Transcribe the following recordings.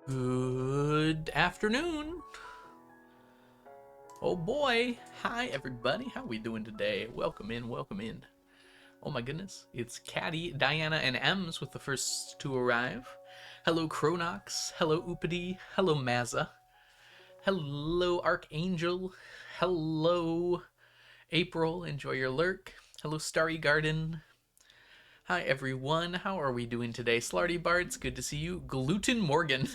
Good afternoon. Oh boy. Hi everybody. How we doing today? Welcome in, welcome in. Oh my goodness. It's Caddy, Diana, and Ems with the first to arrive. Hello Cronox. Hello Upadi. Hello Mazza. Hello Archangel. Hello April. Enjoy your lurk. Hello Starry Garden. Hi everyone. How are we doing today? Slarty Bards, good to see you. Gluten Morgan.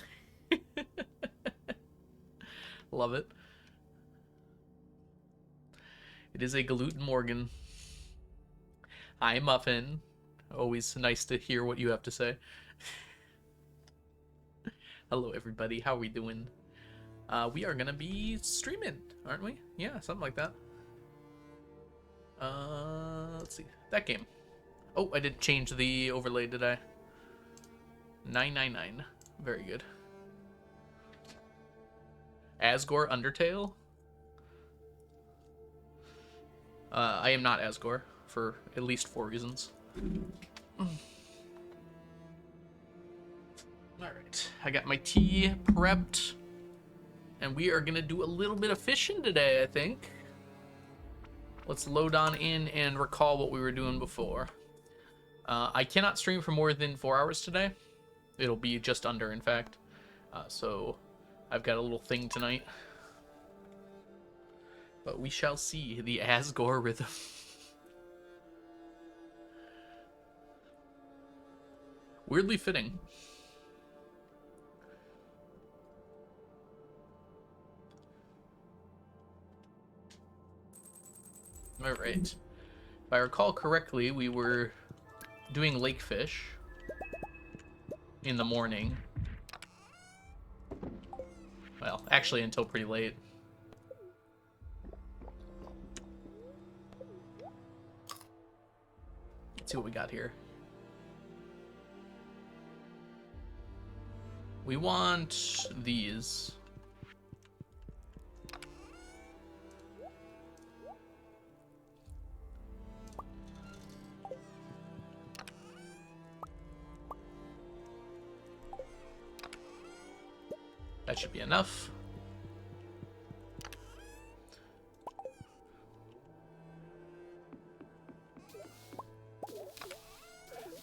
Love it. It is a gluten Morgan. Hi, Muffin. Always nice to hear what you have to say. Hello, everybody. How are we doing? We are gonna be streaming, aren't we? Yeah, something like that. Let's see. That game. Oh, I did change the overlay, did I? 999. Very good. Asgore Undertale? I am not Asgore, for at least 4 reasons. Alright, I got my tea prepped. And we are going to do a little bit of fishing today, I think. Let's load on in and recall what we were doing before. I cannot stream for more than 4 hours today. It'll be just under, in fact. So I've got a little thing tonight. But we shall see the Asgore rhythm. Weirdly fitting. Alright. If I recall correctly, we were doing lake fish in the morning. Well, actually until pretty late. Let's see what we got here. We want these. That should be enough.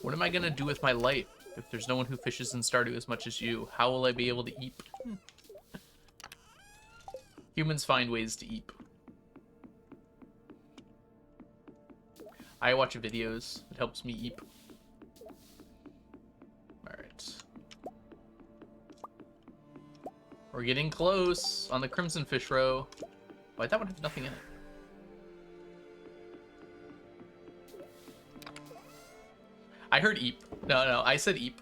What am I gonna do with my life if there's no one who fishes in Stardew as much as you? How will I be able to eat? Humans find ways to eat. I watch videos. It helps me eat. Alright. We're getting close on the Crimson Fish Row. Why, that one has nothing in it. I heard eep. No, I said eep.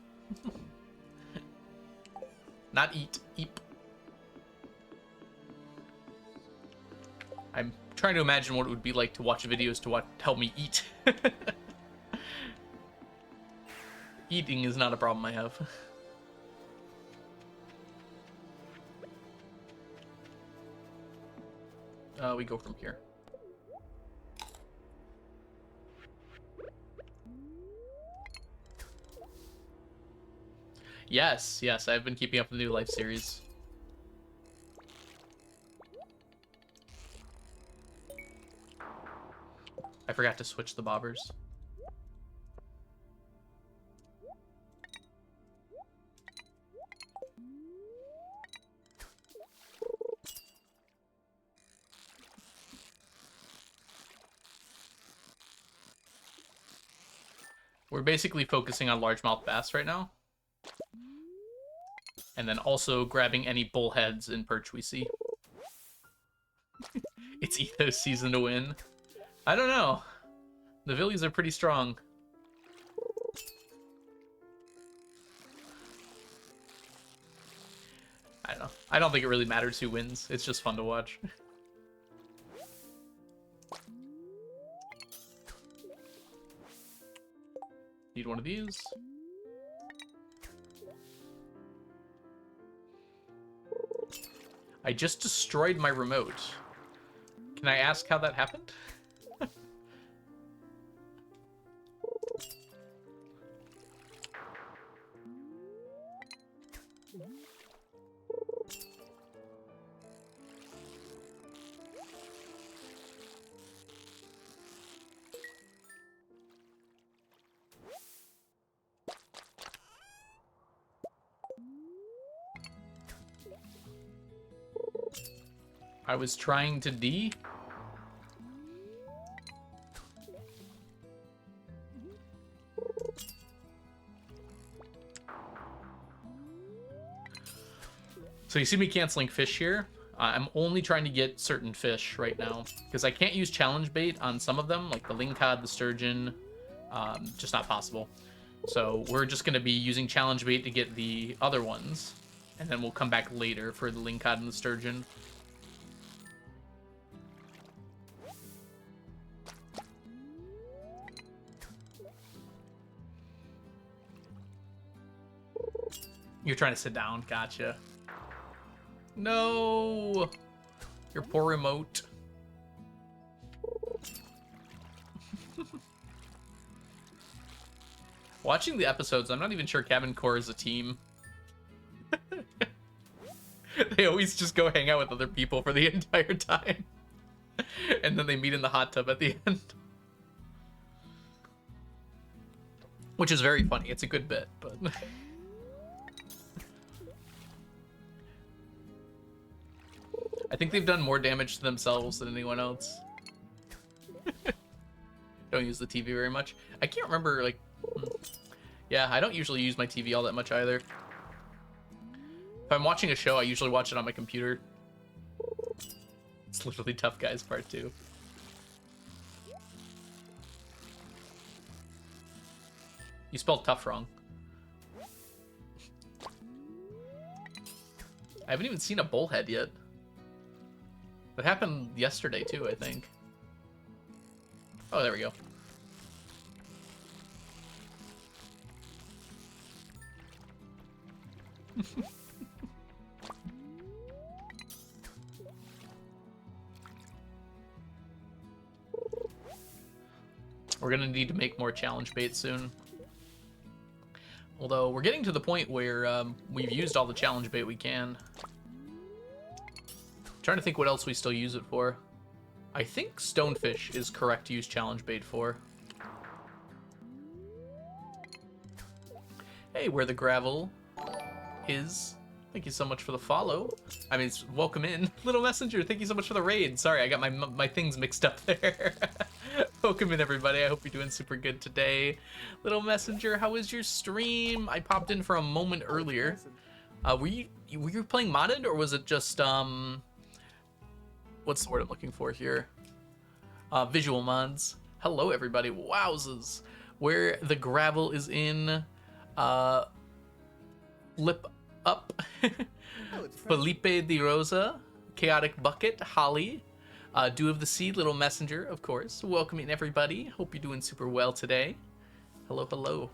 Not eat, eep. I'm trying to imagine what it would be like to watch videos to help me eat. Eating is not a problem I have. We go from here. Yes, I've been keeping up with the New Life series. I forgot to switch the bobbers. We're basically focusing on largemouth bass right now. And then also grabbing any bullheads and perch we see. It's Ethos season to win. I don't know. The Villies are pretty strong. I don't know. I don't think it really matters who wins. It's just fun to watch. Need one of these. I just destroyed my remote. Can I ask how that happened? I was trying to D. So you see me canceling fish here. I'm only trying to get certain fish right now because I can't use challenge bait on some of them, like the lingcod, the sturgeon. Just not possible. So we're just going to be using challenge bait to get the other ones, and then we'll come back later for the lingcod and the sturgeon. You're trying to sit down. Gotcha. No! Your poor remote. Watching the episodes, I'm not even sure Cabin Core is a team. They always just go hang out with other people for the entire time. And then they meet in the hot tub at the end. Which is very funny. It's a good bit, but... I think they've done more damage to themselves than anyone else. Don't use the TV very much. I can't remember, like... Yeah, I don't usually use my TV all that much either. If I'm watching a show, I usually watch it on my computer. It's literally Tough Guys Part 2. You spelled tough wrong. I haven't even seen a bullhead yet. That happened yesterday too, I think. Oh, there we go. We're gonna need to make more challenge bait soon. Although we're getting to the point where we've used all the challenge bait we can. Trying to think what else we still use it for. I think stonefish is correct to use challenge bait for. Hey, where the gravel is. Thank you so much for the follow. I mean, welcome in. Little Messenger, thank you so much for the raid. Sorry, I got my things mixed up there. Welcome in, everybody. I hope you're doing super good today. Little Messenger, how was your stream? I popped in for a moment earlier. Were you playing modded, or was it just what's the word I'm looking for here? Visual mods. Hello, everybody. Wowzers. Where the gravel is in Lip Up. Felipe de Rosa. Chaotic Bucket. Holly. Dew of the Sea. Little Messenger, of course. Welcoming everybody. Hope you're doing super well today. Hello, hello.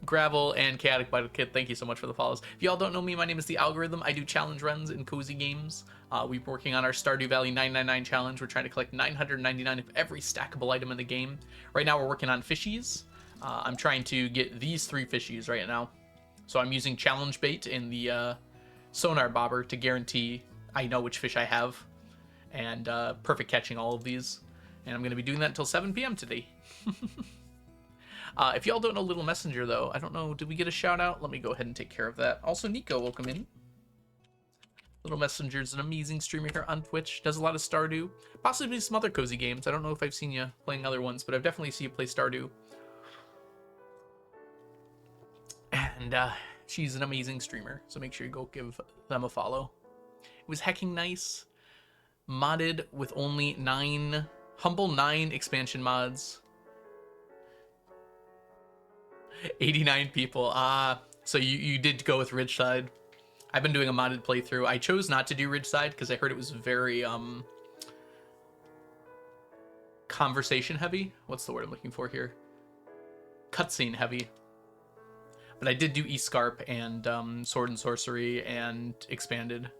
Gravel and Chaotic Bucket Kid, thank you so much for the follows. If y'all don't know me, my name is The Algorithm. I do challenge runs in cozy games. We're working on our Stardew Valley 999 challenge. We're trying to collect 999 of every stackable item in the game. Right now we're working on fishies. I'm trying to get these 3 fishies right now. So I'm using challenge bait in the sonar bobber to guarantee I know which fish I have. And perfect catching all of these. And I'm going to be doing that until 7 p.m. today. If y'all don't know Little Messenger, though, I don't know, did we get a shout out? Let me go ahead and take care of that. Also, Nico, welcome in. Little Messenger's an amazing streamer here on Twitch. Does a lot of Stardew. Possibly some other cozy games. I don't know if I've seen you playing other ones, but I've definitely seen you play Stardew. And she's an amazing streamer, so make sure you go give them a follow. It was hecking nice. Modded with only 9 expansion mods. 89 people. So you did go with Ridgeside. I've been doing a modded playthrough. I chose not to do Ridgeside because I heard it was very conversation heavy. What's the word I'm looking for here? Cutscene heavy. But I did do Escarp and Sword and Sorcery and Expanded.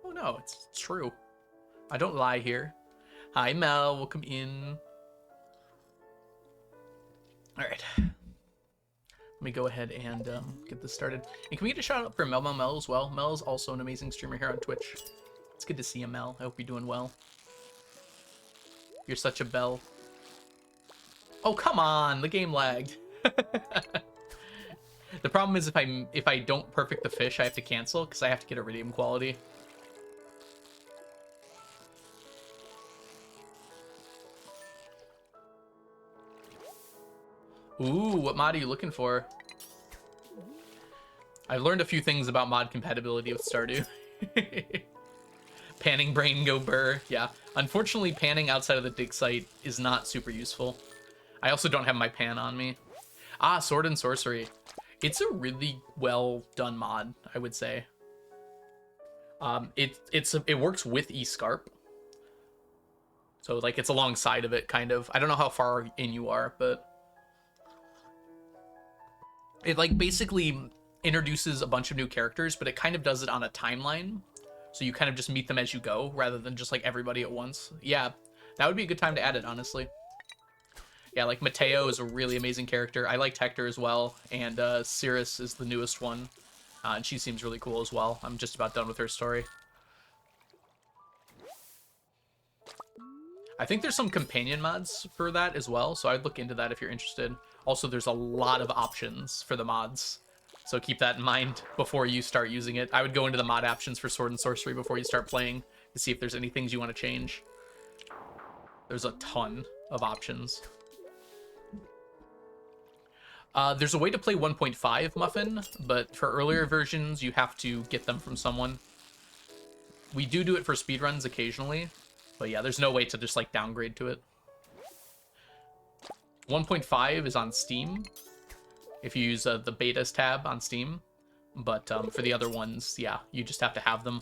Oh no, it's true. I don't lie here. Hi Mel, welcome in. All right. me go ahead and get this started. And can we get a shout out for Mel as well? Mel is also an amazing streamer here on Twitch. It's good to see you, Mel. I hope you're doing well. You're such a bell. Oh, come on! The game lagged. The problem is if I don't perfect the fish, I have to cancel because I have to get iridium quality. Ooh, what mod are you looking for? I've learned a few things about mod compatibility with Stardew. Panning brain go burr. Yeah. Unfortunately, panning outside of the dig site is not super useful. I also don't have my pan on me. Ah, Sword and Sorcery. It's a really well done mod, I would say. It works with eScarp. So like it's alongside of it, kind of. I don't know how far in you are, but it like basically introduces a bunch of new characters, but it kind of does it on a timeline. So you kind of just meet them as you go, rather than just like everybody at once. Yeah, that would be a good time to add it, honestly. Yeah, like Mateo is a really amazing character. I liked Hector as well, and Cirrus is the newest one, and she seems really cool as well. I'm just about done with her story. I think there's some companion mods for that as well, so I'd look into that if you're interested. Also, there's a lot of options for the mods, so keep that in mind before you start using it. I would go into the mod options for Sword and Sorcery before you start playing to see if there's any things you want to change. There's a ton of options. There's a way to play 1.5 Muffin, but for earlier versions, you have to get them from someone. We do it for speedruns occasionally, but yeah, there's no way to just like downgrade to it. 1.5 is on Steam, if you use the betas tab on Steam, but for the other ones, yeah, you just have to have them.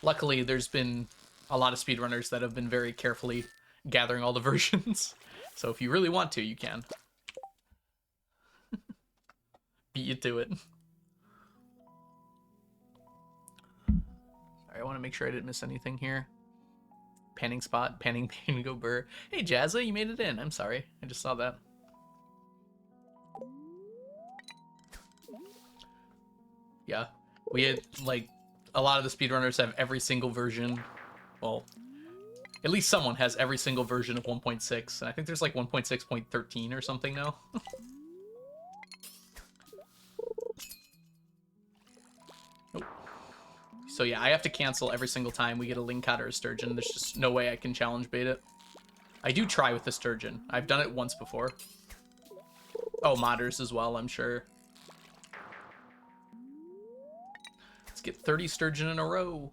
Luckily, there's been a lot of speedrunners that have been very carefully gathering all the versions, so if you really want to, you can. Beat you to it. Sorry, I want to make sure I didn't miss anything here. Panning spot, panning pain go burr. Hey Jazza, you made it in. I'm sorry, I just saw that. Yeah, we had like a lot of the speedrunners have every single version. Well, at least someone has every single version of 1.6, and I think there's like 1.6.13 or something now. Nope. So yeah, I have to cancel every single time we get a lingcod or a sturgeon. There's just no way I can challenge bait it. I do try with the sturgeon. I've done it once before. Oh, modders as well, I'm sure. Let's get 30 sturgeon in a row.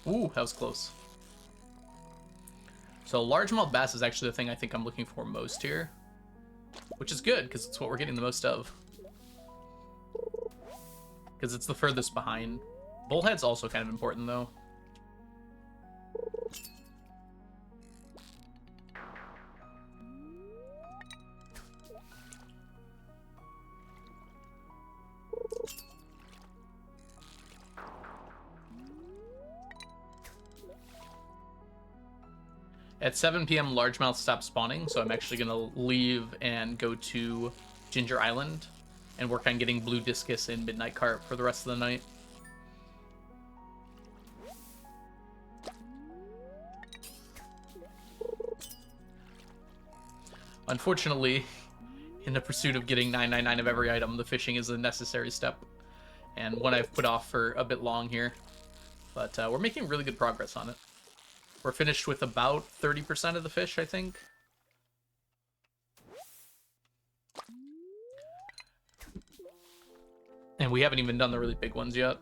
Ooh, that was close. So largemouth bass is actually the thing I think I'm looking for most here, which is good because it's what we're getting the most of. Because it's the furthest behind. Bullhead's also kind of important though. At 7 p.m. largemouth stops spawning, so I'm actually going to leave and go to Ginger Island and work on getting blue discus and midnight carp for the rest of the night. Unfortunately, in the pursuit of getting 999 of every item, the fishing is a necessary step, and one I've put off for a bit long here, but we're making really good progress on it. We're finished with about 30% of the fish, I think. And we haven't even done the really big ones yet.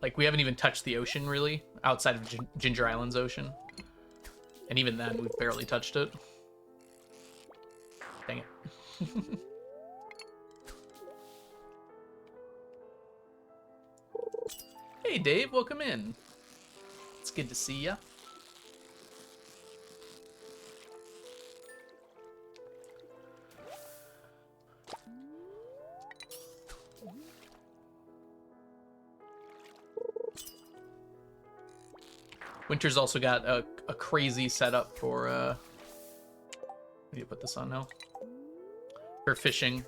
Like, we haven't even touched the ocean, really, outside of Ginger Island's ocean. And even then, we've barely touched it. Dang it. Hey, Dave, welcome in. It's good to see ya. Winter's also got a crazy setup for, where do you put this on now? For fishing,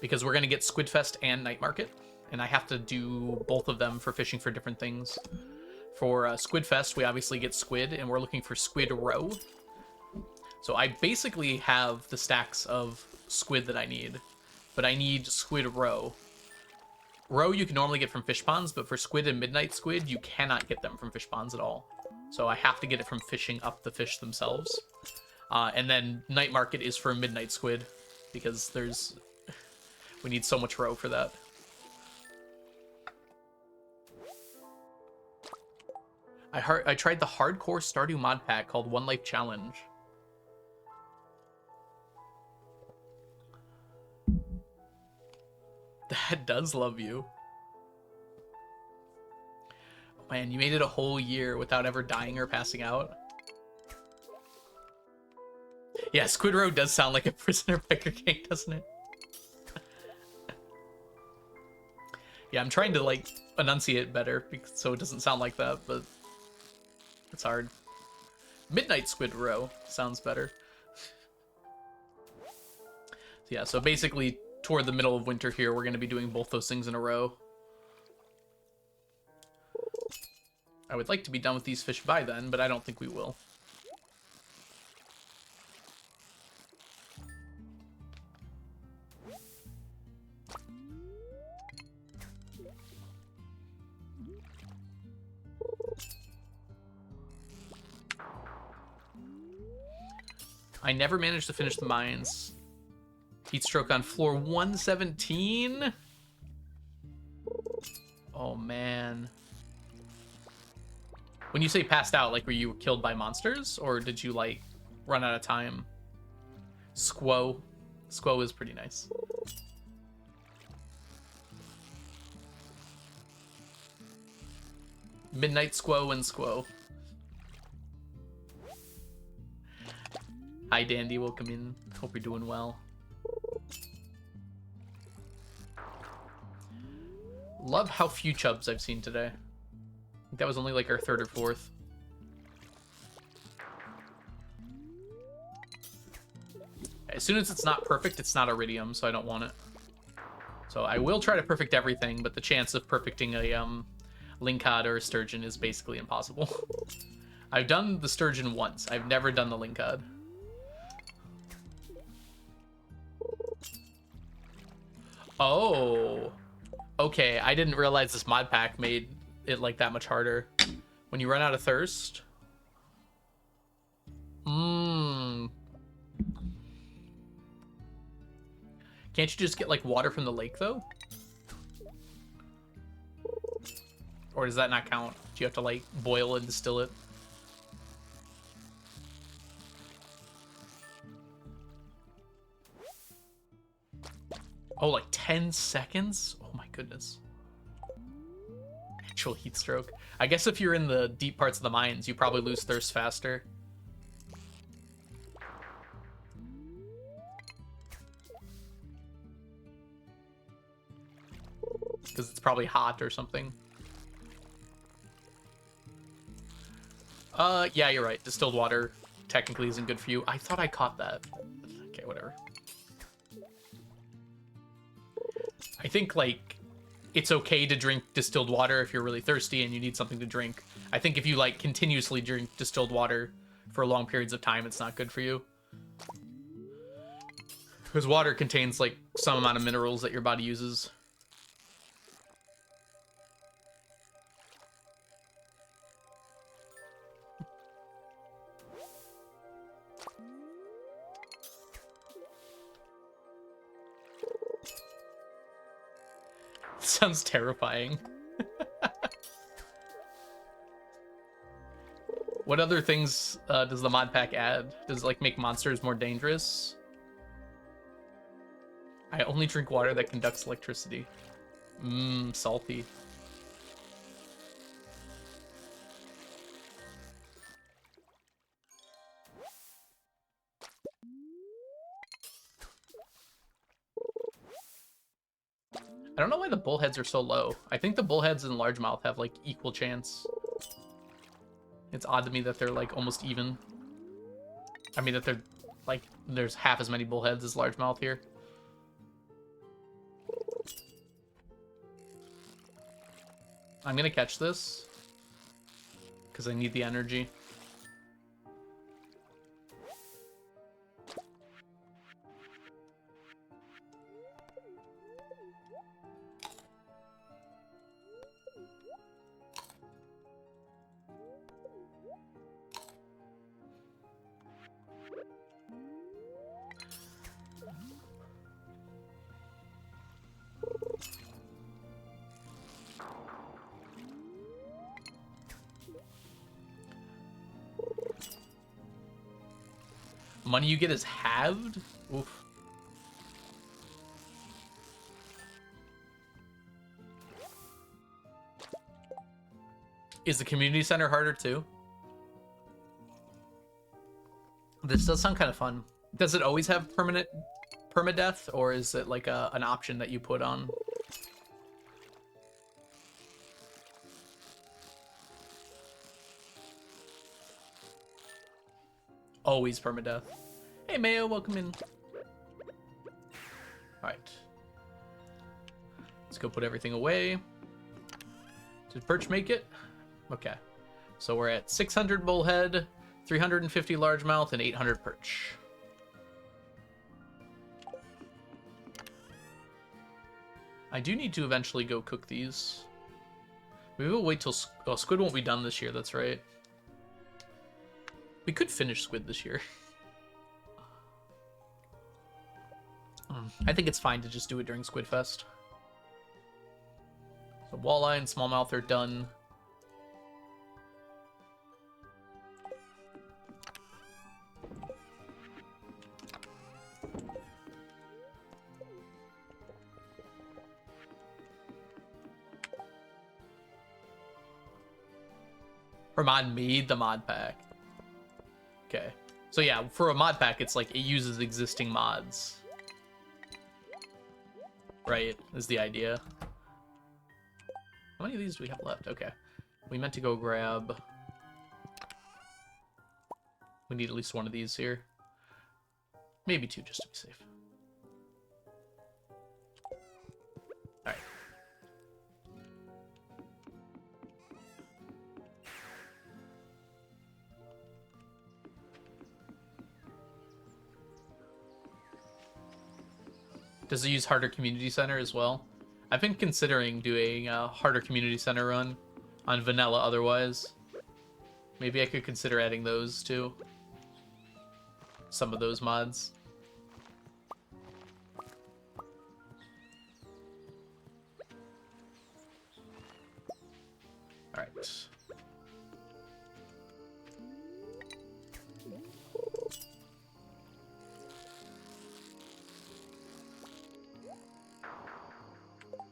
because we're going to get Squidfest and Night Market, and I have to do both of them for fishing for different things. For Squidfest, we obviously get squid, and we're looking for squid roe. So I basically have the stacks of squid that I need, but I need squid roe. Roe you can normally get from fish ponds, but for squid and midnight squid, you cannot get them from fish ponds at all. So I have to get it from fishing up the fish themselves. And then night market is for midnight squid, because we need so much roe for that. I tried the hardcore Stardew mod pack called One Life Challenge. Dad does love you. Oh man, you made it a whole year without ever dying or passing out. Yeah, Squid Row does sound like a prisoner picker game, doesn't it? Yeah, I'm trying to, like, enunciate better so it doesn't sound like that, but it's hard. Midnight Squid Row sounds better. Yeah, so basically, toward the middle of winter here, we're going to be doing both those things in a row. I would like to be done with these fish by then, but I don't think we will. I never managed to finish the mines. Heat stroke on floor 117? Oh, man. When you say passed out, like, were you killed by monsters? Or did you, like, run out of time? Squo. Squo is pretty nice. Midnight Squo and Squo. Hi, Dandy. Welcome in. Hope you're doing well. Love how few chubs I've seen today. I think that was only like our third or fourth. As soon as it's not perfect, it's not iridium, so I don't want it. So I will try to perfect everything, but the chance of perfecting a lingcod or a sturgeon is basically impossible. I've done the sturgeon once. I've never done the lingcod. Oh. Okay, I didn't realize this mod pack made it like that much harder. When you run out of thirst. Can't you just get like water from the lake though? Or does that not count? Do you have to like boil and distill it? Oh, like 10 seconds? Oh my goodness. Actual heat stroke. I guess if you're in the deep parts of the mines, you probably lose thirst faster. Because it's probably hot or something. Yeah, you're right. Distilled water technically isn't good for you. I thought I caught that. Okay, whatever. I think, like, it's okay to drink distilled water if you're really thirsty and you need something to drink. I think if you, like, continuously drink distilled water for long periods of time, it's not good for you. Because water contains, like, some amount of minerals that your body uses. Sounds terrifying. What other things does the mod pack add? Does it like make monsters more dangerous? I only drink water that conducts electricity. Salty. I don't know why the bullheads are so low. I think the bullheads and largemouth have like equal chance. It's odd to me that they're like almost even. I mean that they're like there's half as many bullheads as largemouth here. I'm gonna catch this because I need the energy. Money you get is halved? Oof. Is the community center harder too? This does sound kind of fun. Does it always have permadeath, or is it like an option that you put on? Always permadeath. Hey Mayo, welcome in. Alright. Let's go put everything away. Did Perch make it? Okay. So we're at 600 bullhead, 350 largemouth, and 800 perch. I do need to eventually go cook these. Maybe we'll wait till... Oh, squid won't be done this year, that's right. We could finish squid this year. I think it's fine to just do it during Squid Fest. So walleye and smallmouth are done. Ramon made the mod pack. Okay. So yeah, for a mod pack, it's like it uses existing mods. Right, is the idea. How many of these do we have left? Okay. We meant to go grab... We need at least one of these here. Maybe two, just to be safe. Alright. Does it use Harder Community Center as well? I've been considering doing a Harder Community Center run on vanilla otherwise. Maybe I could consider adding those too. Some of those mods. Alright.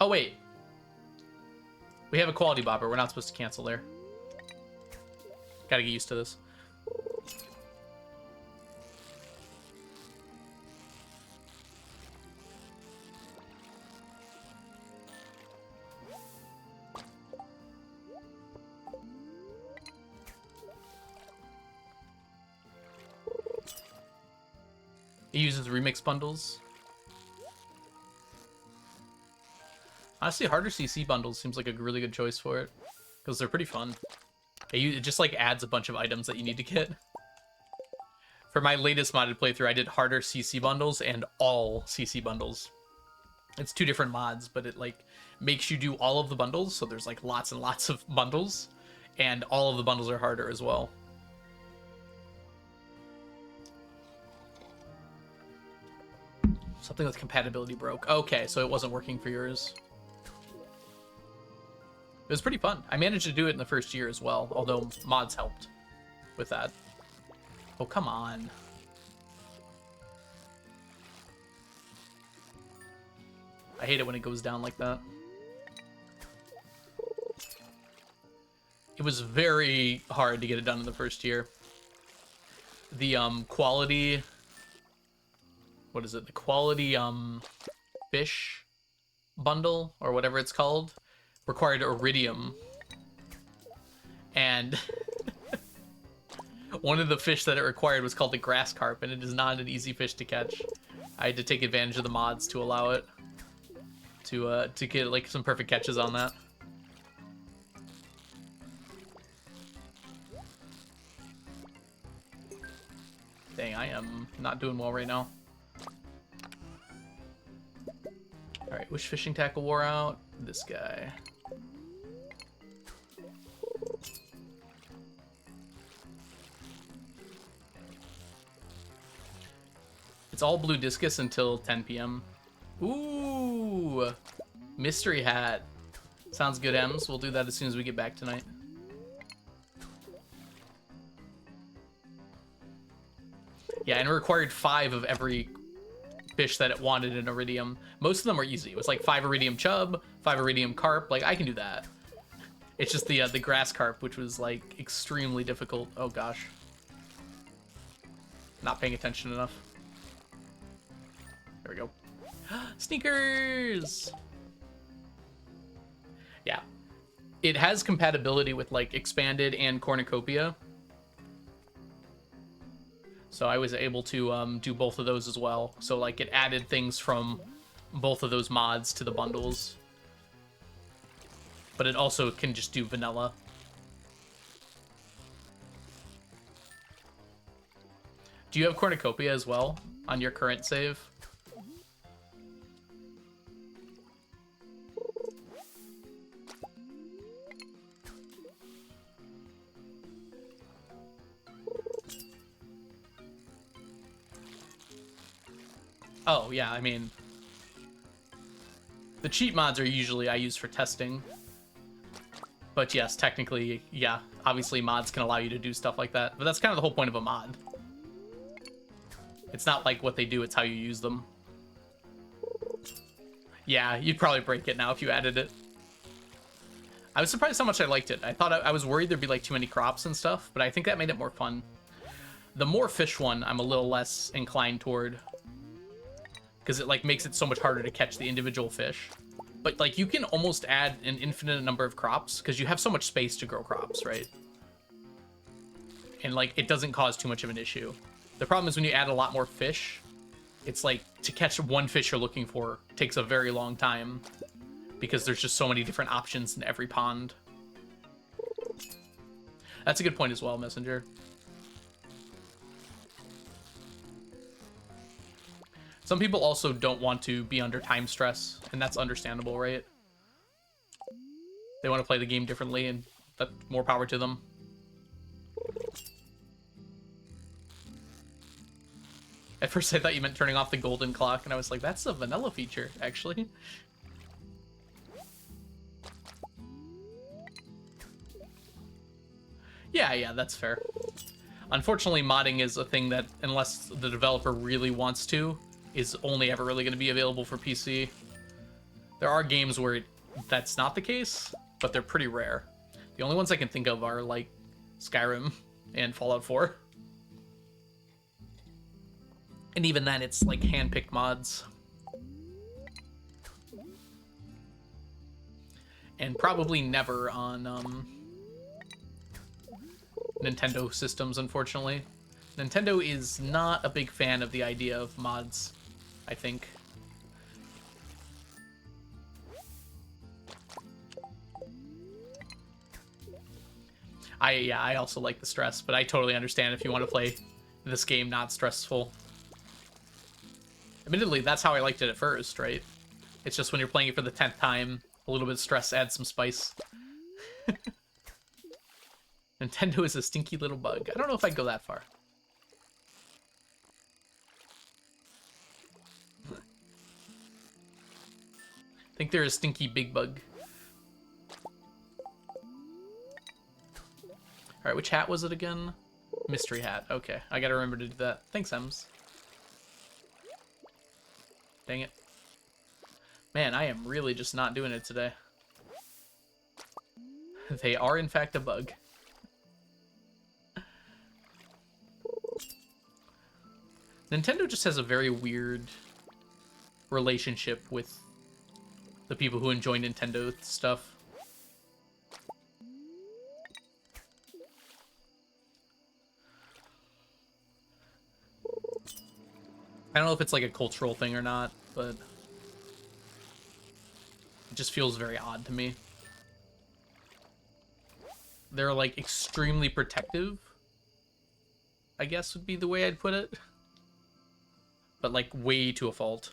Oh, wait. We have a quality bopper. We're not supposed to cancel there. Gotta get used to this. It uses remix bundles. Honestly, harder CC bundles seems like a really good choice for it, because they're pretty fun. It just like adds a bunch of items that you need to get. For my latest modded playthrough, I did harder CC bundles and all CC bundles. It's two different mods, but it like makes you do all of the bundles, so there's like lots and lots of bundles, and all of the bundles are harder as well. Something with compatibility broke. Okay, so it wasn't working for yours. It was pretty fun. I managed to do it in the first year as well, although mods helped with that. Oh, come on. I hate it when it goes down like that. It was very hard to get it done in the first year. The quality... What is it? The quality fish bundle, or whatever it's called, required iridium. And one of the fish that it required was called the grass carp, and it is not an easy fish to catch. I had to take advantage of the mods to allow it to get like some perfect catches on that. Dang, I am not doing well right now. Alright, which fishing tackle wore out? This guy. It's all blue discus until 10 p.m. Ooh! Mystery hat. Sounds good, Ems. We'll do that as soon as we get back tonight. Yeah, and it required 5 of every fish that it wanted in iridium. Most of them were easy. It was like 5 iridium chub, 5 iridium carp. Like, I can do that. It's just the grass carp, which was like extremely difficult. Oh gosh. Not paying attention enough. There we go. Sneakers! Yeah. It has compatibility with like Expanded and Cornucopia. So I was able to do both of those as well. So like it added things from both of those mods to the bundles. But it also can just do vanilla. Do you have Cornucopia as well on your current save? Oh, yeah, I mean, the cheat mods are usually I use for testing. But yes, technically, yeah, obviously mods can allow you to do stuff like that. But that's kind of the whole point of a mod. It's not like what they do, it's how you use them. Yeah, you'd probably break it now if you added it. I was surprised how much I liked it. I thought I was worried there'd be like too many crops and stuff, but I think that made it more fun. The more fish one, I'm a little less inclined toward, because it like makes it so much harder to catch the individual fish. But like you can almost add an infinite number of crops because you have so much space to grow crops, right? And like it doesn't cause too much of an issue. The problem is when you add a lot more fish, it's like to catch one fish you're looking for takes a very long time because there's just so many different options in every pond. That's a good point as well, Messenger. Some people also don't want to be under time stress, and that's understandable, right? They want to play the game differently, and that's more power to them. At first I thought you meant turning off the golden clock, and I was like, that's a vanilla feature, actually. Yeah, that's fair. Unfortunately, modding is a thing that, unless the developer really wants to, is only ever really going to be available for PC. There are games where that's not the case, but they're pretty rare. The only ones I can think of are like Skyrim and Fallout 4. And even then, it's like hand-picked mods. And probably never on Nintendo systems, unfortunately. Nintendo is not a big fan of the idea of mods, I think. I also like the stress, but I totally understand if you want to play this game not stressful. Admittedly, that's how I liked it at first, right? It's just when you're playing it for the 10th time, a little bit of stress adds some spice. Nintendo is a stinky little bug. I don't know if I'd go that far. I think they're a stinky big bug. Alright, which hat was it again? Mystery hat. Okay, I gotta remember to do that. Thanks, Ems. Dang it. Man, I am really just not doing it today. They are, in fact, a bug. Nintendo just has a very weird relationship with The people who enjoy Nintendo stuff. I don't know if it's like a cultural thing or not, but it just feels very odd to me. They're like extremely protective, I guess would be the way I'd put it. But like way to a fault.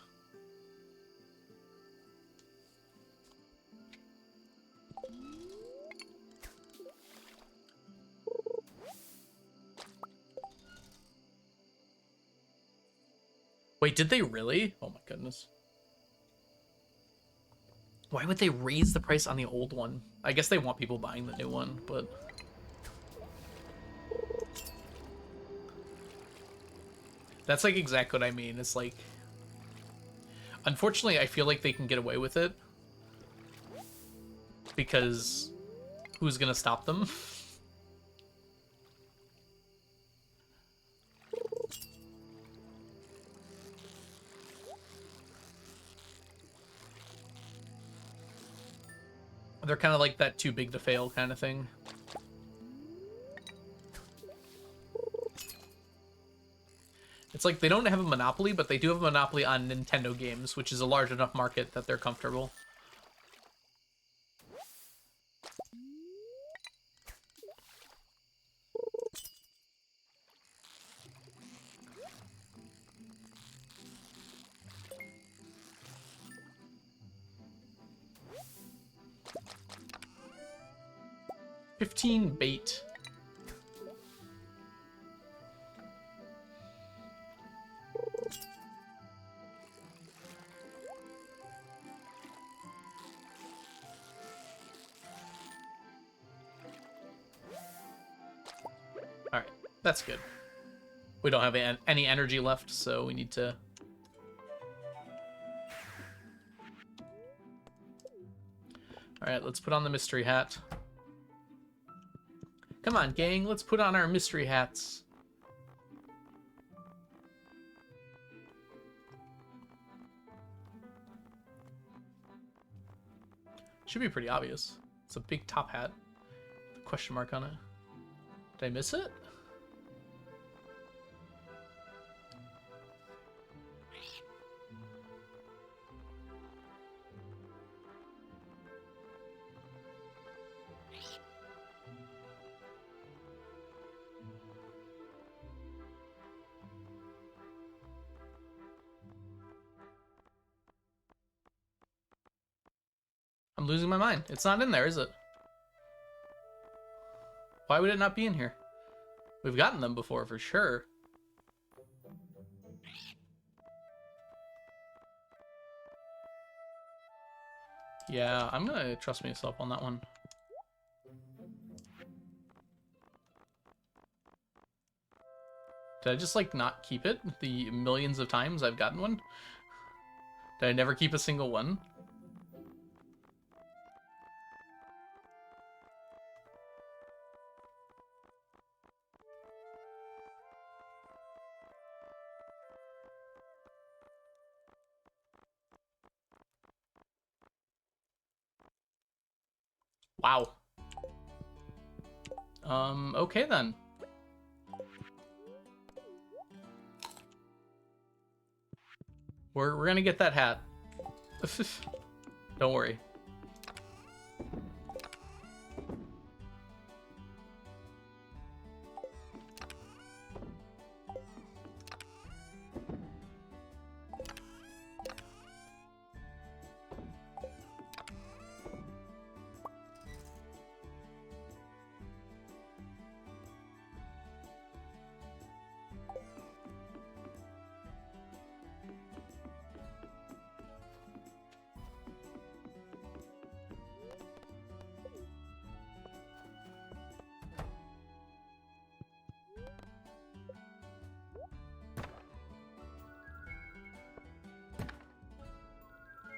Wait, did they really? Oh my goodness. Why would they raise the price on the old one? I guess they want people buying the new one, but... That's like exactly what I mean. It's like... Unfortunately, I feel like they can get away with it. Because... Who's gonna stop them? They're kind of like that too big to fail kind of thing. It's like they don't have a monopoly, but they do have a monopoly on Nintendo games, which is a large enough market that they're comfortable. $15 bait. Alright, that's good. We don't have any energy left, so we need to... Alright, let's put on the mystery hat. Come on, gang, let's put on our mystery hats. Should be pretty obvious. It's a big top hat. Question mark on it. Did I miss it? I'm losing my mind. It's not in there, is it? Why would it not be in here? We've gotten them before, for sure. Yeah, I'm gonna trust myself on that one. Did I just, like, not keep it the millions of times I've gotten one? Did I never keep a single one? Wow. Okay then. We're gonna get that hat. Don't worry.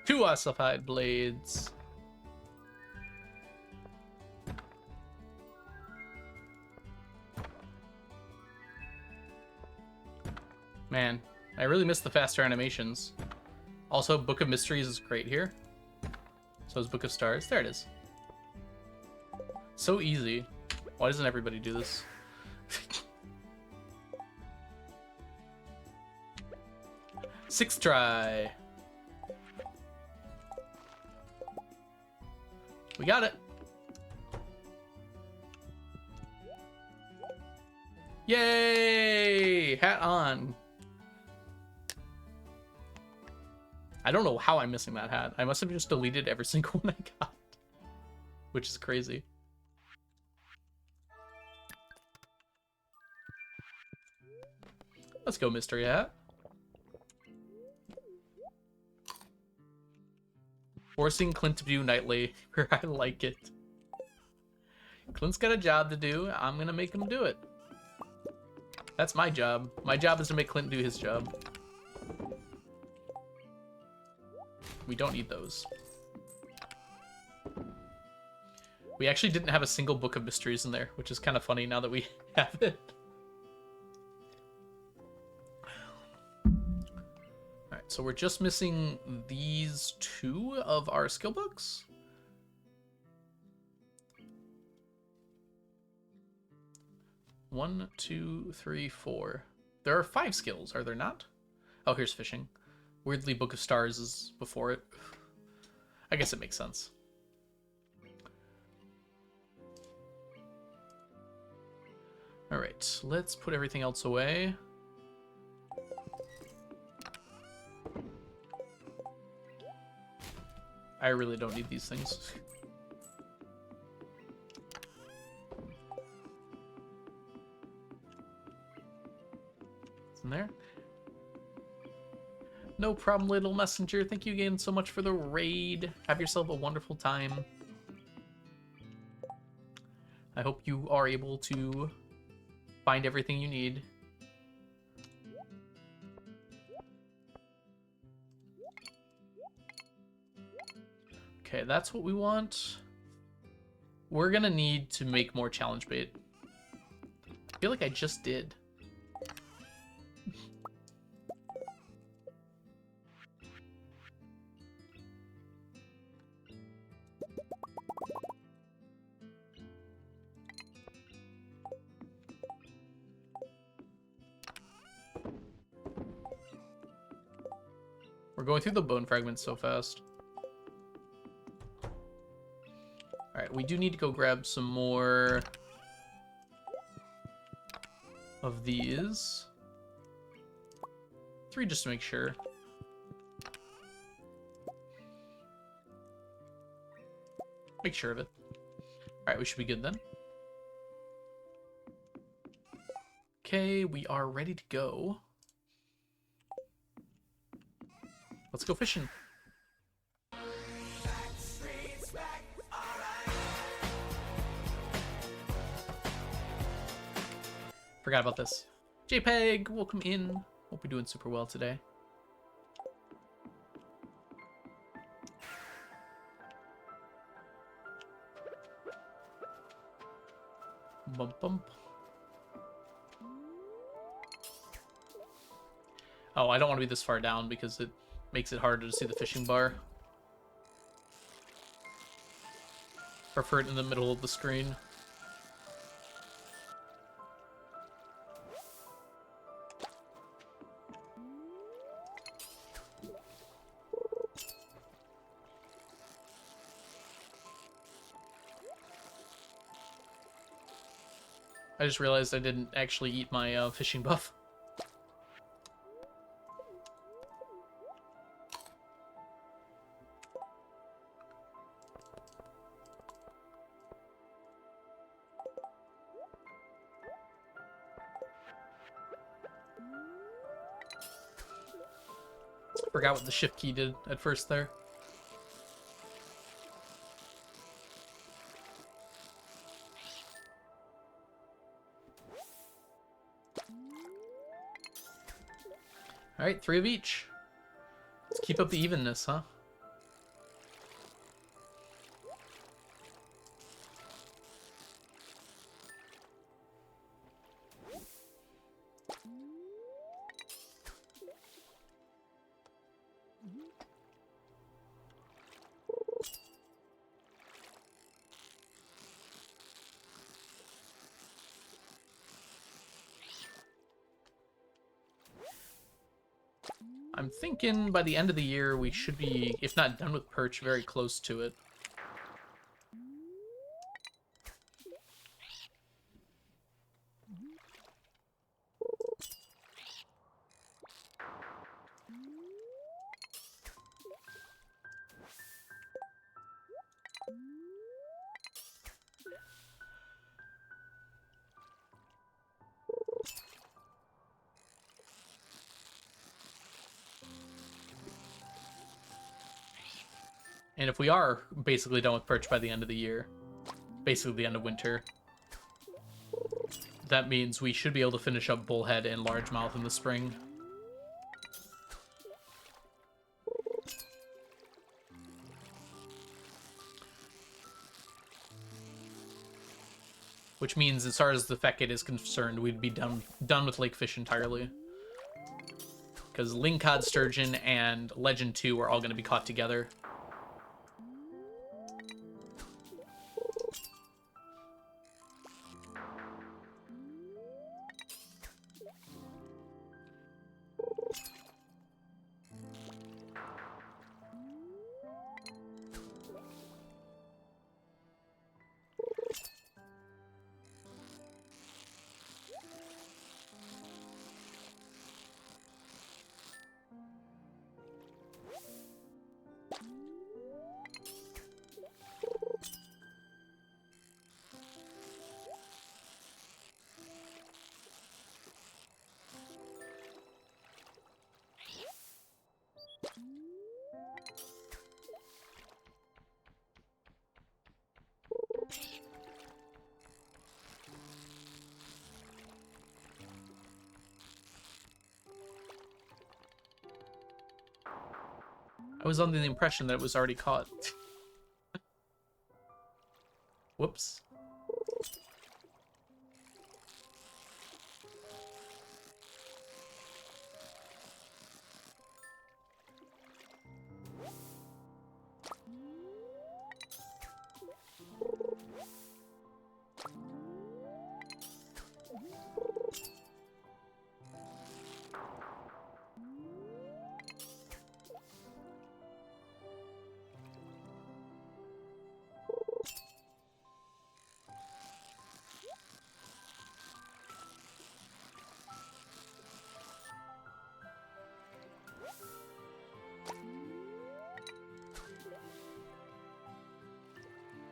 Two ossified blades. Man, I really miss the faster animations. Also, Book of Mysteries is great here. So it's Book of Stars. There it is. So easy. Why doesn't everybody do this? Sixth try. We got it. Yay! Hat on. I don't know how I'm missing that hat. I must have just deleted every single one I got, which is crazy. Let's go, mystery hat. Forcing Clint to do nightly where I like it. Clint's got a job to do. I'm gonna make him do it. That's my job. My job is to make Clint do his job. We don't need those. We actually didn't have a single book of mysteries in there, which is kind of funny now that we have it. Alright, so we're just missing these two of our skill books. One, two, three, four. There are 5 skills, are there not? Oh, here's fishing. Weirdly, Book of Stars is before it. I guess it makes sense. Alright, let's put everything else away. I really don't need these things. It's in there. No problem, little messenger. Thank you again so much for the raid. Have yourself a wonderful time. I hope you are able to find everything you need. Okay, that's what we want. We're gonna need to make more challenge bait. I feel like I just did. We're going through the bone fragments so fast. Alright, we do need to go grab some more of these. 3 just to make sure. Make sure of it. Alright, we should be good then. Okay, we are ready to go. Let's go fishing. Forgot about this. JPEG, welcome in. Hope you're doing super well today. Bump, bump. Oh, I don't want to be this far down because it makes it harder to see the fishing bar. Prefer it in the middle of the screen. I just realized I didn't actually eat my fishing buff. Forgot what the shift key did at first there. Alright, 3 of each. Let's keep up the evenness, huh? I'm thinking by the end of the year we should be, if not done with perch, very close to it. And if we are basically done with perch by the end of the year, basically the end of winter, that means we should be able to finish up bullhead and largemouth in the spring. Which means, as far as the Fekit is concerned, we'd be done with lake fish entirely. Because lingcod, sturgeon, and legend 2 are all going to be caught together. I was under the impression that it was already caught. Whoops.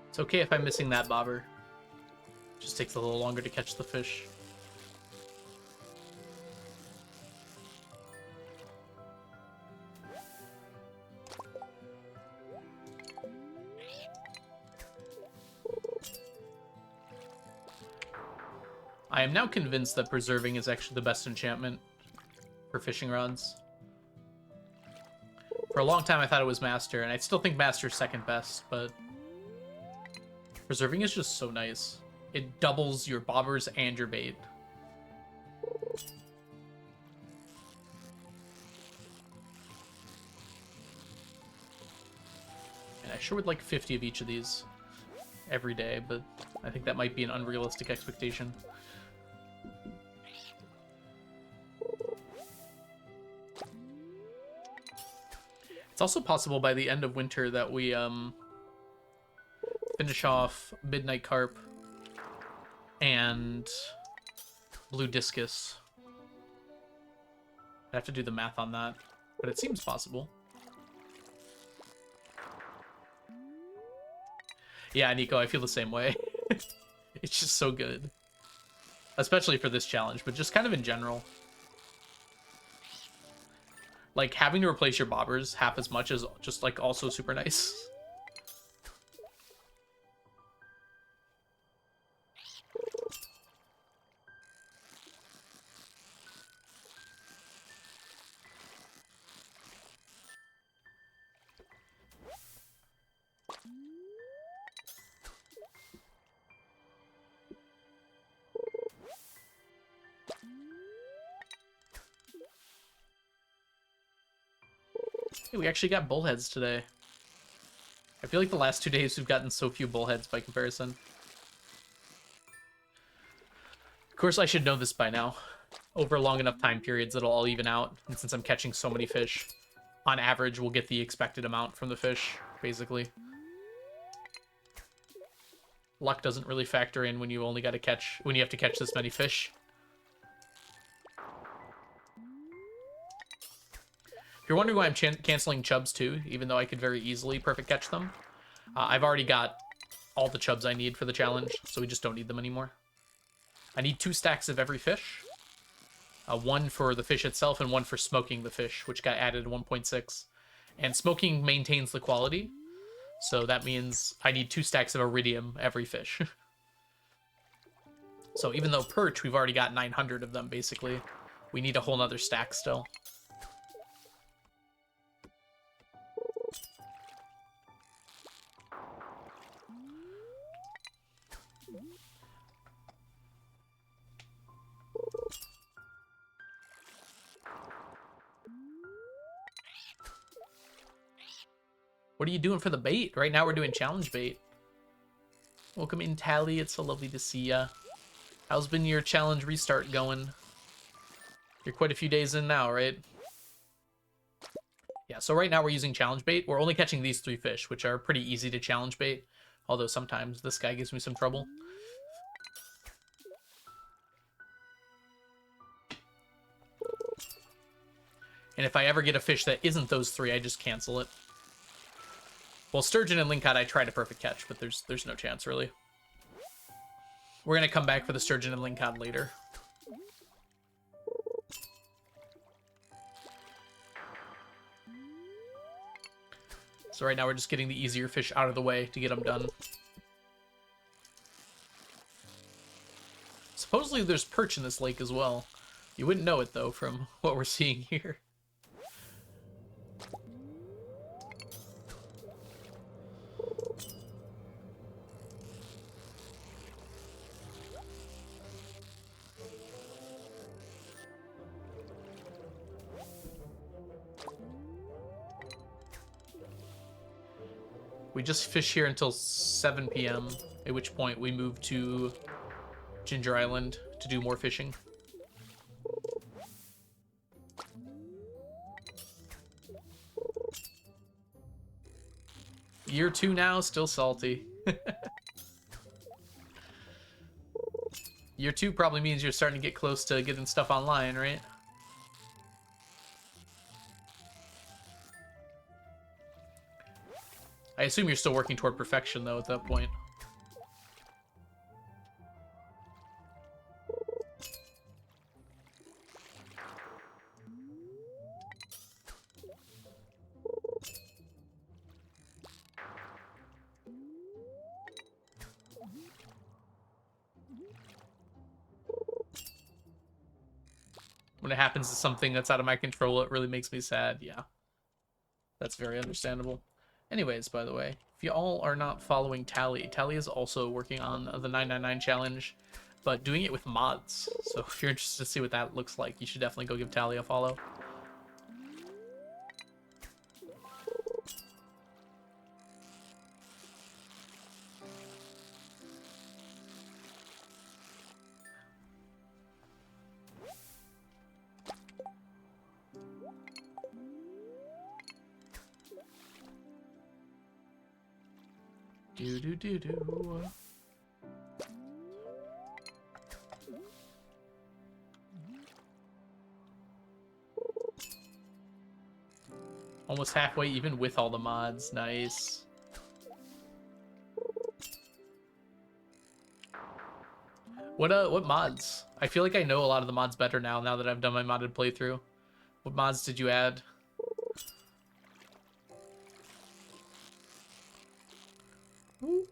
It's okay if I'm missing that bobber. Just takes a little longer to catch the fish. I am now convinced that preserving is actually the best enchantment for fishing rods. For a long time I thought it was master, and I still think master's second best, but preserving is just so nice. It doubles your bobbers and your bait. And I sure would like 50 of each of these every day, but I think that might be an unrealistic expectation. It's also possible by the end of winter that we finish off Midnight Carp and Blue Discus. I have to do the math on that, but it seems possible. Yeah, Nico, I feel the same way. It's just so good. Especially for this challenge, but just kind of in general. Like, having to replace your bobbers half as much is just, like, also super nice. Hey, we actually got bullheads today. I feel like the last 2 days we've gotten so few bullheads by comparison. Of course, I should know this by now. over long enough time periods, it'll all even out. And since I'm catching so many fish, on average, we'll get the expected amount from the fish, basically. Luck doesn't really factor in when you only got to catch, when you have to catch this many fish. If you're wondering why I'm canceling chubs too, even though I could very easily perfect catch them, I've already got all the chubs I need for the challenge, so we just don't need them anymore. I need 2 stacks of every fish. One for the fish itself and one for smoking the fish, which got added 1.6. And smoking maintains the quality, so that means I need 2 stacks of iridium every fish. So even though perch, we've already got 900 of them, basically, we need a whole nother stack still. What are you doing for the bait? Right now we're doing challenge bait. Welcome in, Tally. It's so lovely to see ya. How's been your challenge restart going? You're quite a few days in now, right? Yeah, so right now we're using challenge bait. We're only catching these 3 fish, which are pretty easy to challenge bait. Although sometimes this guy gives me some trouble. And if I ever get a fish that isn't those 3, I just cancel it. Well, sturgeon and lingcod I try to perfect catch, but there's no chance, really. We're going to come back for the sturgeon and lingcod later. So right now we're just getting the easier fish out of the way to get them done. Supposedly there's perch in this lake as well. You wouldn't know it, though, from what we're seeing here. We just fish here until 7 p.m., at which point we move to Ginger Island to do more fishing. Year 2 now, still salty. Year 2 probably means you're starting to get close to getting stuff online, right? I assume you're still working toward perfection, though, at that point. When it happens to something that's out of my control, it really makes me sad, yeah. That's very understandable. Anyways, by the way, if you all are not following Tally, Tally is also working on the 999 challenge, but doing it with mods. So if you're interested to see what that looks like, you should definitely go give Tally a follow. Do. Almost halfway even with all the mods. Nice. What mods? I feel like I know a lot of the mods better now that I've done my modded playthrough. What mods did you add? Ooh.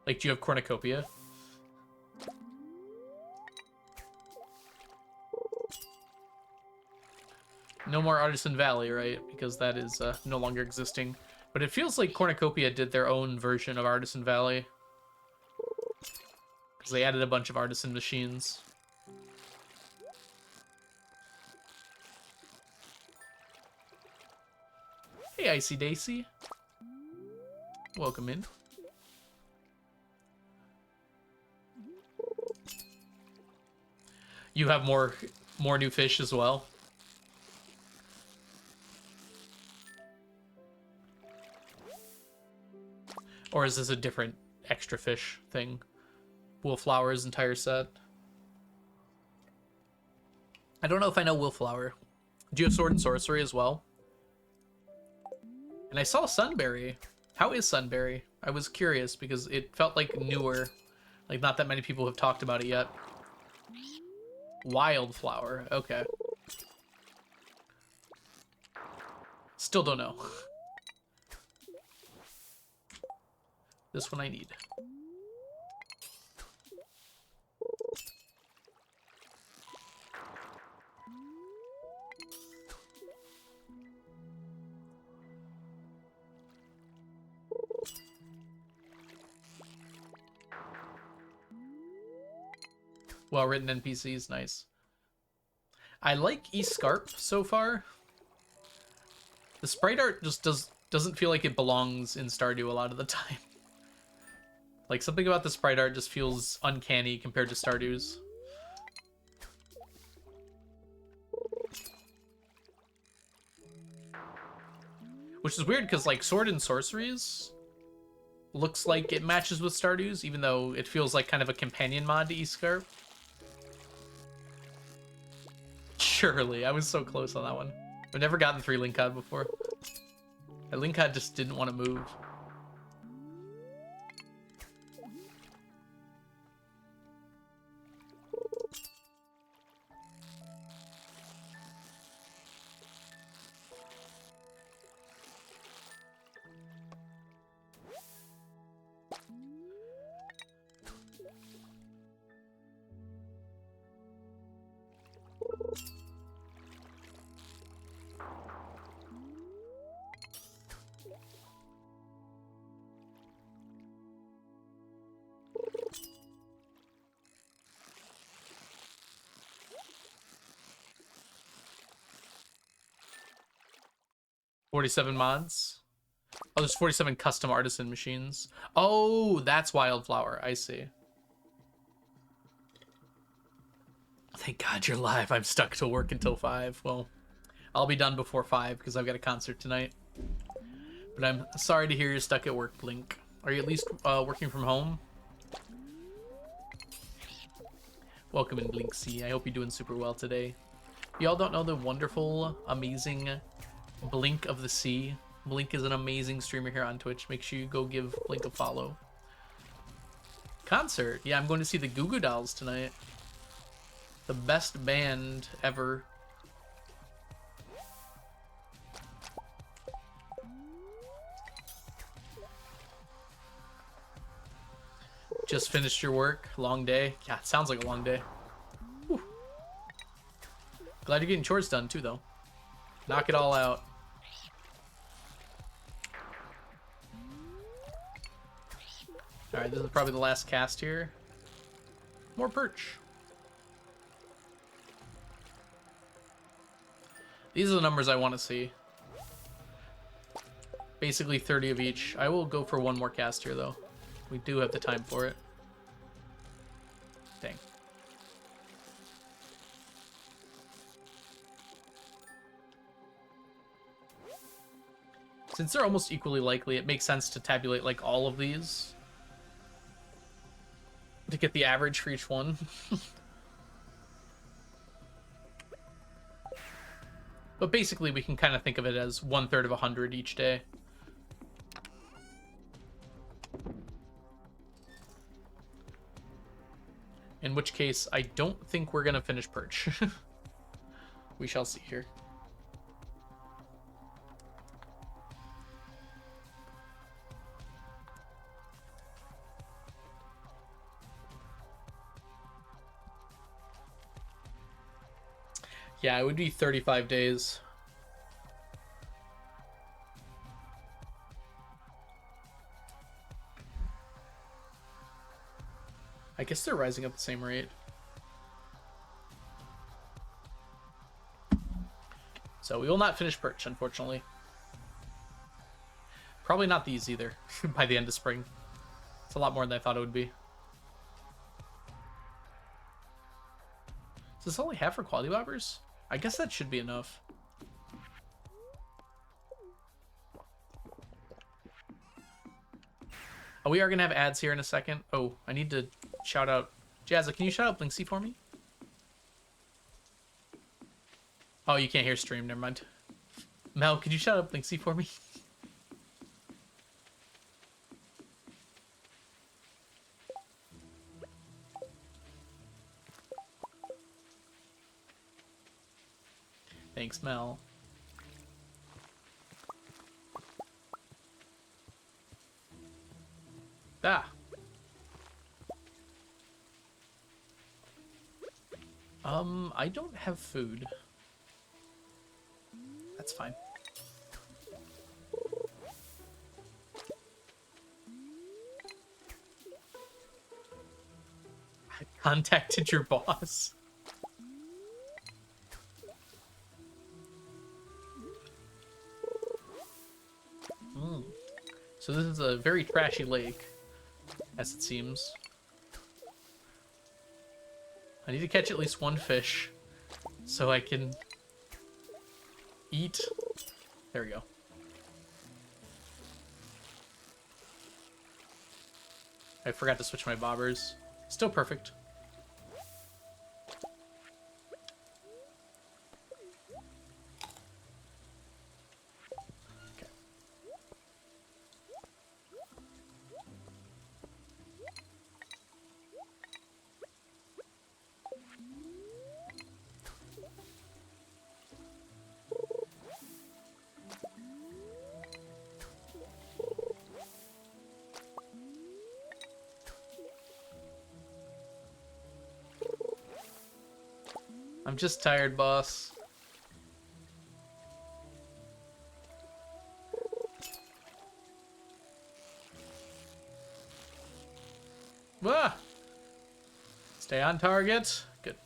Like, do you have cornucopia? No more Artisan Valley, right? Because that is no longer existing. But it feels like Cornucopia did their own version of Artisan Valley. Because they added a bunch of artisan machines. Hey, Icy Daisy. Welcome in. You have more new fish as well. Or is this a different extra fish thing? Willflower's entire set. I don't know if I know Willflower. Do you have Sword and Sorcery as well? And I saw Sunberry. How is Sunberry? I was curious because it felt like newer. Like not that many people have talked about it yet. Wildflower. Okay. Still don't know. This one I need. Well-written NPCs, nice. I like Escarp so far. The sprite art just doesn't feel like it belongs in Stardew a lot of the time. Like, something about the sprite art just feels uncanny compared to Stardew's. Which is weird, because, like, Sword and Sorceries looks like it matches with Stardew's, even though it feels like kind of a companion mod to Escarp. Surely, I was so close on that one. I've never gotten 3 Linkod before. A Linkod just didn't want to move. $47 mods. Oh, there's 47 custom artisan machines. Oh, that's Wildflower. I see. Thank God you're live. I'm stuck to work until 5. Well, I'll be done before 5 because I've got a concert tonight. But I'm sorry to hear you're stuck at work, Blink. Are you at least working from home? Welcome in, Blink C. I hope you're doing super well today. Y'all don't know the wonderful, amazing Blink of the Sea. Blink is an amazing streamer here on Twitch. Make sure you go give Blink a follow. Concert? Yeah, I'm going to see the Goo Goo Dolls tonight. The best band ever. Just finished your work? Long day? Yeah, it sounds like a long day. Whew. Glad you're getting chores done too, though. Knock it all out. Alright, this is probably the last cast here. More perch. These are the numbers I want to see. Basically 30 of each. I will go for one more cast here, though. We do have the time for it. Dang. Since they're almost equally likely, it makes sense to tabulate like all of these to get the average for each one. But basically, we can kind of think of it as 1/3 of 100 each day. In which case, I don't think we're going to finish Perch. We shall see here. Yeah, it would be 35 days. I guess they're rising up the same rate. So we will not finish Perch, unfortunately. Probably not these either, by the end of spring. It's a lot more than I thought it would be. this all I have for quality bobbers? I guess that should be enough. Oh, we are going to have ads here in a second. Oh, I need to shout out... Jazza, can you shout out Blinksy for me? Oh, you can't hear stream. Never mind. Mel, could you shout out Blinksy for me? Thanks, Mel. Ah. I don't have food. That's fine. I contacted your boss. So this is a very trashy lake, as it seems. I need to catch at least one fish so I can eat. There we go. I forgot to switch my bobbers. Still perfect. Okay. I'm just tired, boss. Ah! Stay on target. Good.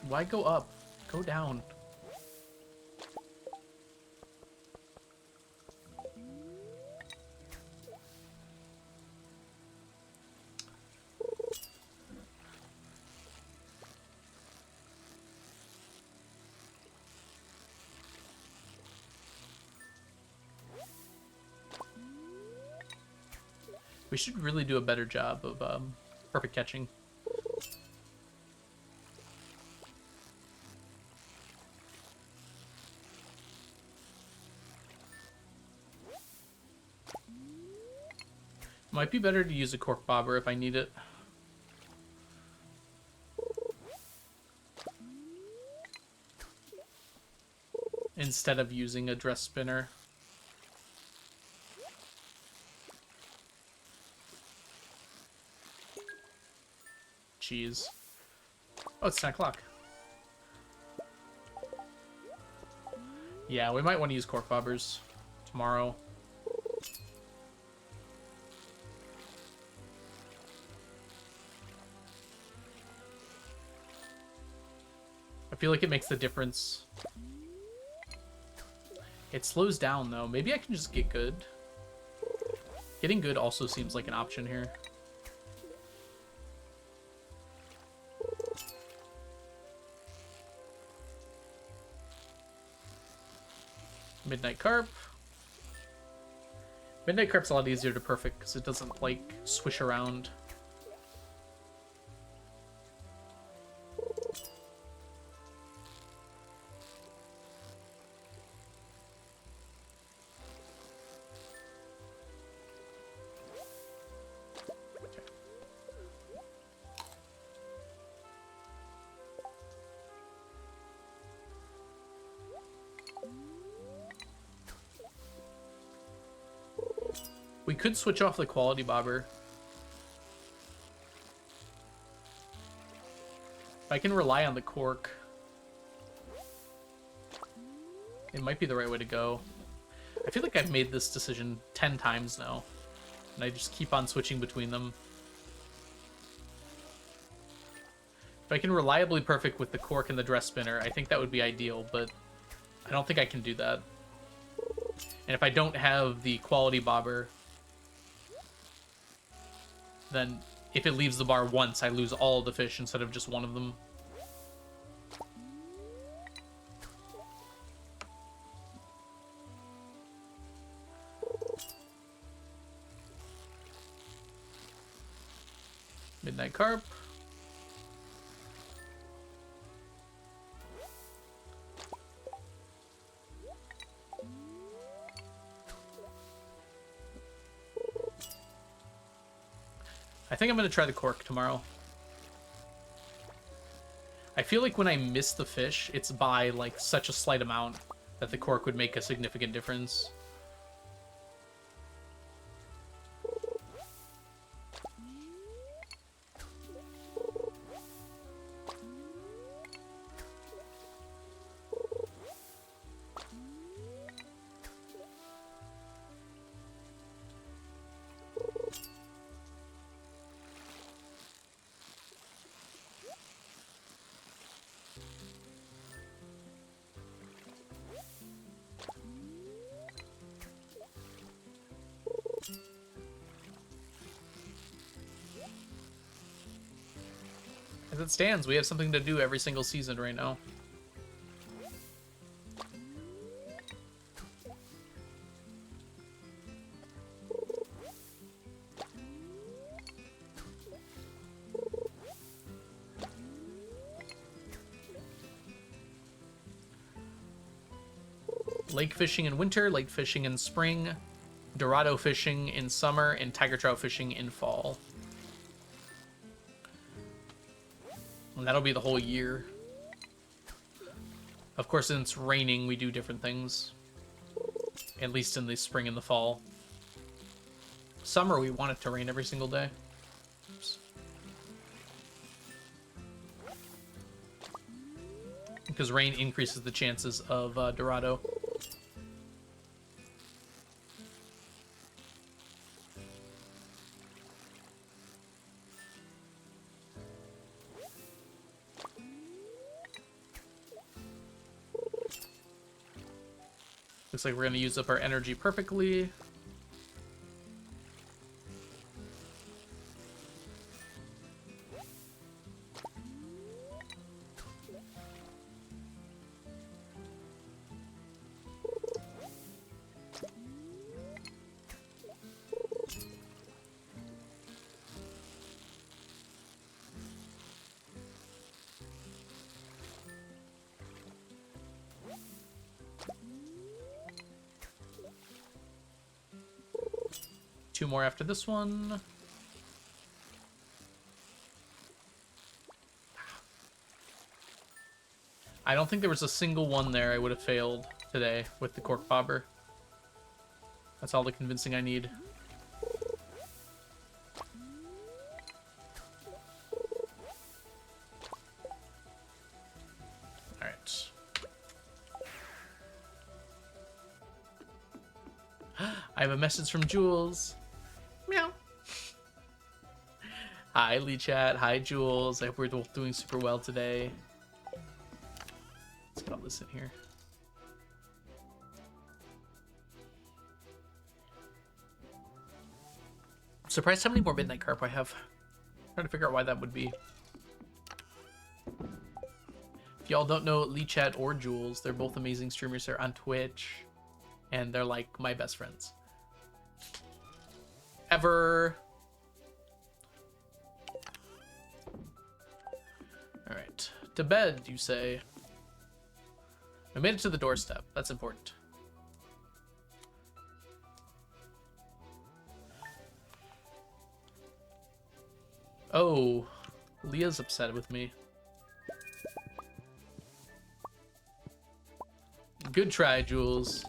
Why go up? Go down. We should really do a better job of perfect catching. Might be better to use a cork bobber if I need it. Instead of using a dress spinner. Jeez. Oh, it's 10 o'clock. Yeah, we might want to use cork bobbers tomorrow. I feel like it makes the difference. It slows down, though. Maybe I can just get good. Getting good also seems like an option here. Midnight Carp. Midnight Carp's a lot easier to perfect because it doesn't, like, swish around. We could switch off the quality bobber. If I can rely on the cork, it might be the right way to go. I feel like I've made this decision 10 times now, and I just keep on switching between them. If I can reliably perfect with the cork and the dress spinner, I think that would be ideal, but I don't think I can do that. And if I don't have the quality bobber, then if it leaves the bar once, I lose all the fish instead of just one of them. Midnight carp. I think I'm going to try the cork tomorrow. I feel like when I miss the fish, it's by like such a slight amount that the cork would make a significant difference. As it stands, we have something to do every single season right now. Lake fishing in winter, lake fishing in spring, Dorado fishing in summer, and tiger trout fishing in fall. And that'll be the whole year. Of course, since it's raining, we do different things. At least in the spring and the fall. Summer, we want it to rain every single day. Oops. Because rain increases the chances of Dorado. Looks like we're going to use up our energy perfectly. Two more after this one. I don't think there was a single one there I would have failed today with the cork bobber. That's all the convincing I need. Alright. I have a message from Jules. Meow. Hi, Lee Chat. Hi, Jules. I hope we're both doing super well today. Let's get all this in here. I'm surprised how many more midnight carp I have. I'm trying to figure out why that would be. If y'all don't know Lee Chat or Jules, they're both amazing streamers. They're on Twitch, and they're like my best friends. Ever. Alright. To bed, you say. I made it to the doorstep. That's important. Oh, Leah's upset with me. Good try, Jules.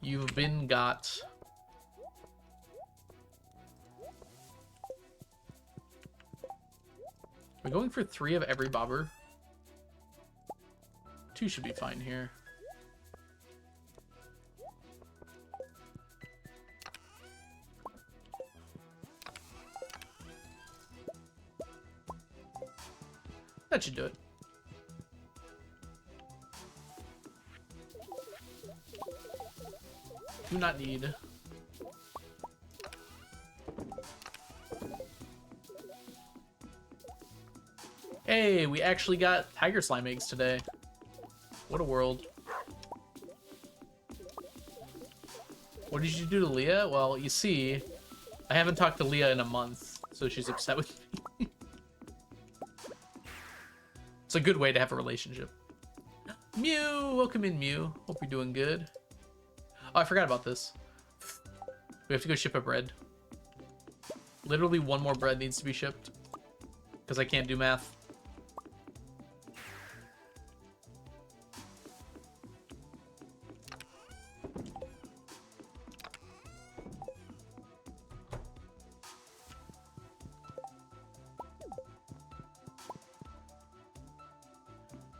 You've been got. We're going for 3 of every bobber. 2 should be fine here. That should do it. Do not need. Hey, we actually got tiger slime eggs today. What a world. What did you do to Leah? Well, you see, I haven't talked to Leah in a month, so she's upset with me. It's a good way to have a relationship. Mew, welcome in, Mew. Hope you're doing good. Oh, I forgot about this. We have to go ship a bread. Literally one more bread needs to be shipped. Because I can't do math.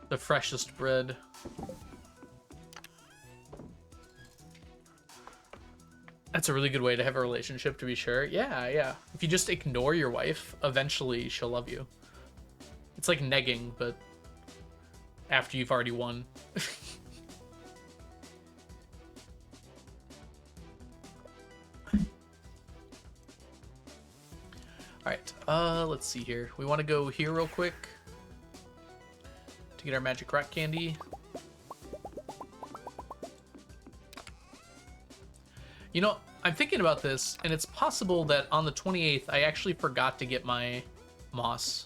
The freshest bread. That's a really good way to have a relationship, to be sure. Yeah, yeah. If you just ignore your wife, eventually she'll love you. It's like negging, but after you've already won. Alright, let's see here. We want to go here real quick to get our magic rock candy. You know, I'm thinking about this, and it's possible that on the 28th, I actually forgot to get my moss.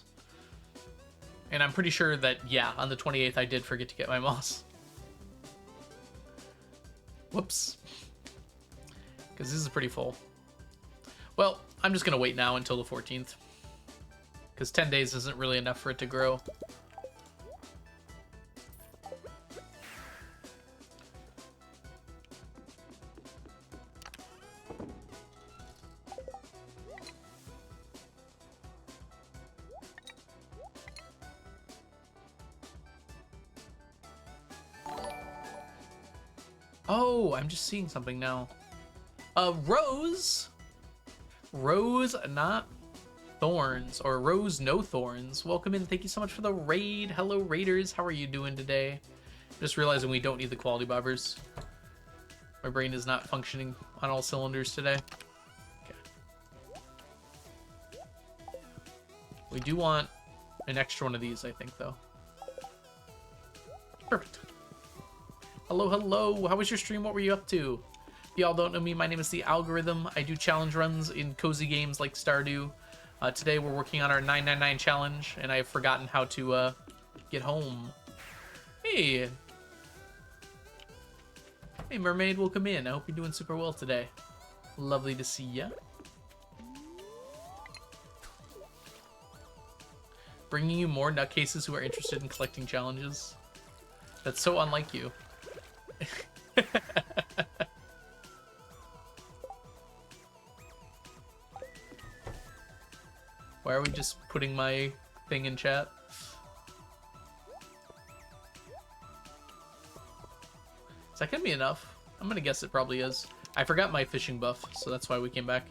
And I'm pretty sure that, yeah, on the 28th, I did forget to get my moss. Whoops. Because this is pretty full. Well, I'm just going to wait now until the 14th. Because 10 days isn't really enough for it to grow. Oh, I'm just seeing something now. Rose, not thorns, or Rose no thorns. Welcome in. Thank you so much for the raid. Hello, raiders. How are you doing today? Just realizing we don't need the quality bobbers. My brain is not functioning on all cylinders today. Okay. We do want an extra one of these, I think, though. Perfect. Hello, hello. How was your stream? What were you up to? If y'all don't know me, my name is The Algorithm. I do challenge runs in cozy games like Stardew. Today we're working on our 999 challenge, and I've forgotten how to get home. Hey! Hey, Mermaid, welcome in. I hope you're doing super well today. Lovely to see ya. Bringing you more nutcases who are interested in collecting challenges. That's so unlike you. Why are we just putting my thing in chat? Is that gonna be enough? I'm gonna guess it probably is. I forgot my fishing buff, so that's why we came back.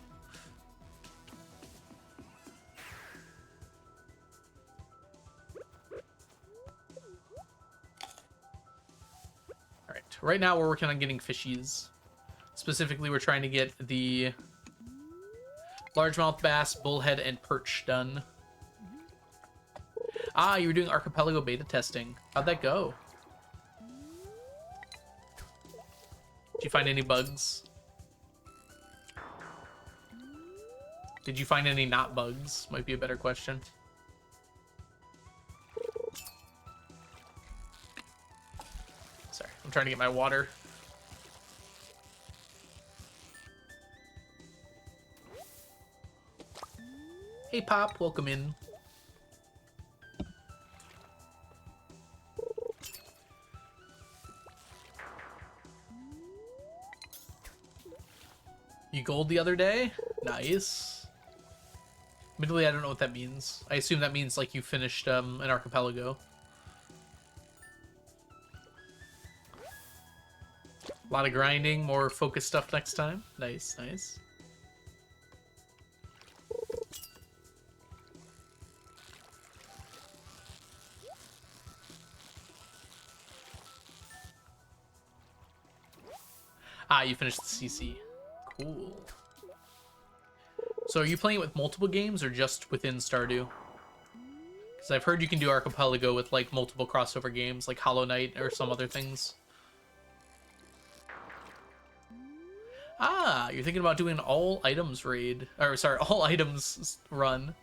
Alright, right now we're working on getting fishies. Specifically, we're trying to get the largemouth bass, bullhead, and perch done. Ah, you were doing archipelago beta testing. How'd that go? Did you find any bugs? Did you find any not bugs? Might be a better question. Sorry, I'm trying to get my water. Hey, Pop, welcome in. You gold the other day? Nice. Admittedly, I don't know what that means. I assume that means, like, you finished an archipelago. A lot of grinding, more focused stuff next time. Nice, nice. Ah, you finished the CC. Cool. So are you playing it with multiple games or just within Stardew? Because I've heard you can do Archipelago with like multiple crossover games, like Hollow Knight or some other things. Ah, you're thinking about doing an all items raid. Or sorry, all items run.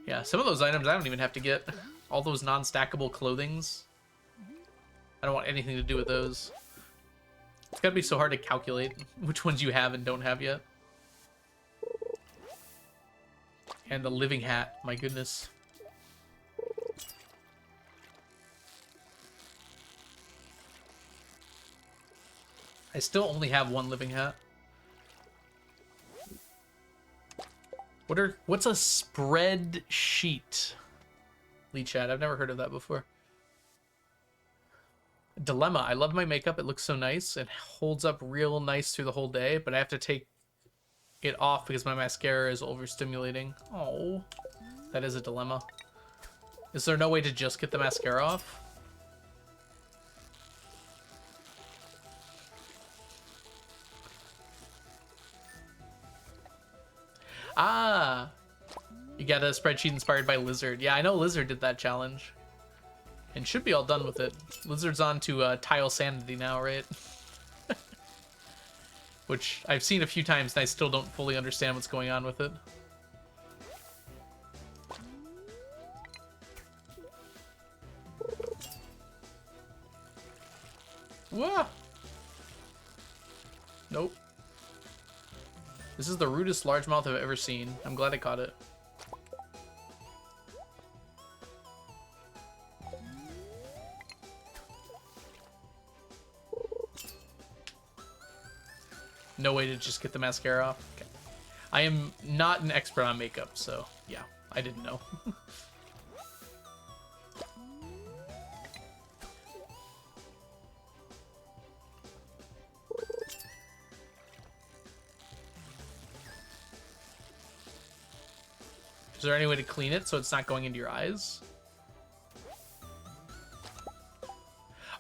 Yeah, some of those items I don't even have to get. All those non-stackable clothings. I don't want anything to do with those. It's gotta be so hard to calculate which ones you have and don't have yet. And the living hat, my goodness. I still only have one living hat. What's a spreadsheet? Lee Chat, I've never heard of that before. Dilemma, I love my makeup, it looks so nice. It holds up real nice through the whole day, but I have to take it off because my mascara is overstimulating. Oh, that is a dilemma. Is there no way to just get the mascara off? Ah, you got a spreadsheet inspired by Lizard. Yeah, I know Lizard did that challenge. And should be all done with it. Lizard's on to Tile Sanity now, right? Which I've seen a few times and I still don't fully understand what's going on with it. Whoa! Nope. This is the rudest largemouth I've ever seen. I'm glad I caught it. No way to just get the mascara off. Okay. I am not an expert on makeup, so yeah, I didn't know. Is there any way to clean it so it's not going into your eyes?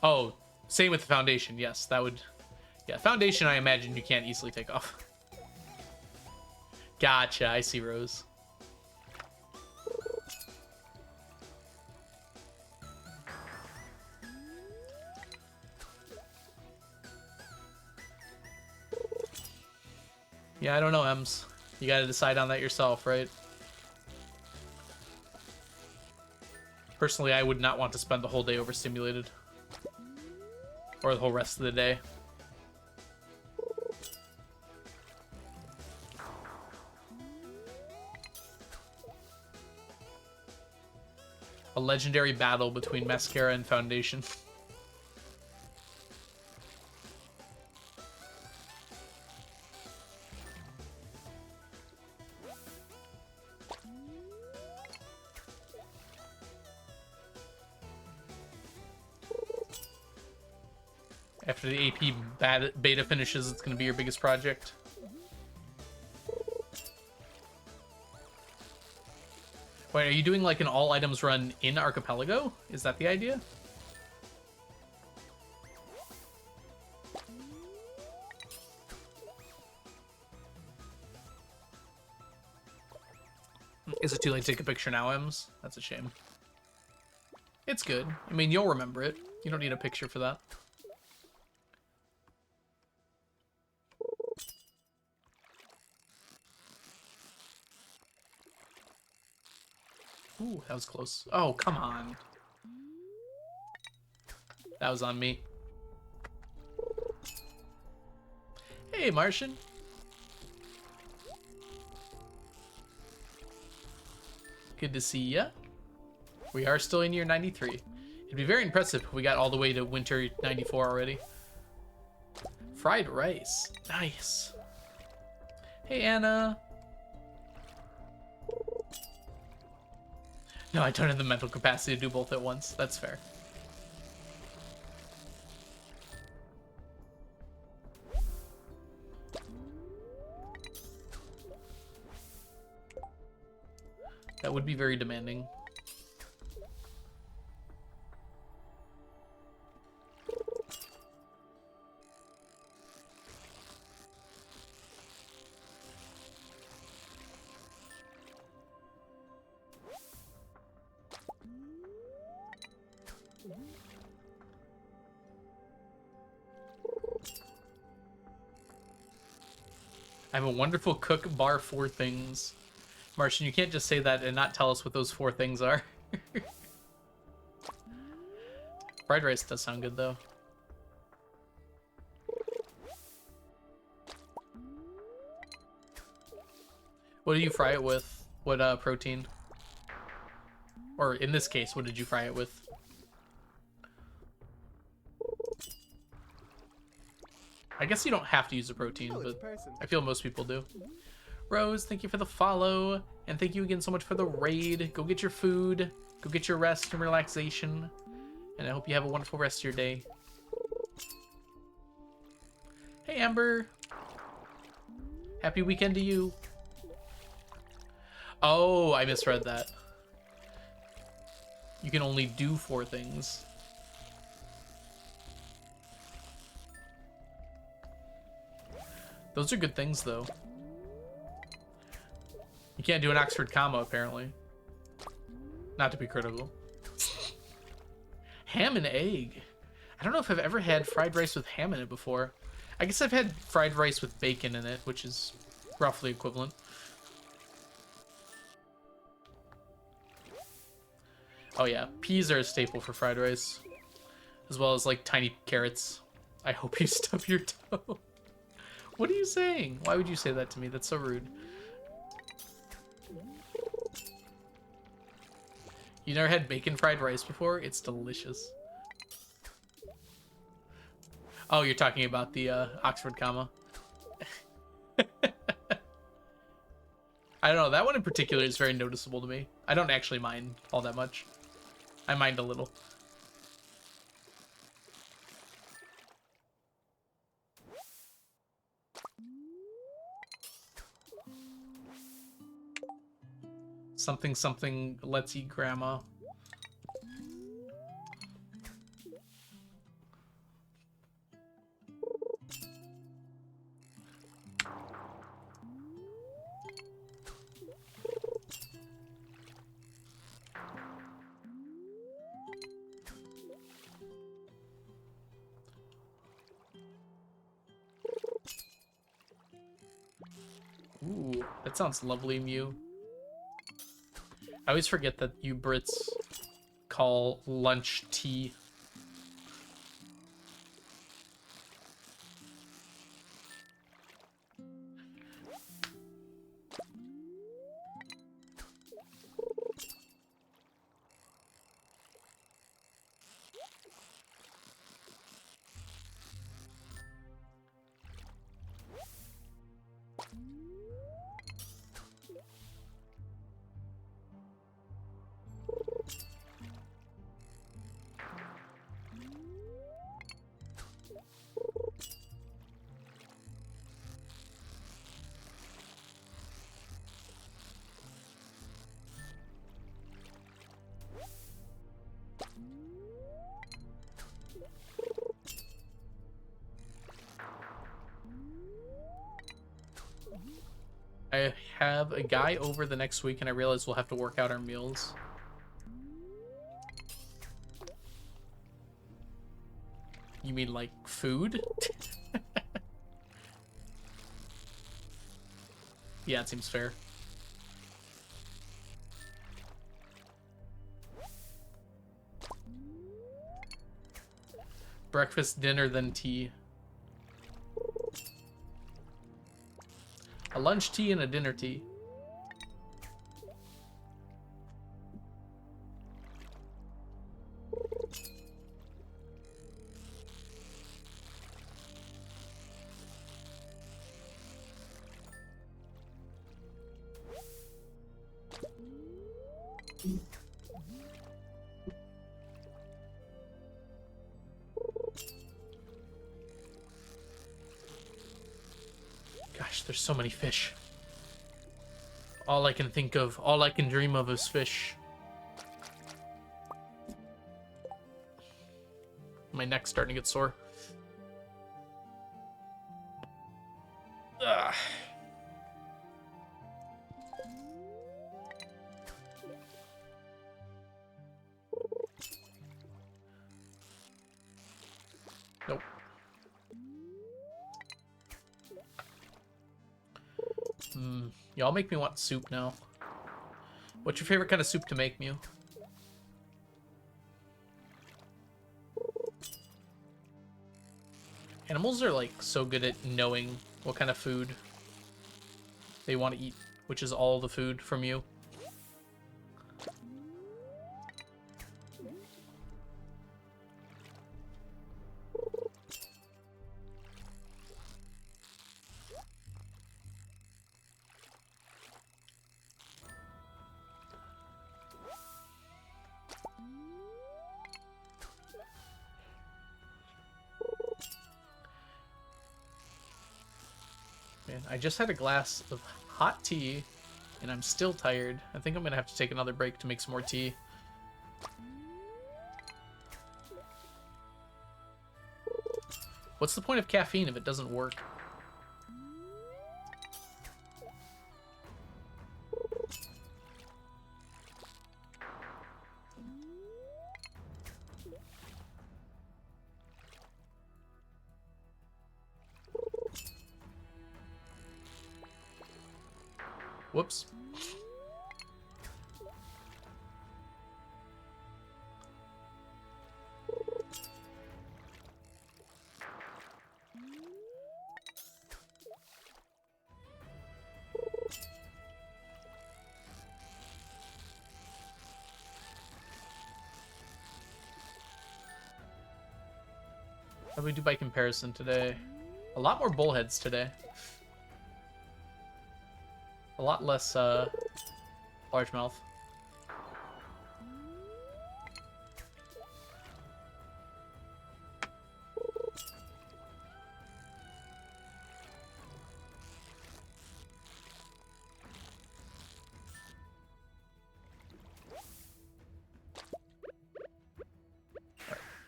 Oh, same with the foundation. Yes, that would... Yeah, foundation I imagine you can't easily take off. Gotcha, I see, Rose. Yeah, I don't know, Ems. You gotta decide on that yourself, right? Personally, I would not want to spend the whole day overstimulated. Or the whole rest of the day. A legendary battle between mascara and foundation. After the AP beta finishes, it's going to be your biggest project. Wait, are you doing like an all items run in Archipelago? Is that the idea? Is it too late to take a picture now, Ems? That's a shame. It's good. I mean, you'll remember it. You don't need a picture for that. Ooh, that was close. Oh, come on. That was on me. Hey, Martian. Good to see ya. We are still in year 93. It'd be very impressive if we got all the way to winter 94 already. Fried rice. Nice. Hey, Anna. No, I don't have the mental capacity to do both at once. That's fair. That would be very demanding. I'm a wonderful cook, bar 4 things. Martian, you can't just say that and not tell us what those 4 things are. Fried rice does sound good, though. What do you fry it with? What protein? Or in this case, what did you fry it with? I guess you don't have to use a protein, but I feel most people do. Rose, thank you for the follow, and thank you again so much for the raid. Go get your food, go get your rest and relaxation, and I hope you have a wonderful rest of your day. Hey, Amber. Happy weekend to you. Oh, I misread that. You can only do 4 things. Those are good things, though. You can't do an Oxford comma, apparently. Not to be critical. Ham and egg. I don't know if I've ever had fried rice with ham in it before. I guess I've had fried rice with bacon in it, which is roughly equivalent. Oh yeah, peas are a staple for fried rice. As well as, like, tiny carrots. I hope you stub your toe. What are you saying? Why would you say that to me? That's so rude. You never had bacon fried rice before? It's delicious. Oh, you're talking about the Oxford comma. I don't know. That one in particular is very noticeable to me. I don't actually mind all that much. I mind a little. Something, something, let's eat grandma. Ooh, that sounds lovely, Mew. I always forget that you Brits call lunch tea. I have a guy over the next week, and I realize we'll have to work out our meals. You mean, like, food? Yeah, it seems fair. Breakfast, dinner, then tea. A lunch tea and a dinner tea. Gosh, there's so many fish. All I can think of, all I can dream of is fish. My neck's starting to get sore. Ugh. Nope. Y'all make me want soup now. What's your favorite kind of soup to make, Mew? Animals are like so good at knowing what kind of food they want to eat, which is all the food from you. Man, I just had a glass of hot tea, and I'm still tired. I think I'm gonna have to take another break to make some more tea. What's the point of caffeine if it doesn't work? Whoops. How do we do by comparison today? A lot more bullheads today. A lot less largemouth.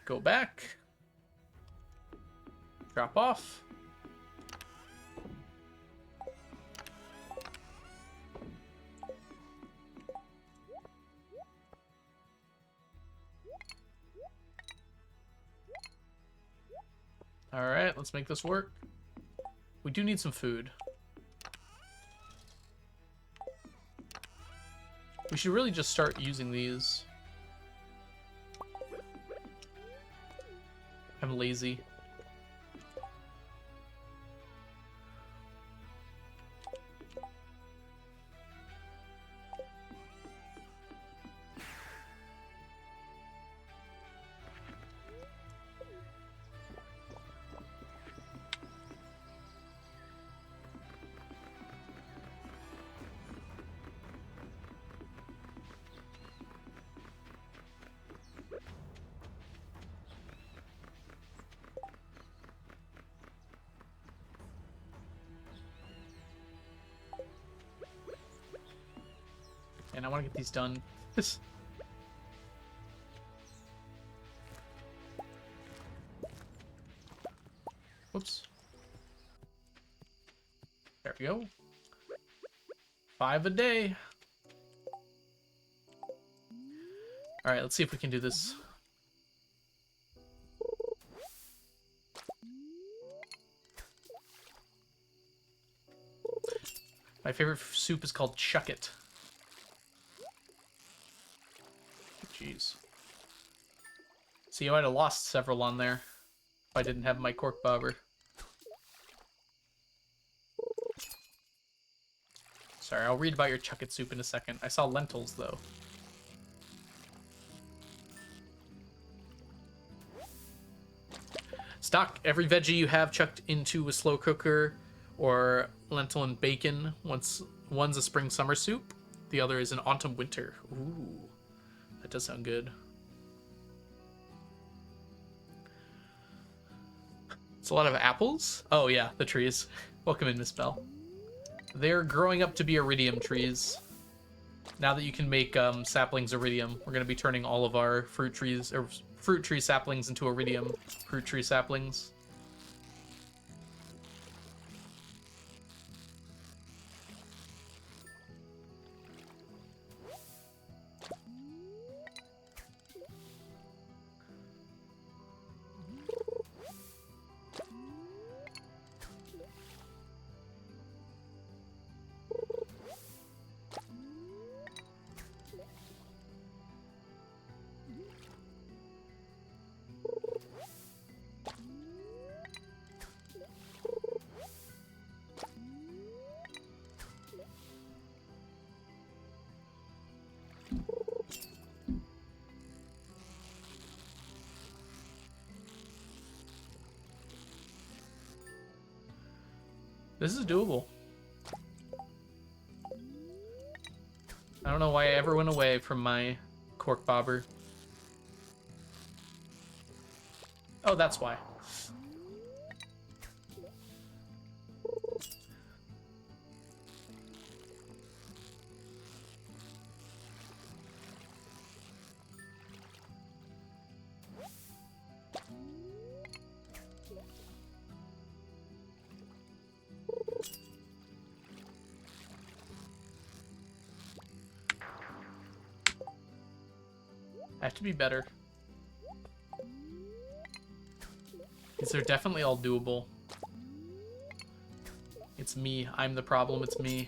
Go back. Drop off. Alright, let's make this work. We do need some food. We should really just start using these. I'm lazy. And I want to get these done. Whoops. There we go. 5 a day. Alright, let's see if we can do this. My favorite soup is called Chuck It. Jeez. See, I might have lost several on there if I didn't have my cork bobber. Sorry, I'll read about your Chuck It soup in a second. I saw lentils, though. Stock every veggie you have chucked into a slow cooker or lentil and bacon. One's a spring summer soup, the other is an autumn winter. Ooh, that does sound good. It's a lot of apples. Oh yeah, the trees. Welcome in, Miss Bell. They're growing up to be iridium trees. Now that you can make saplings iridium, we're going to be turning all of our fruit trees or fruit tree saplings into iridium fruit tree saplings. This is doable. I don't know why I ever went away from my cork bobber. Oh, that's why. I have to be better. These are definitely all doable. It's me. I'm the problem. It's me.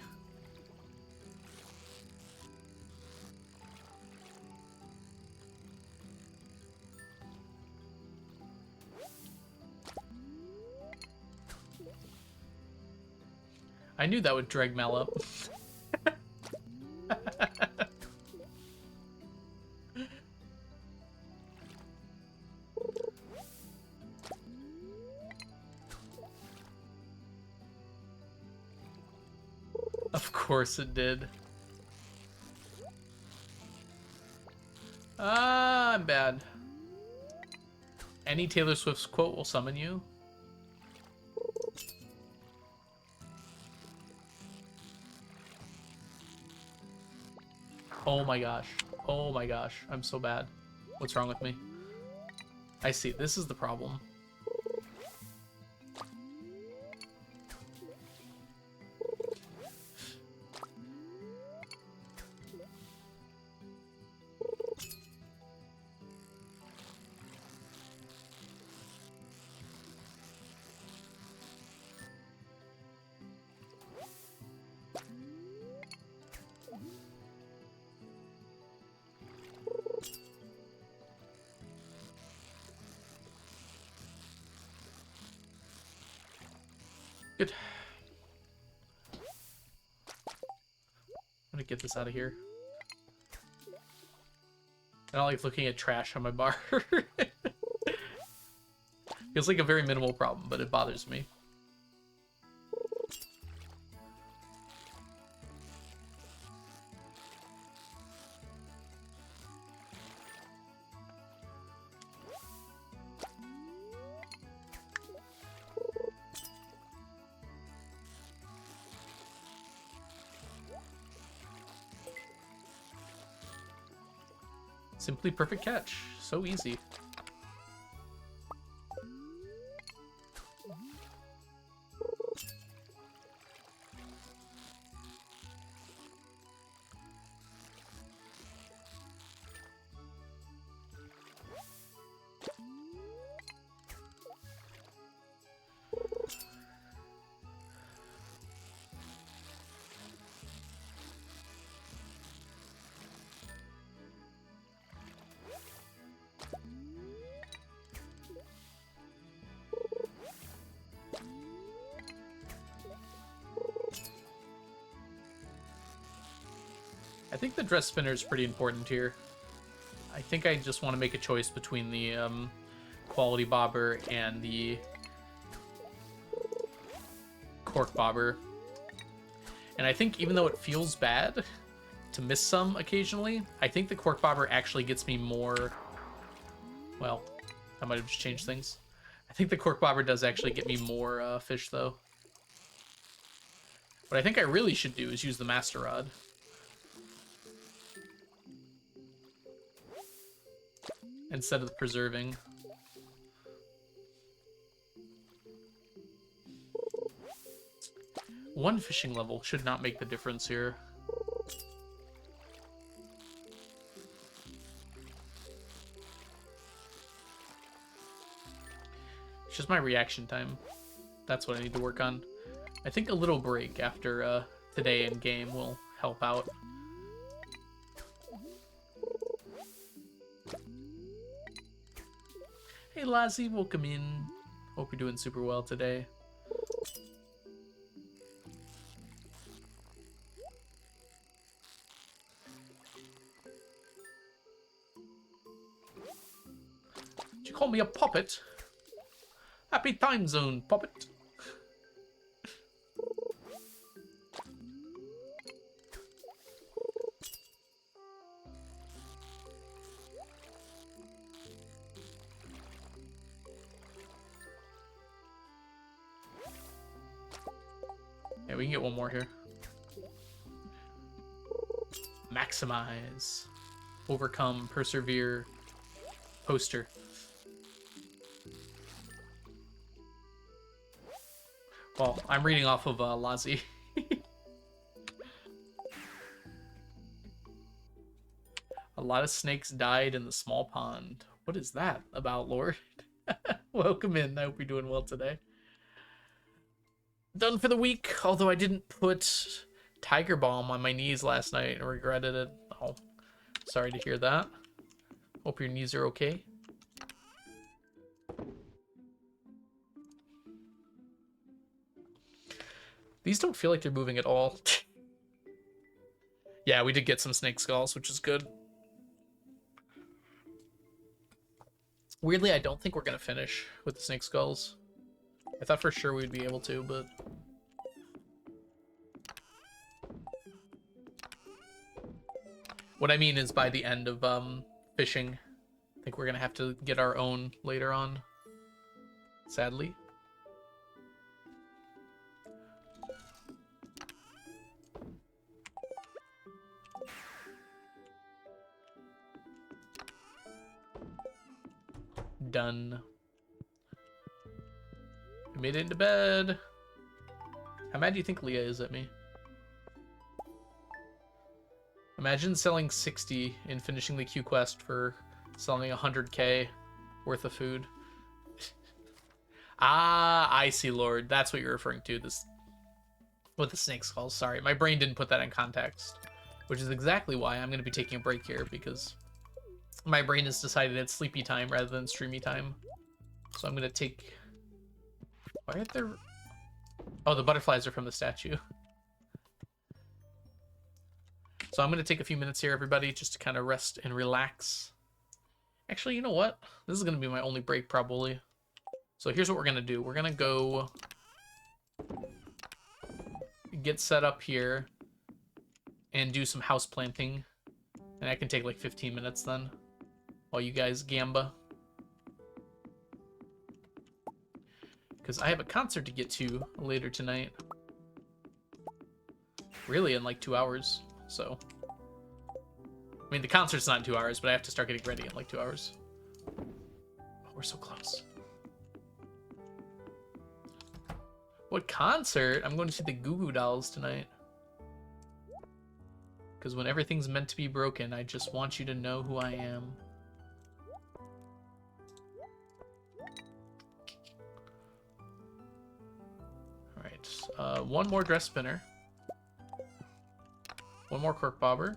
I knew that would drag Mel up. Of course it did. Ah, I'm bad. Any Taylor Swift's quote will summon you. Oh my gosh. Oh my gosh. I'm so bad. What's wrong with me? I see. This is the problem. Good. I'm gonna get this out of here. I don't like looking at trash on my bar. Feels like a very minimal problem, but it bothers me. Simply perfect catch. So easy. I think the dress spinner is pretty important here. I think I just want to make a choice between the quality bobber and the cork bobber. And I think even though it feels bad to miss some occasionally, I think the cork bobber actually gets me more... Well, I might have just changed things. I think the cork bobber does actually get me more fish, though. What I think I really should do is use the master rod. Instead of preserving. One fishing level should not make the difference here. It's just my reaction time. That's what I need to work on. I think a little break after today in game will help out. Hey Lazzy, welcome in. Hope you're doing super well today. Did you call me a puppet? Happy time zone, puppet. Yeah, we can get one more here. Maximize. Overcome. Persevere. Poster. Well, I'm reading off of Lazi. A lot of snakes died in the small pond. What is that about, Lord? Welcome in. I hope you're doing well today. Done for the week, although I didn't put Tiger Balm on my knees last night and regretted it. Oh, sorry to hear that. Hope your knees are okay. These don't feel like they're moving at all. Yeah, we did get some snake skulls, which is good. Weirdly, I don't think we're going to finish with the snake skulls. I thought for sure we'd be able to, but... What I mean is by the end of fishing, I think we're going to have to get our own later on. Sadly. Done. I made it into bed. How mad do you think Leah is at me? Imagine selling 60 and finishing the Q quest for selling 100k worth of food. Ah, I see, Lord. That's what you're referring to. This with the snake skulls. Sorry, my brain didn't put that in context, which is exactly why I'm going to be taking a break here, because my brain has decided it's sleepy time rather than streamy time. So I'm going to take... Why aren't there... Oh, the butterflies are from the statue. So I'm going to take a few minutes here, everybody, just to kind of rest and relax. Actually, you know what? This is going to be my only break, probably. So here's what we're going to do. We're going to go get set up here and do some house planting. And I can take like 15 minutes then while you guys gamba. Because I have a concert to get to later tonight. Really, in like 2 hours. So, I mean, the concert's not in 2 hours, but I have to start getting ready in like 2 hours. Oh, we're so close. What concert? I'm going to see the Goo Goo Dolls tonight. Because when everything's meant to be broken, I just want you to know who I am. Alright, one more dress spinner. One more cork bobber.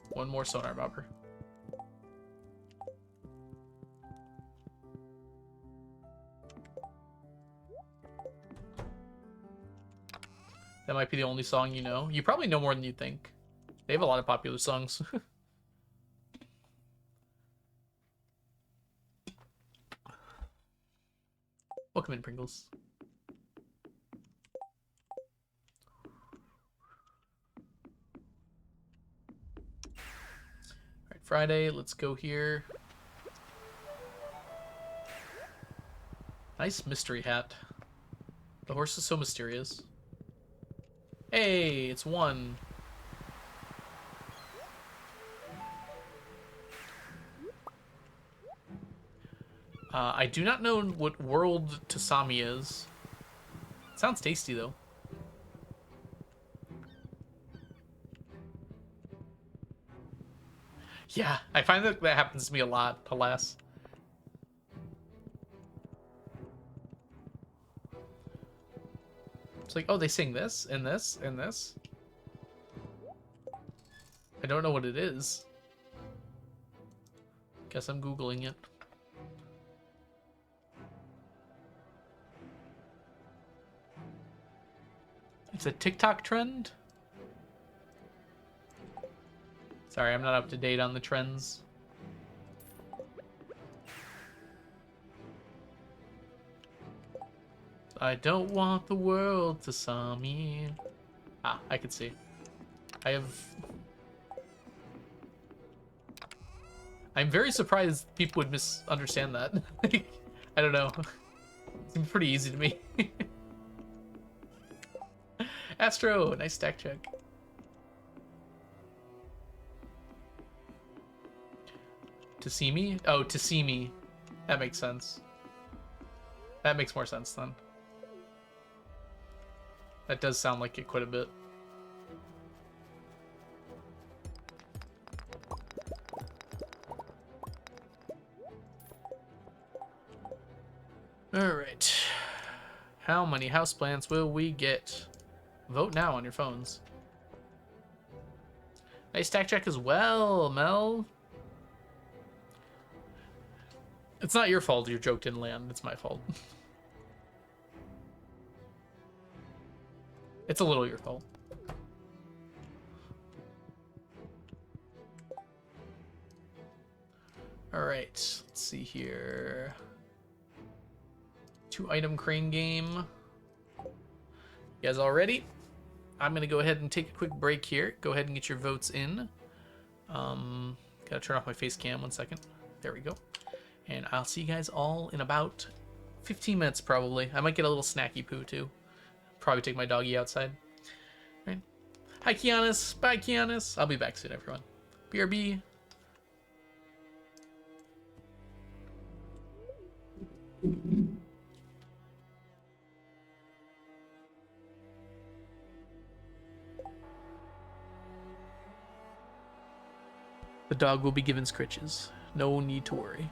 One more sonar bobber. That might be the only song you know. You probably know more than you think. They have a lot of popular songs. Welcome in, Pringles. Alright, Friday, let's go here. Nice mystery hat. The horse is so mysterious. Hey, it's one. I do not know what world Tasami is. It sounds tasty, though. Yeah, I find that that happens to me a lot, alas. It's like, oh, they sing this, and this, and this. I don't know what it is. Guess I'm Googling it. It's a TikTok trend? Sorry, I'm not up to date on the trends. I don't want the world to saw me. Ah, I can see. I'm very surprised people would misunderstand that. I don't know. Seems pretty easy to me. Astro, nice stack check. To see me? Oh, to see me. That makes sense. That makes more sense then. That does sound like it quite a bit. Alright. How many houseplants will we get? Vote now on your phones. Nice stack check as well, Mel. It's not your fault your joke didn't land. It's my fault. It's a little your fault. Alright, let's see here. 2-item crane game. You guys all ready? I'm going to go ahead and take a quick break here. Go ahead and get your votes in. Gotta turn off my face cam 1 second. There we go. And I'll see you guys all in about 15 minutes probably. I might get a little snacky poo too. Probably take my doggy outside. All right. Hi, Kianis. Bye, Kianis. I'll be back soon, everyone. BRB. The dog will be given scritches. No need to worry.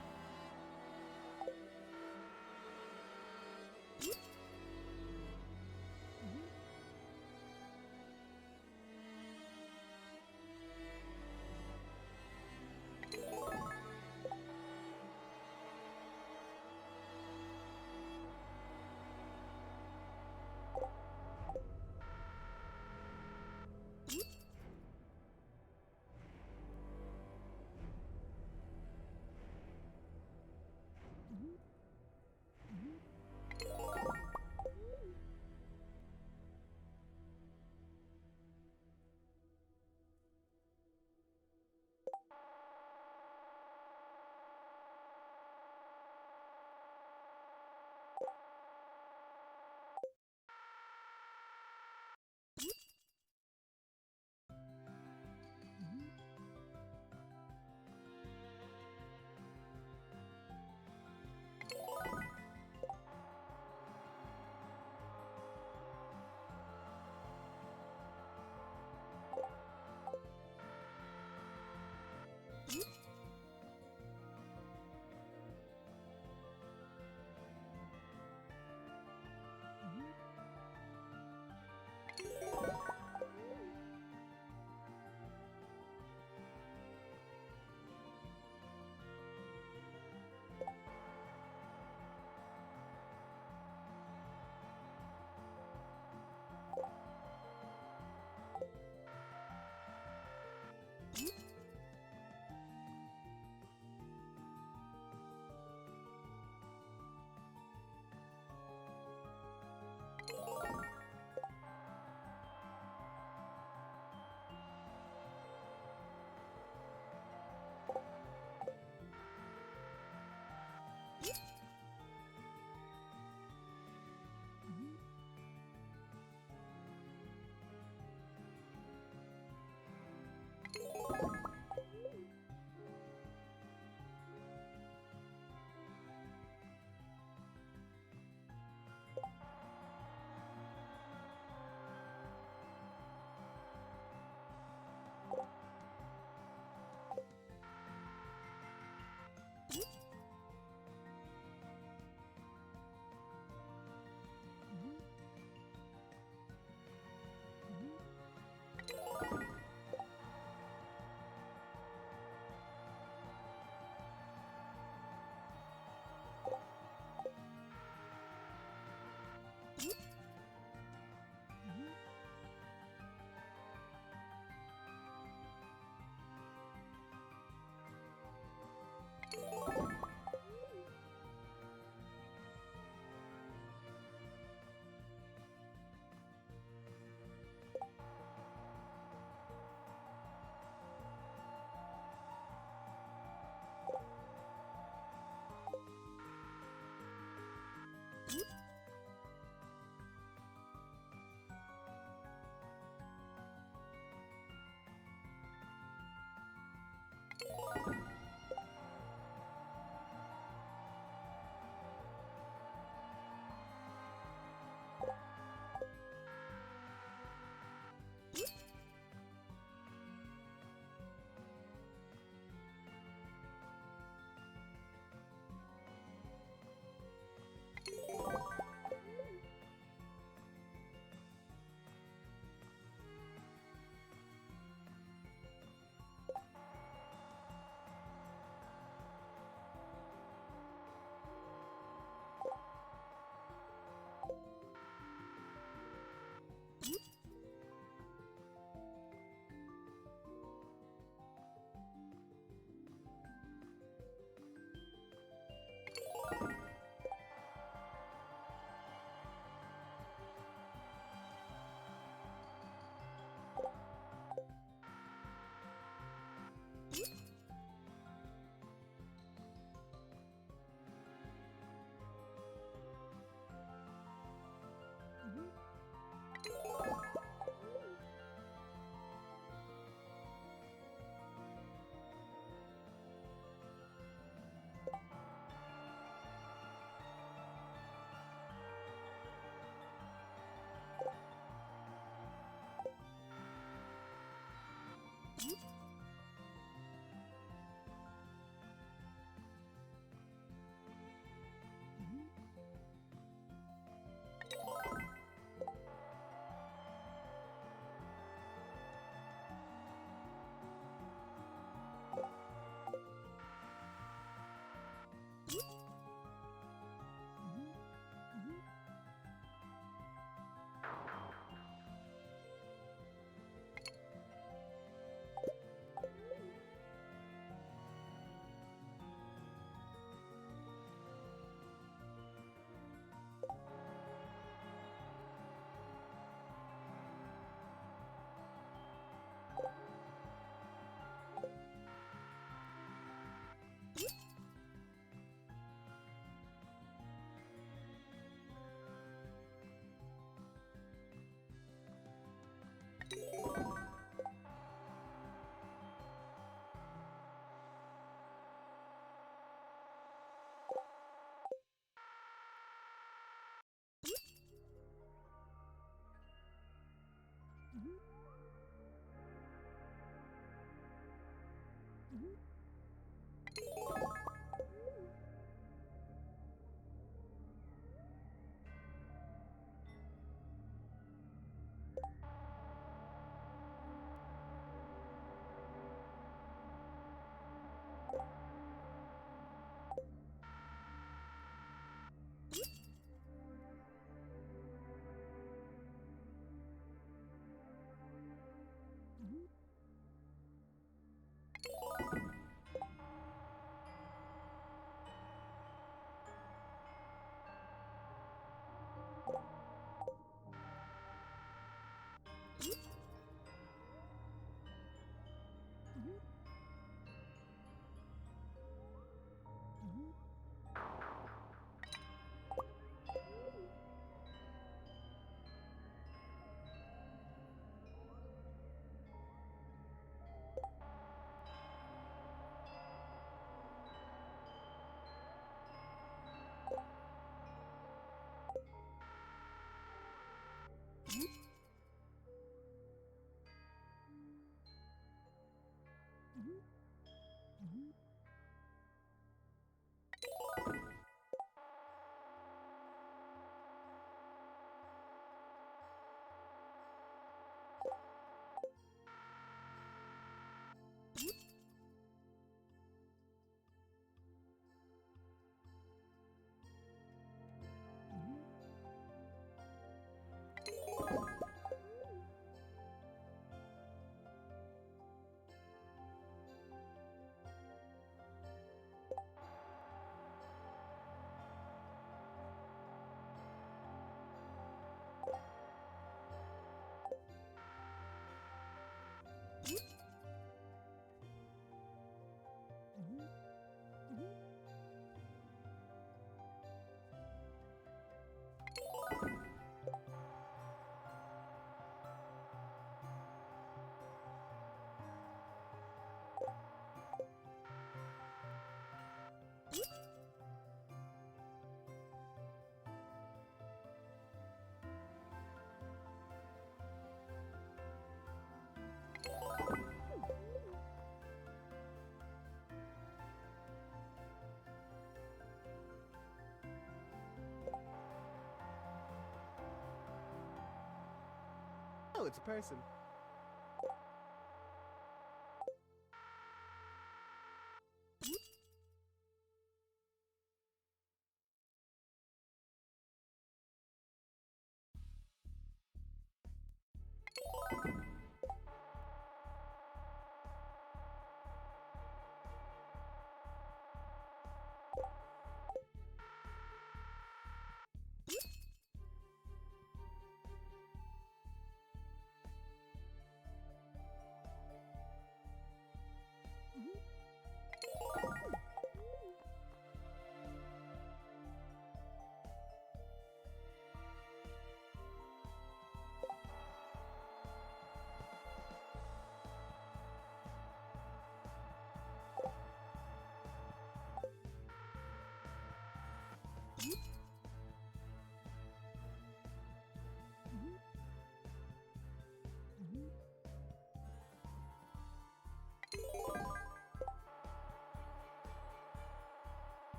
Oh, it's a person.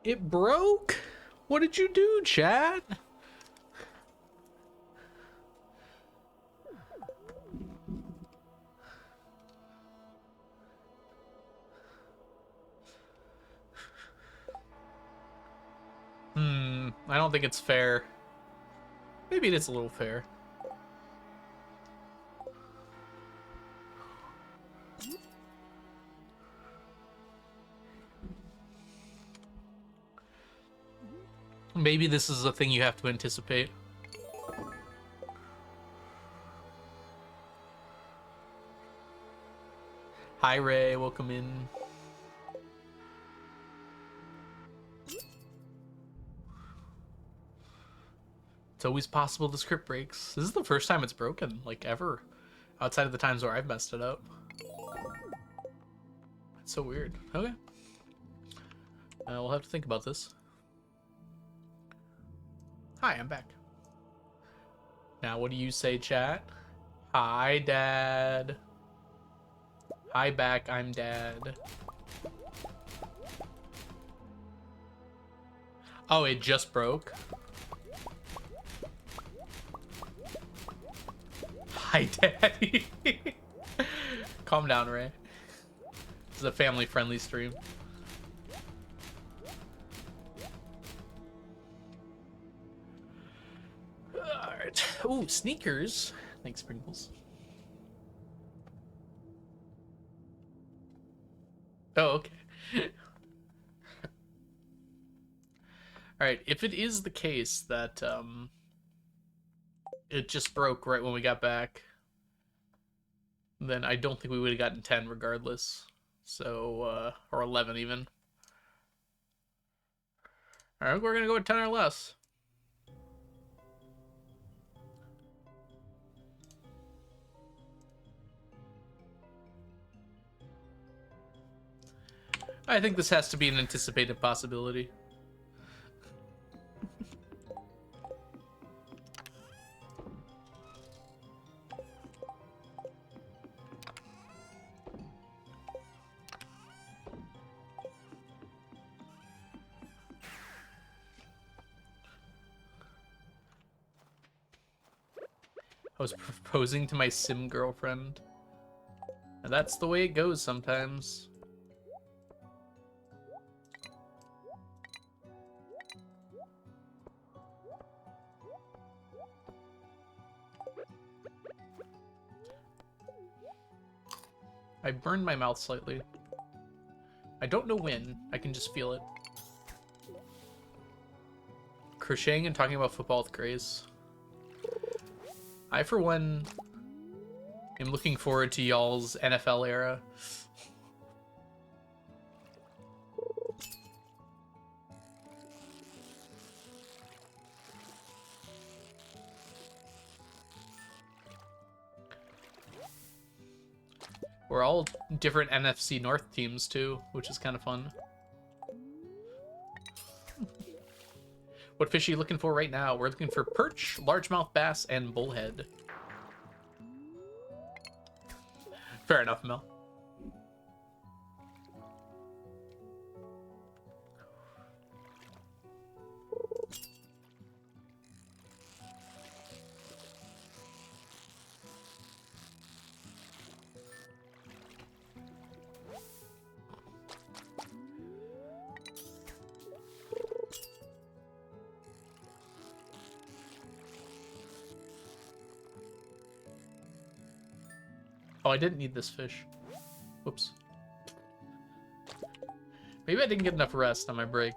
It broke? What did you do, chat? I don't think it's fair. Maybe it is a little fair. Maybe this is a thing you have to anticipate. Hi, Ray. Welcome in. It's always possible the script breaks. This is the first time it's broken, like, ever. Outside of the times where I've messed it up. It's so weird. Okay. We'll have to think about this. Hi, I'm back. Now, what do you say, chat? Hi, Dad. Hi, back. I'm Dad. Oh, it just broke? Hi, Daddy. Calm down, Ray. This is a family-friendly stream. Alright. Ooh, sneakers. Thanks, Sprinkles. Oh, okay. Alright, if it is the case that, it just broke right when we got back, then I don't think we would have gotten 10 regardless. So, or 11 even. Alright, we're gonna go with 10 or less. I think this has to be an anticipated possibility. I was proposing to my sim girlfriend. And that's the way it goes sometimes. I burned my mouth slightly. I don't know when. I can just feel it. Crocheting and talking about football with Grace. I, for one, am looking forward to y'all's NFL era. We're all different NFC North teams, too, which is kind of fun. What fish are you looking for right now? We're looking for perch, largemouth bass, and bullhead. Fair enough, Mel. Oh, I didn't need this fish. Whoops. Maybe I didn't get enough rest on my break.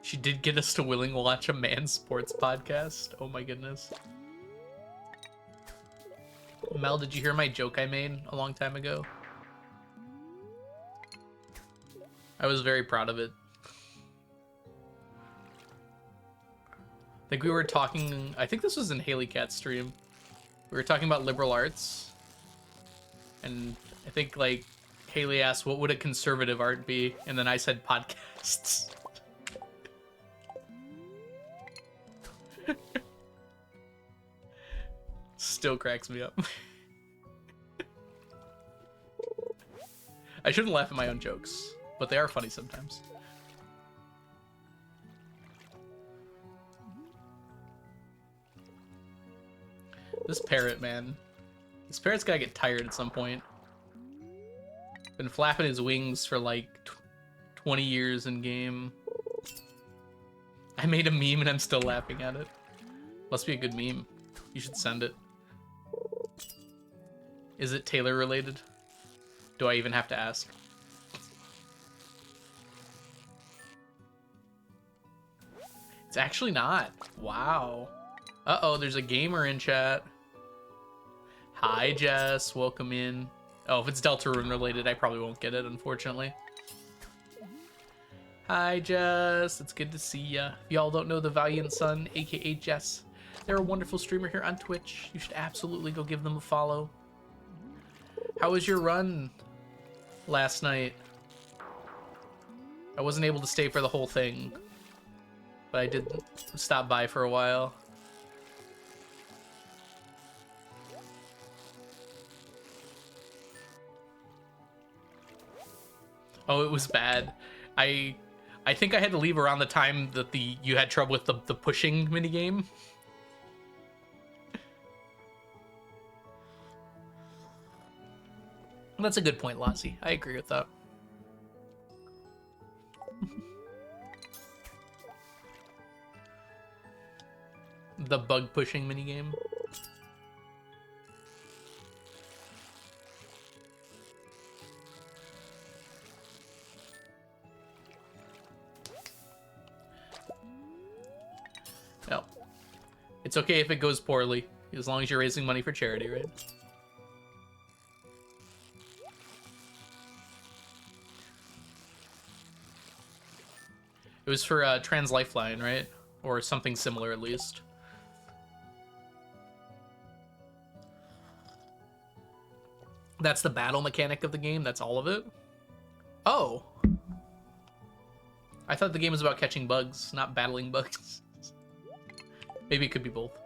She did get us to willing watch a man's sports podcast. Oh my goodness. Mel, did you hear my joke I made a long time ago? I was very proud of it. I think we were talking, I think this was in Haley Cat's stream. We were talking about liberal arts. And I think like Haley asked, what would a conservative art be? And then I said podcasts. Still cracks me up. I shouldn't laugh at my own jokes, but they are funny sometimes. This parrot, man. This parrot's gotta get tired at some point. Been flapping his wings for like 20 years in game. I made a meme and I'm still laughing at it. Must be a good meme. You should send it. Is it Taylor related? Do I even have to ask? It's actually not. Wow. Uh-oh, there's a gamer in chat. Hi, Jess. Welcome in. Oh, if it's Deltarune related, I probably won't get it, unfortunately. Hi, Jess. It's good to see ya. If y'all don't know the Valiant Son, aka Jess, they're a wonderful streamer here on Twitch. You should absolutely go give them a follow. How was your run last night? I wasn't able to stay for the whole thing, but I did stop by for a while. Oh, it was bad. I think I had to leave around the time that you had trouble with the pushing minigame. That's a good point, Lassie. I agree with that. The bug pushing minigame. No. It's okay if it goes poorly, as long as you're raising money for charity, right? It was for Trans Lifeline, right? Or something similar, at least. That's the battle mechanic of the game? That's all of it? Oh. I thought the game was about catching bugs, not battling bugs. Maybe it could be both.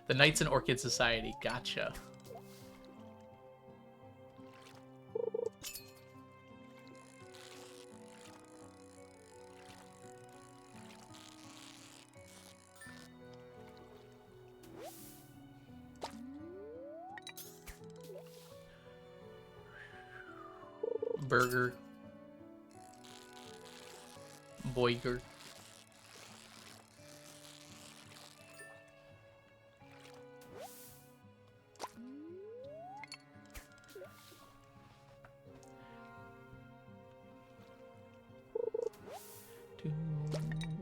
The Knights and Orchid Society. Gotcha. Burger. Boiger.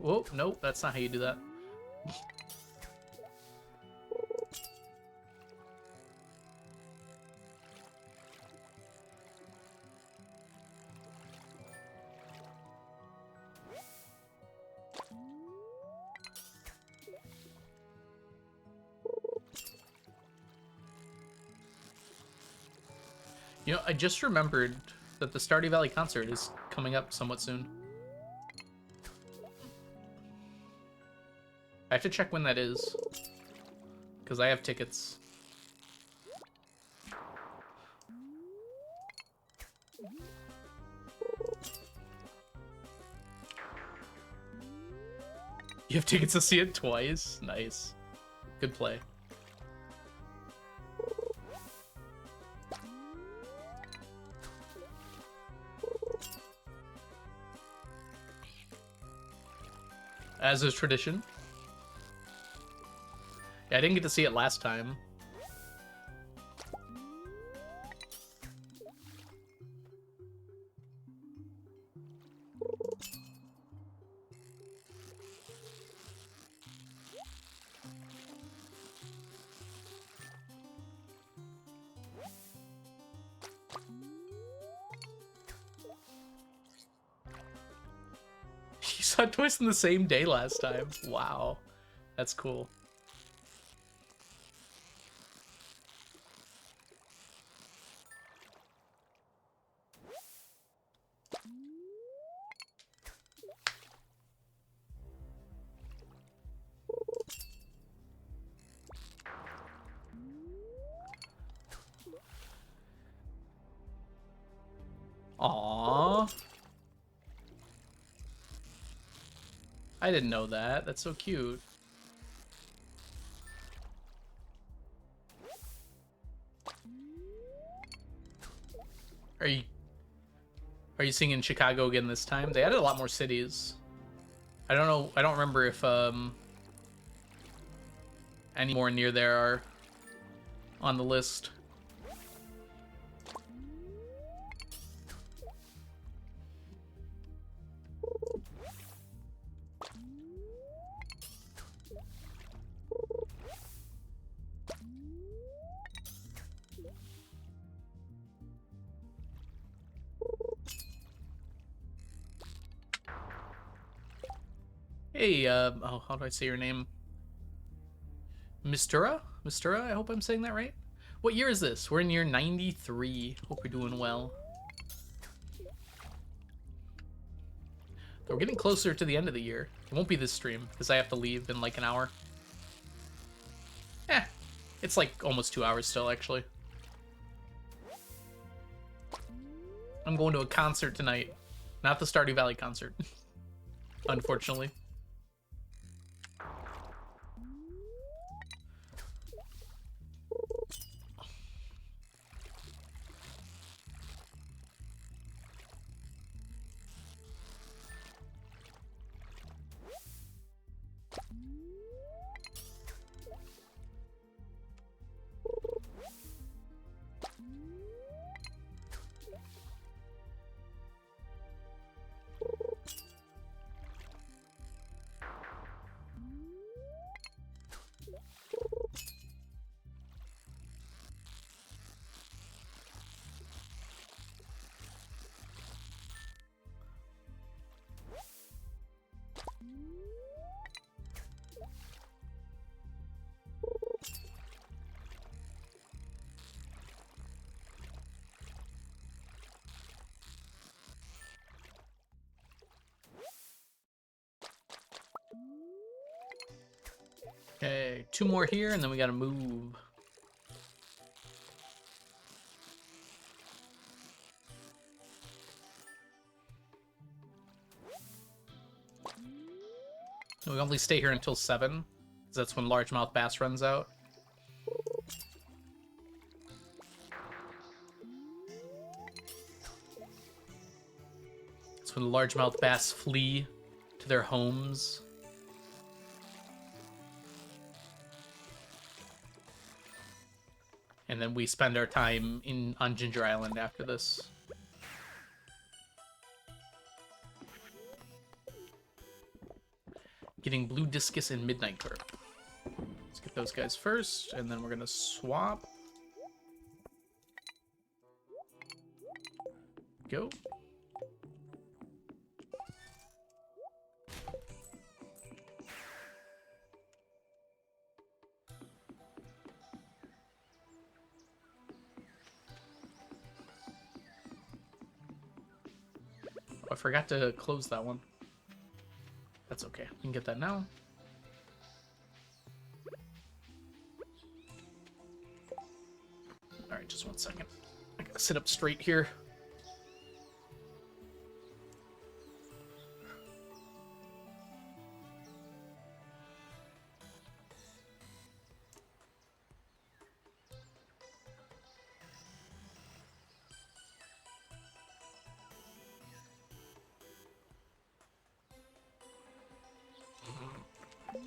Whoa, nope, that's not how you do that. You know, I just remembered that the Stardew Valley concert is coming up somewhat soon. I have to check when that is, because I have tickets. You have tickets to see it twice? Nice. Good play. As is tradition. Yeah, I didn't get to see it last time. You saw it twice in the same day last time. Wow. That's cool. Aww. I didn't know that. That's so cute. Are you seeing in Chicago again this time? They added a lot more cities. I don't know. I don't remember if any more near there are on the list. Hey, oh, how do I say your name? Mistura? Mistura, I hope I'm saying that right. What year is this? We're in year 93. Hope you're doing well. We're getting closer to the end of the year. It won't be this stream, because I have to leave in like an hour. Eh, it's like almost 2 hours still, actually. I'm going to a concert tonight. Not the Stardew Valley concert. Unfortunately. Okay, 2 more here, and then we gotta move. We only stay here until 7, because that's when largemouth bass runs out. That's when largemouth bass flee to their homes. And then we spend our time on Ginger Island after this. Getting blue discus and midnight carp. Let's get those guys first, and then we're gonna swap. Go. I forgot to close that one. That's okay. We can get that now. Alright, just 1 second. I gotta sit up straight here.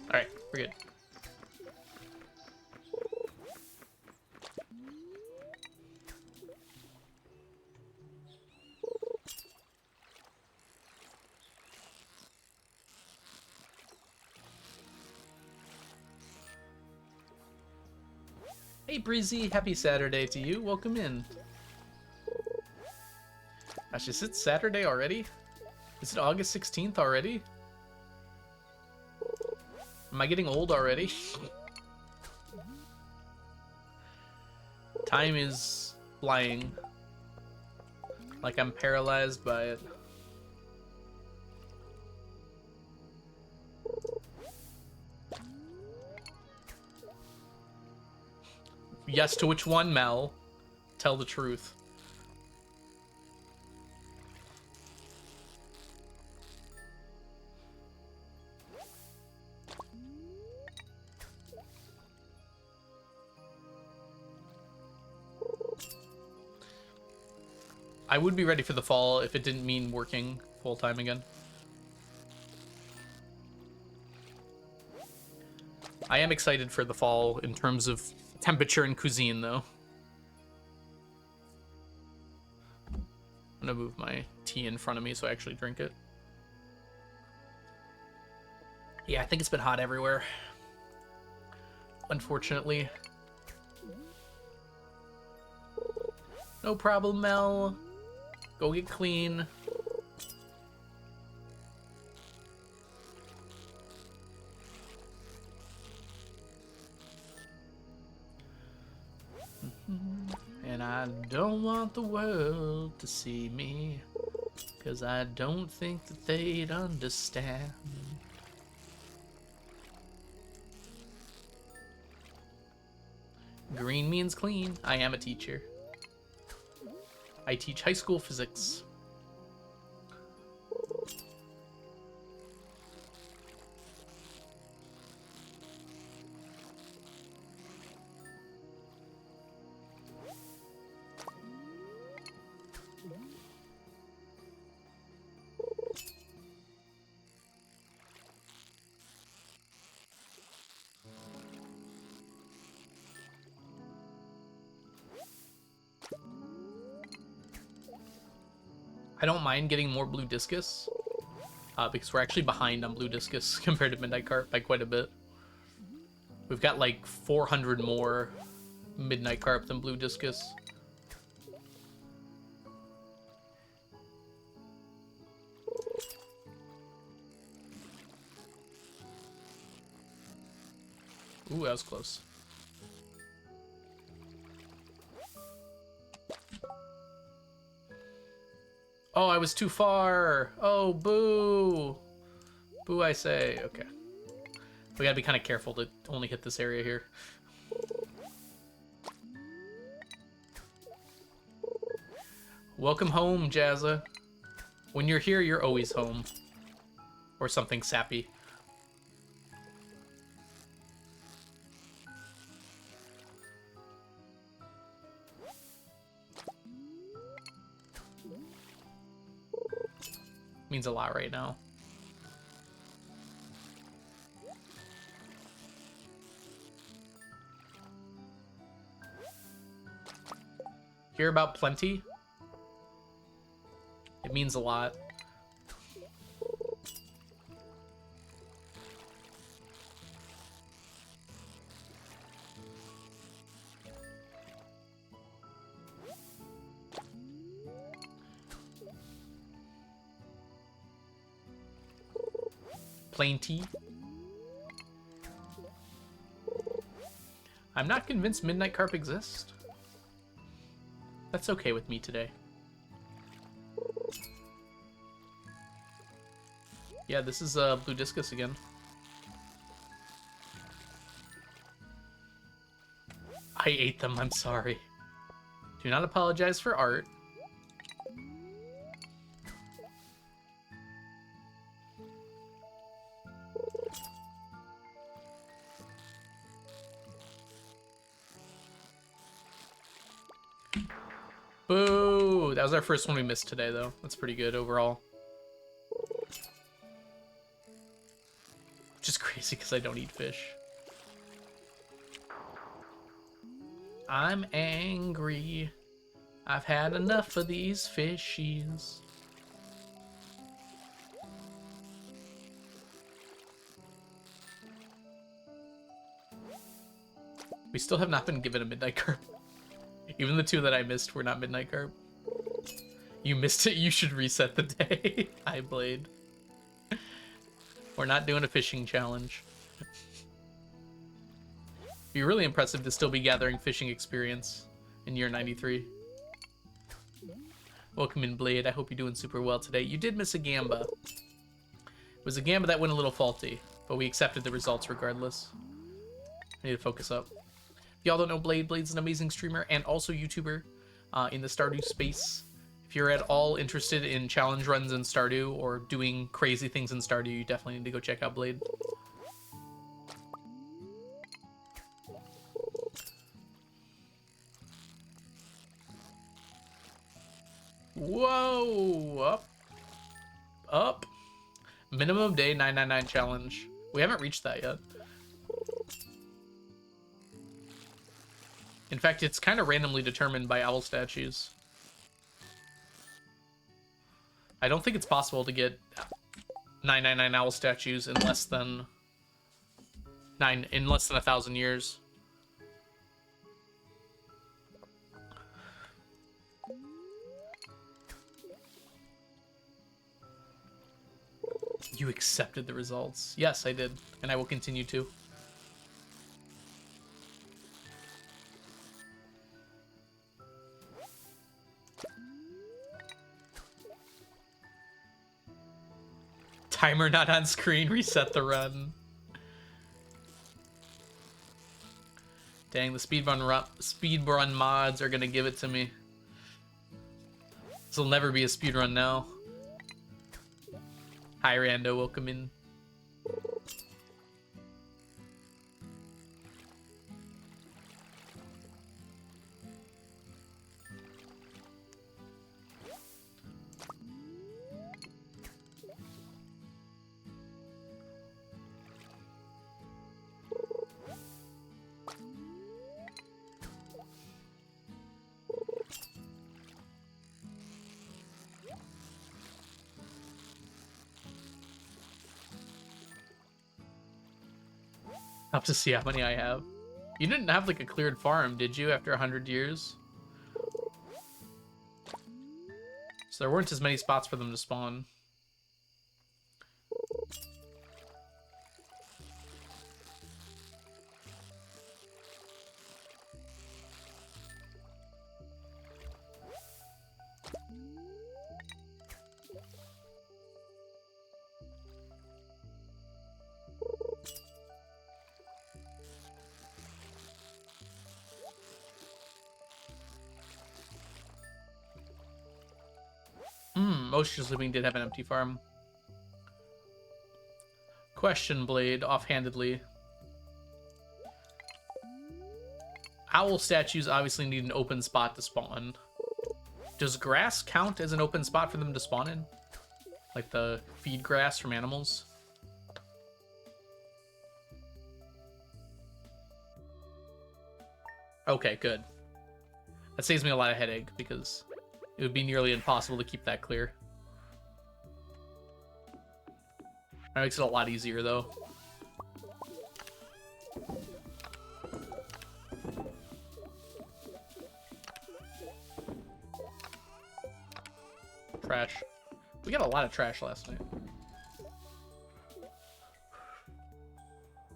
Alright, we're good. Hey Breezy, happy Saturday to you. Welcome in. Gosh, is it Saturday already? Is it August 16th already? Am I getting old already? Time is flying. Like I'm paralyzed by it. Yes, to which one, Mel? Tell the truth. I would be ready for the fall if it didn't mean working full-time again. I am excited for the fall in terms of temperature and cuisine, though. I'm gonna move my tea in front of me so I actually drink it. Yeah, I think it's been hot everywhere. Unfortunately. No problem, Mel. Go get clean. And I don't want the world to see me, 'cause I don't think that they'd understand. Green means clean. I am a teacher. I teach high school physics. I don't mind getting more blue discus, because we're actually behind on blue discus compared to midnight carp by quite a bit. We've got like 400 more midnight carp than blue discus. Ooh, that was close. Oh, I was too far. Oh, boo. Boo, I say. Okay. We gotta be kind of careful to only hit this area here. Welcome home, Jazza. When you're here, you're always home. Or something sappy. Means a lot right now. Hear about plenty? It means a lot. Plain tea. I'm not convinced midnight carp exist. That's okay with me today. Yeah, this is Blue Discus again. I ate them, I'm sorry. Do not apologize for art. Boo! That was our first one we missed today, though. That's pretty good overall. Which is crazy because I don't eat fish. I'm angry. I've had enough of these fishies. We still have not been given a midnight carp. Even the two that I missed were not midnight carp. You missed it, you should reset the day. Hi, Blade. We're not doing a fishing challenge. It'd be really impressive to still be gathering fishing experience in year 93. Welcome in, Blade. I hope you're doing super well today. You did miss a gamba. It was a gamba that went a little faulty, but we accepted the results regardless. I need to focus up. If y'all don't know Blade, Blade's an amazing streamer and also YouTuber in the Stardew space. If you're at all interested in challenge runs in Stardew or doing crazy things in Stardew, you definitely need to go check out Blade. Whoa! Up. Up. Minimum day 999 challenge. We haven't reached that yet. In fact, it's kind of randomly determined by owl statues. I don't think it's possible to get 999 owl statues in less than 1,000 years. You accepted the results. Yes, I did, and I will continue to. Timer not on screen, reset the run. Dang, the speedrun mods are gonna give it to me. This will never be a speedrun now. Hi, Rando, welcome in. Have to see how many I have. You didn't have like a cleared farm, did you, after 100 years? So there weren't as many spots for them to spawn. Moisture Sleeping did have an empty farm. Question, Blade, offhandedly. Owl statues obviously need an open spot to spawn. Does grass count as an open spot for them to spawn in? Like the feed grass from animals? Okay, good. That saves me a lot of headache because it would be nearly impossible to keep that clear. That makes it a lot easier, though. Trash. We got a lot of trash last night.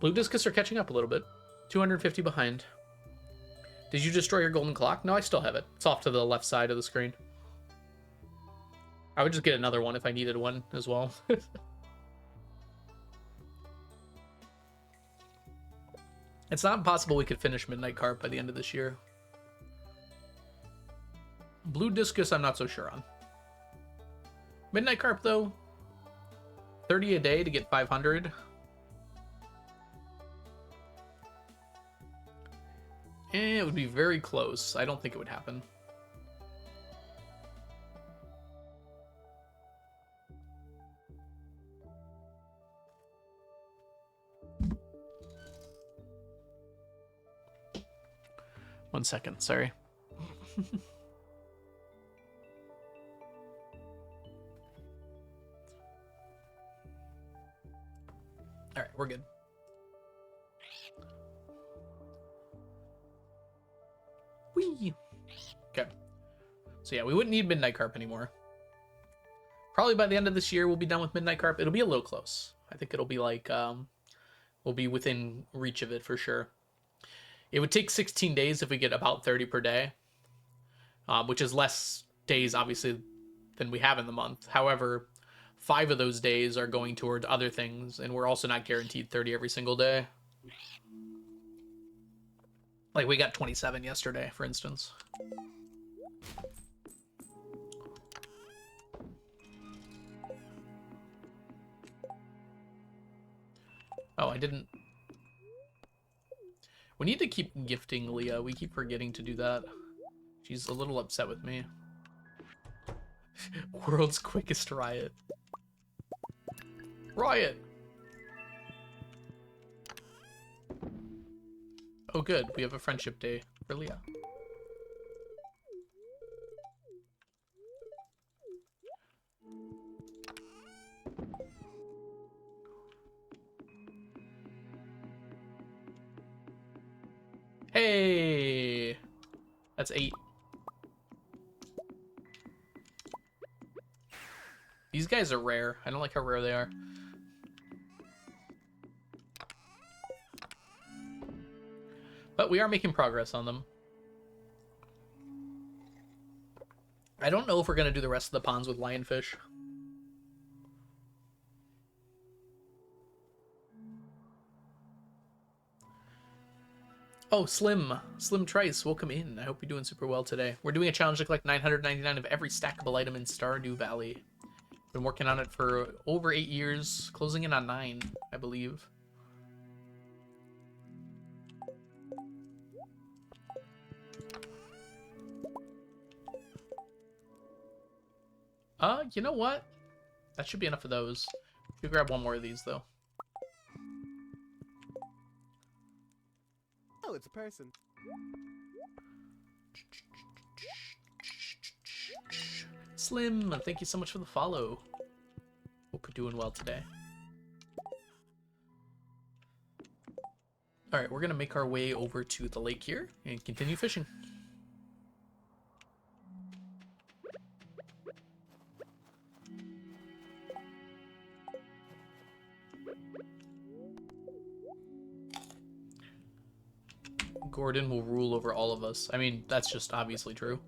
Blue Discus are catching up a little bit. 250 behind. Did you destroy your golden clock? No, I still have it. It's off to the left side of the screen. I would just get another one if I needed one as well. It's not impossible we could finish Midnight Carp by the end of this year. Blue Discus, I'm not so sure on. Midnight Carp, though, 30 a day to get 500. It would be very close. I don't think it would happen. One second, sorry. All right, we're good. Whee! Okay. So yeah, we wouldn't need Midnight Carp anymore. Probably by the end of this year, we'll be done with Midnight Carp. It'll be a little close. I think it'll be like, we'll be within reach of it for sure. It would take 16 days if we get about 30 per day, which is less days, obviously, than we have in the month. However, 5 of those days are going towards other things, and we're also not guaranteed 30 every single day. Like, we got 27 yesterday, for instance. Oh, I didn't... We need to keep gifting Leah. We keep forgetting to do that. She's a little upset with me. World's quickest riot. Riot! Oh good, we have a friendship day for Leah. Hey! That's 8. These guys are rare. I don't like how rare they are. But we are making progress on them. I don't know if we're going to do the rest of the ponds with lionfish. Oh, Slim Trice, welcome in. I hope you're doing super well today. We're doing a challenge to collect 999 of every stackable item in Stardew Valley. Been working on it for over 8 years, closing in on 9, I believe. You know what? That should be enough of those. We grab one more of these, though. Oh, it's a person. Slim, thank you so much for the follow. Hope you're doing well today. Alright, we're gonna make our way over to the lake here and continue fishing. Gordon will rule over all of us. I mean, that's just obviously true.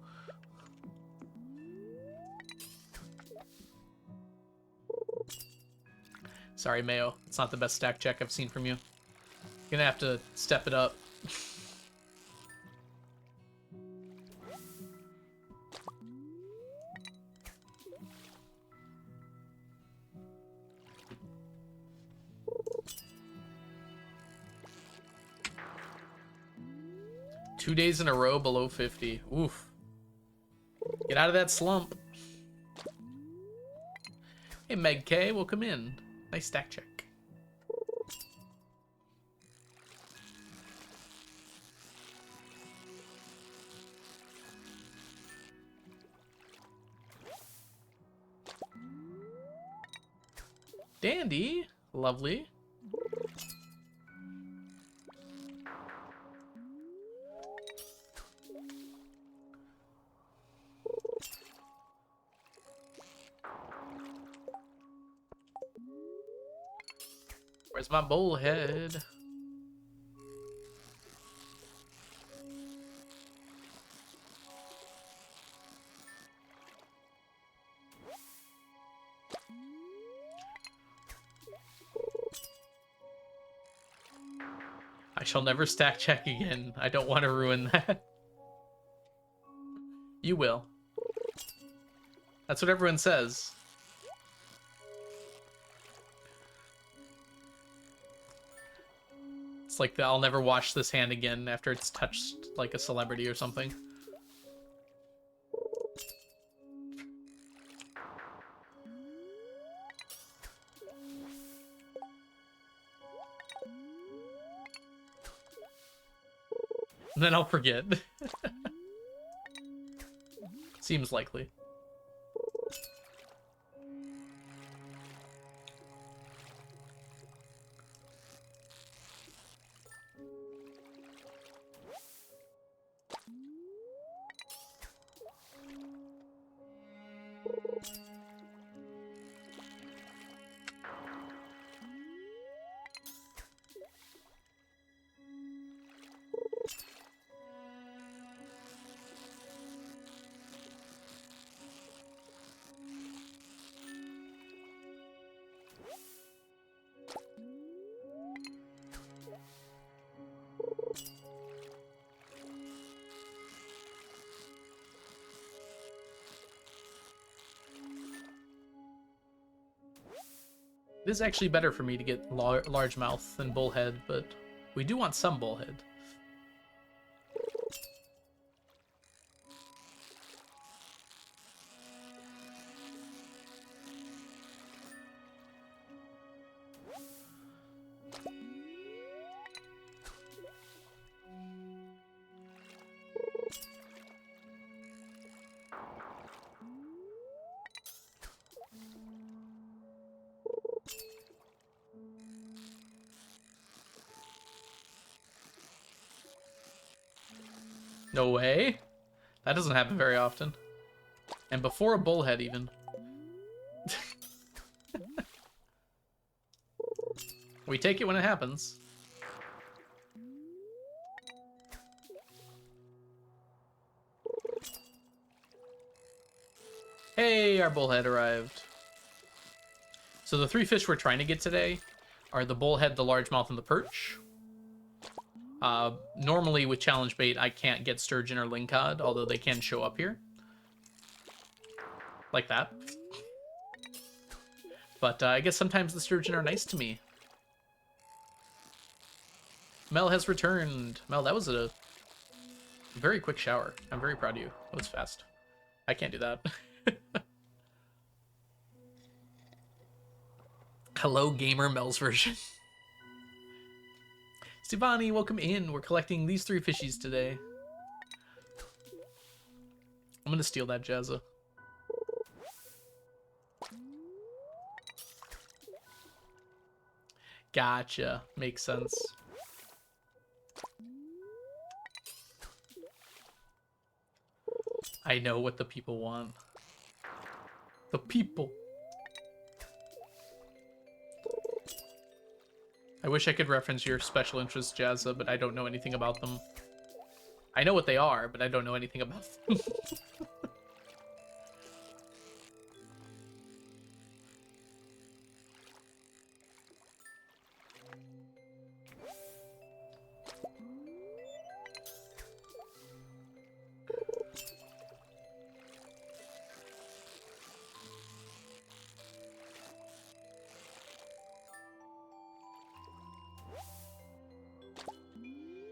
Sorry, Mayo. It's not the best stack check I've seen from you. You're gonna have to step it up. Two days in a row below 50. Oof. Get out of that slump. Hey, Meg K, welcome in. Nice stack check. Dandy. Lovely. Where's my bullhead? I shall never stack check again. I don't want to ruin that. You will. That's what everyone says. It's like the I'll never wash this hand again after it's touched like a celebrity or something. And then I'll forget. Seems likely. It is actually better for me to get large mouth than bullhead, but we do want some bullhead. No way. That doesn't happen very often. And before a bullhead, even. We take it when it happens. Hey, our bullhead arrived. So the three fish we're trying to get today are the bullhead, the largemouth, and the perch. Normally with challenge bait, I can't get sturgeon or lingcod, although they can show up here. Like that. But I guess sometimes the sturgeon are nice to me. Mel has returned. Mel, that was a very quick shower. I'm very proud of you. That was fast. I can't do that. Hello, gamer Mel's version. Stevani, welcome in. We're collecting these three fishies today. I'm gonna steal that Jazza. Gotcha. Makes sense. I know what the people want. The people. I wish I could reference your special interest, Jazza, but I don't know anything about them. I know what they are, but I don't know anything about them.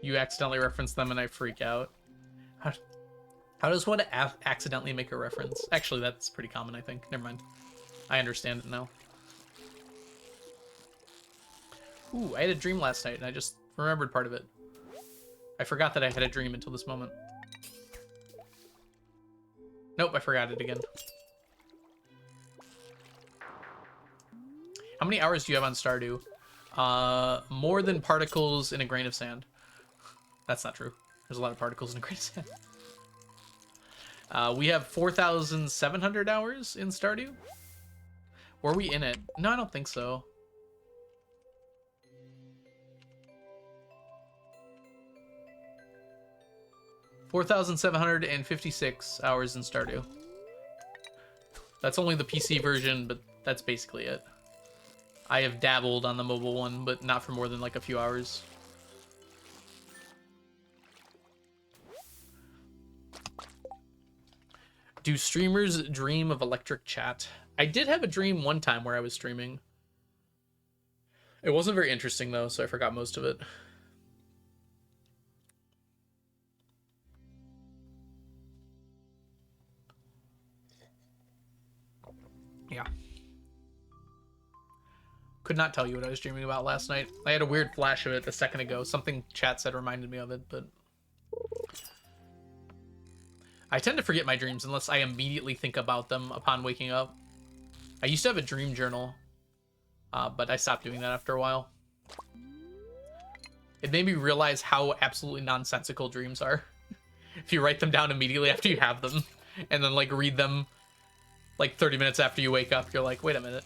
You accidentally reference them and I freak out. How does one accidentally make a reference? Actually, that's pretty common, I think. Never mind. I understand it now. Ooh, I had a dream last night and I just remembered part of it. I forgot that I had a dream until this moment. Nope, I forgot it again. How many hours do you have on Stardew? More than particles in a grain of sand. That's not true. There's a lot of particles in a grain of sand. We have 4,700 hours in Stardew. Were we in it? No, I don't think so. $4,756 hours in Stardew. That's only the PC version, but that's basically it. I have dabbled on the mobile one, but not for more than like a few hours. Do streamers dream of electric chat? I did have a dream one time where I was streaming. It wasn't very interesting though, so I forgot most of it. Yeah. Could not tell you what I was dreaming about last night. I had a weird flash of it a second ago. Something chat said reminded me of it, but I tend to forget my dreams unless I immediately think about them upon waking up. I used to have a dream journal, but I stopped doing that after a while. It made me realize how absolutely nonsensical dreams are. If you write them down immediately after you have them, and then like read them like 30 minutes after you wake up, you're like, wait a minute.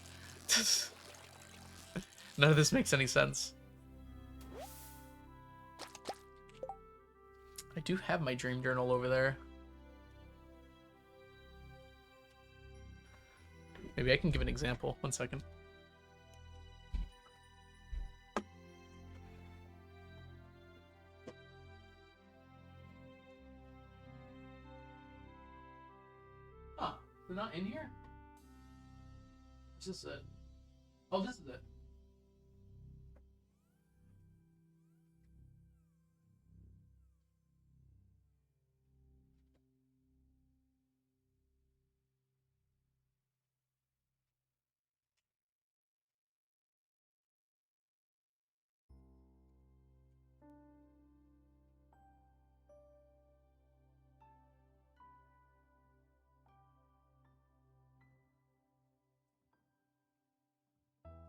None of this makes any sense. I do have my dream journal over there. Maybe I can give an example. 1 second. Huh. They're not in here? Is this it? Oh, this is it.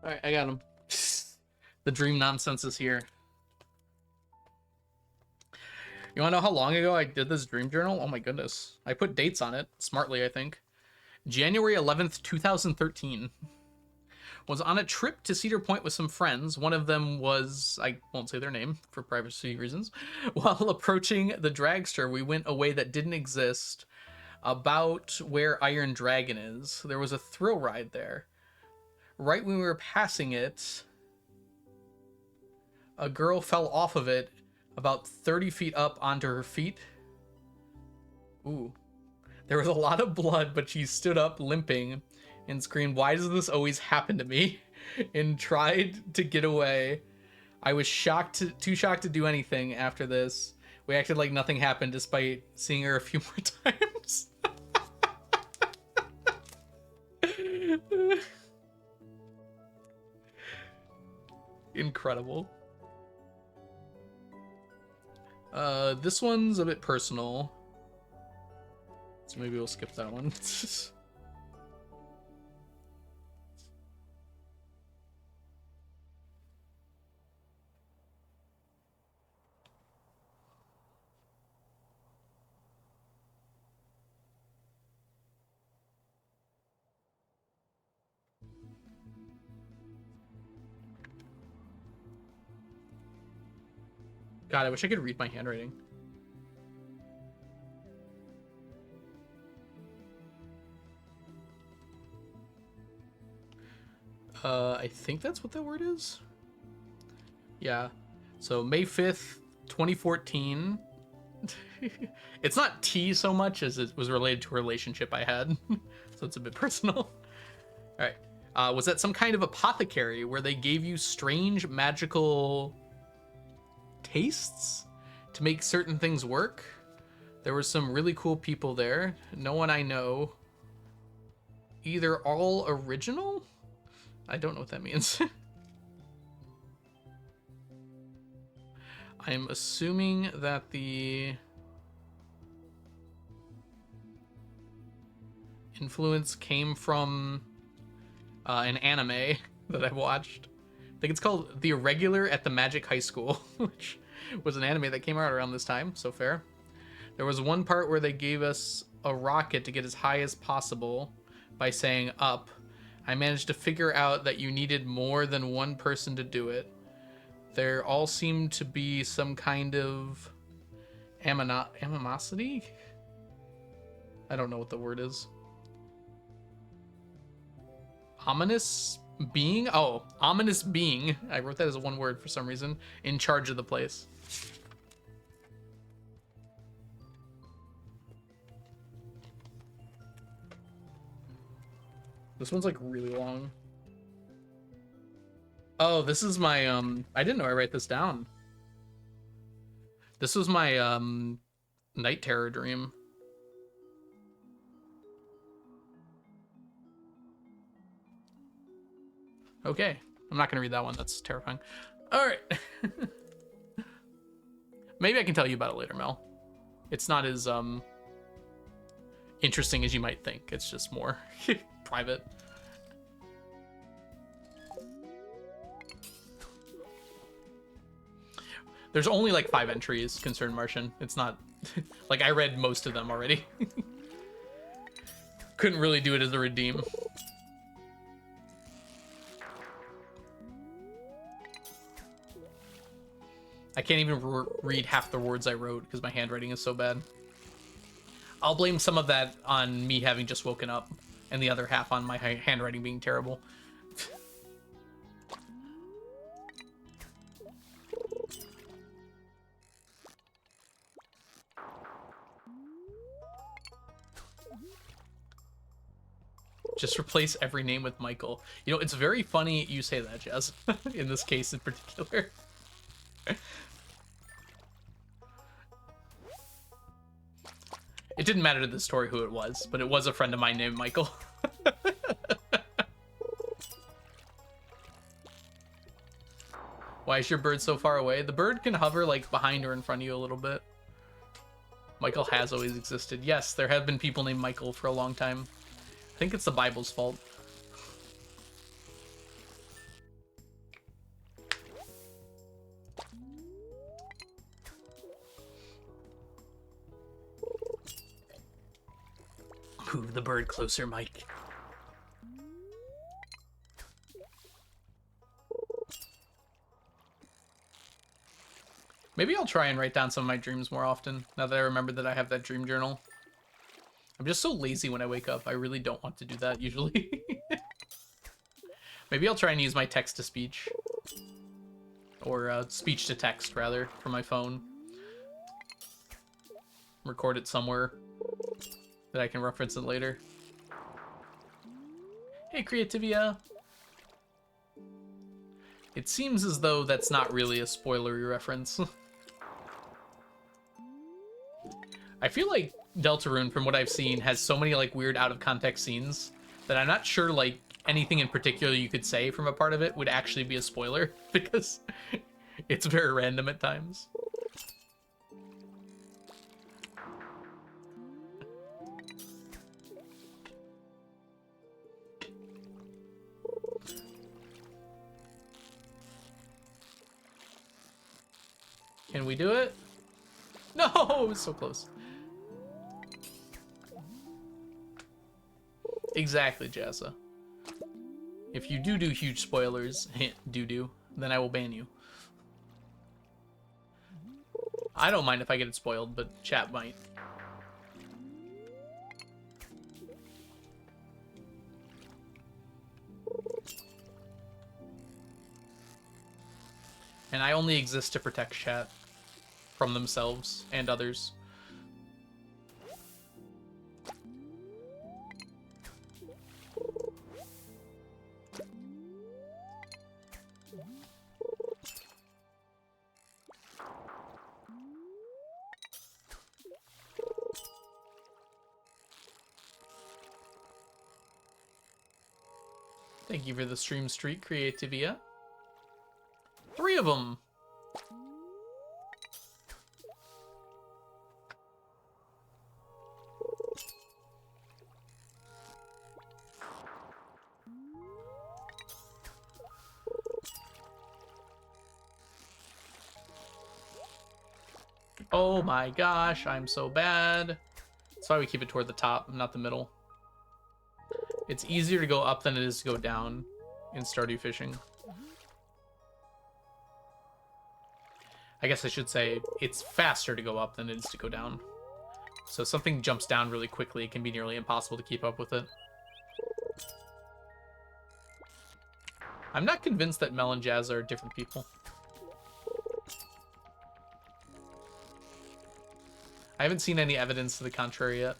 Alright, I got him. The dream nonsense is here. You wanna know how long ago I did this dream journal? Oh my goodness. I put dates on it, smartly, I think. January 11th, 2013. Was on a trip to Cedar Point with some friends. One of them was, I won't say their name for privacy reasons. While approaching the dragster, we went a way that didn't exist about where Iron Dragon is. There was a thrill ride there. Right when we were passing it, a girl fell off of it about 30 feet up onto her feet. Ooh. There was a lot of blood, but she stood up limping and screamed, "Why does this always happen to me?" and tried to get away. I was too shocked to do anything after this. We acted like nothing happened despite seeing her a few more times. Incredible. This one's a bit personal, so maybe we'll skip that one. God, I wish I could read my handwriting. I think that's what that word is. Yeah. So May 5th, 2014. It's not tea so much as it was related to a relationship I had. So it's a bit personal. All right. Was at some kind of apothecary where they gave you strange magical tastes to make certain things work. There were some really cool people there. No one I know. Either all original? I don't know what that means. I'm assuming that the influence came from an anime that I watched. I think it's called The Irregular at the Magic High School, which was an anime that came out around this time, so fair. There was one part where they gave us a rocket to get as high as possible by saying up. I managed to figure out that you needed more than one person to do it. There all seemed to be some kind of animosity? I don't know what the word is. Ominous being? Oh, ominous being. I wrote that as one word for some reason. In charge of the place. This one's like really long. Oh, this is my I didn't know I write this down. This was my night terror dream. Okay. I'm not gonna read that one. That's terrifying. Alright. Maybe I can tell you about it later, Mel. It's not as interesting as you might think. It's just more private. There's only like 5 entries concerned Martian. It's not like I read most of them already. Couldn't really do it as a redeem. I can't even read half the words I wrote because my handwriting is so bad. I'll blame some of that on me having just woken up, and the other half on my handwriting being terrible. Just replace every name with Michael. You know, it's very funny you say that, Jazz, in this case in particular. It didn't matter to the story who it was, but it was a friend of mine named Michael. Why is your bird so far away? The bird can hover like behind or in front of you a little bit. Michael has always existed. Yes, there have been people named Michael for a long time. I think it's the Bible's fault. Move the bird closer, Mike. Maybe I'll try and write down some of my dreams more often, now that I remember that I have that dream journal. I'm just so lazy when I wake up. I really don't want to do that, usually. Maybe I'll try and use my text-to-speech. Or speech-to-text, rather, for my phone. Record it somewhere that I can reference it later. Hey, Creativia! It seems as though that's not really a spoilery reference. I feel like Deltarune, from what I've seen, has so many like weird out-of-context scenes that I'm not sure like anything in particular you could say from a part of it would actually be a spoiler, because it's very random at times. Can we do it? No, it was so close. Exactly, Jassa. If you do huge spoilers, hint, do, then I will ban you. I don't mind if I get it spoiled, but chat might. And I only exist to protect chat from themselves and others. Thank you for the stream streak, Creativia. 3 of them. Oh my gosh, I'm so bad. That's why we keep it toward the top, not the middle. It's easier to go up than it is to go down in Stardew fishing. I guess I should say it's faster to go up than it is to go down. So if something jumps down really quickly, it can be nearly impossible to keep up with it. I'm not convinced that Mel and Jazz are different people. I haven't seen any evidence to the contrary yet.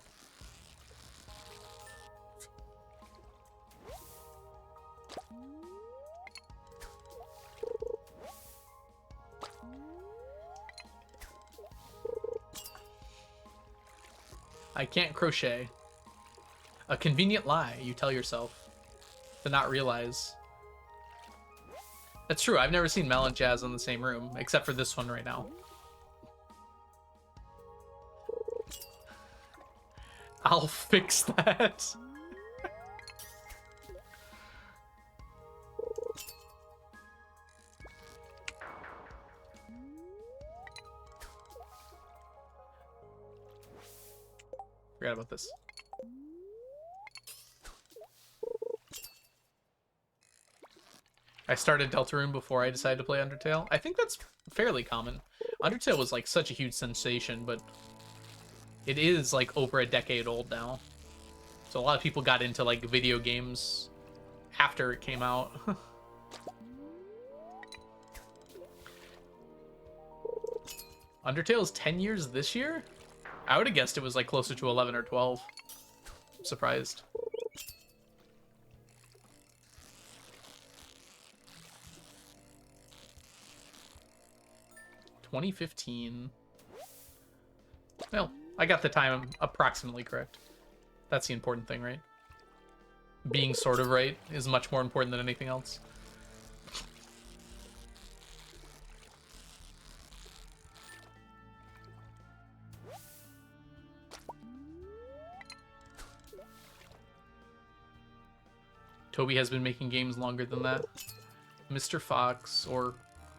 I can't crochet. A convenient lie you tell yourself to not realize. That's true. I've never seen Mel and Jazz in the same room, except for this one right now. I'll fix that. Forgot about this. I started Deltarune before I decided to play Undertale. I think that's fairly common. Undertale was like such a huge sensation, but it is like over a decade old now. So a lot of people got into like video games after it came out. Undertale is 10 years this year? I would have guessed it was like closer to 11 or 12. I'm surprised. $2015. Well, I got the time approximately correct. That's the important thing, right? Being sort of right is much more important than anything else. Toby has been making games longer than that. Mr. Fox, or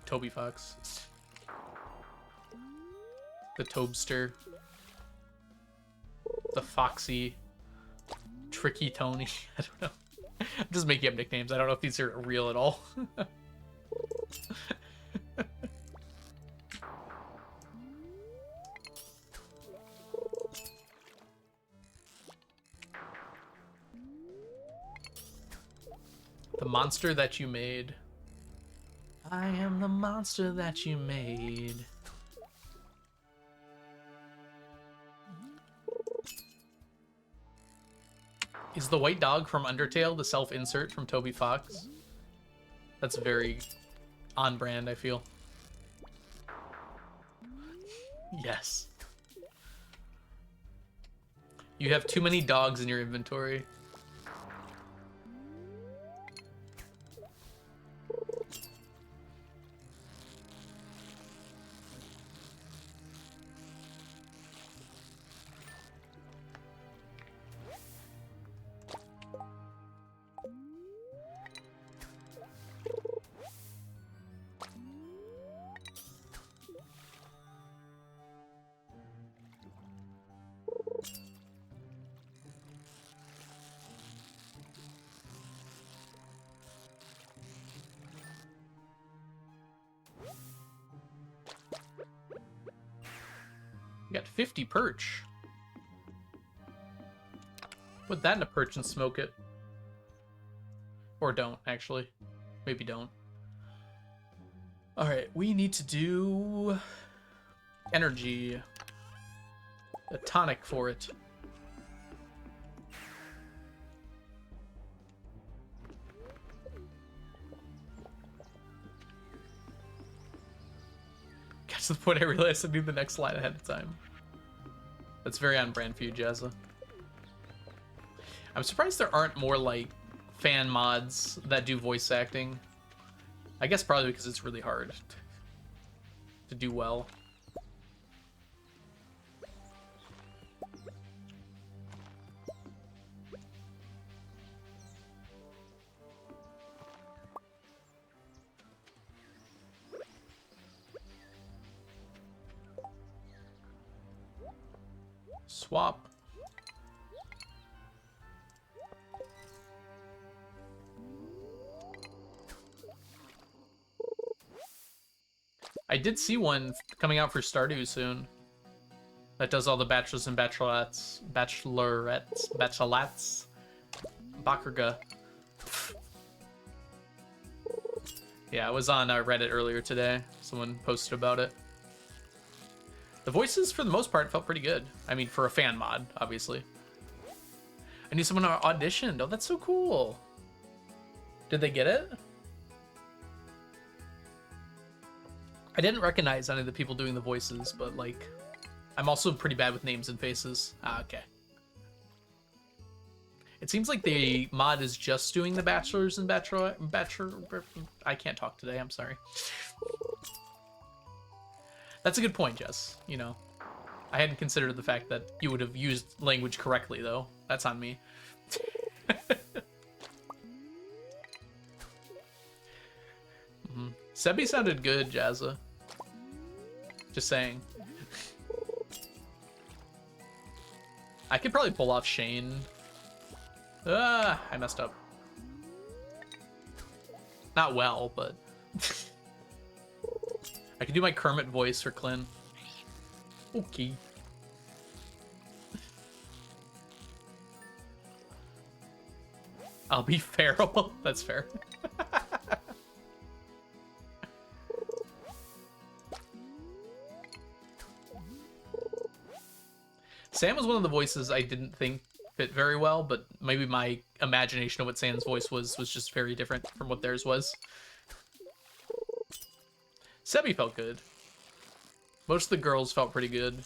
Toby Fox. The Tobster. The Foxy. Tricky Tony. I don't know. I'm just making up nicknames. I don't know if these are real at all. The monster that you made. I am the monster that you made. Is the white dog from Undertale the self-insert from Toby Fox? That's very on brand, I feel. Yes. You have too many dogs in your inventory. You got 50 perch. Put that in a perch and smoke it. Or don't, actually. Maybe don't. Alright, we need to do energy. A tonic for it. Got to the point I realized I need the next line ahead of time. That's very on brand for you, Jazza. I'm surprised there aren't more, like, fan mods that do voice acting. I guess probably because it's really hard to do well. Swap. I did see one coming out for Stardew soon. That does all the bachelors and bachelorettes. Bakuga. Yeah, I was on Reddit earlier today. Someone posted about it. The voices, for the most part, felt pretty good. I mean, for a fan mod, obviously. I knew someone auditioned. Oh, that's so cool. Did they get it? I didn't recognize any of the people doing the voices, but, like, I'm also pretty bad with names and faces. Ah, okay. It seems like the mod is just doing the bachelors and bachelor. I can't talk today. I'm sorry. That's a good point, Jess. You know, I hadn't considered the fact that you would have used language correctly, though. That's on me. Sebi sounded good, Jazza. Just saying. I could probably pull off Shane. Ah, I messed up. Not well, but... I could do my Kermit voice for Clint. Okay. I'll be feral. That's fair. Sam was one of the voices I didn't think fit very well, but maybe my imagination of what Sam's voice was just very different from what theirs was. Sebi felt good. Most of the girls felt pretty good.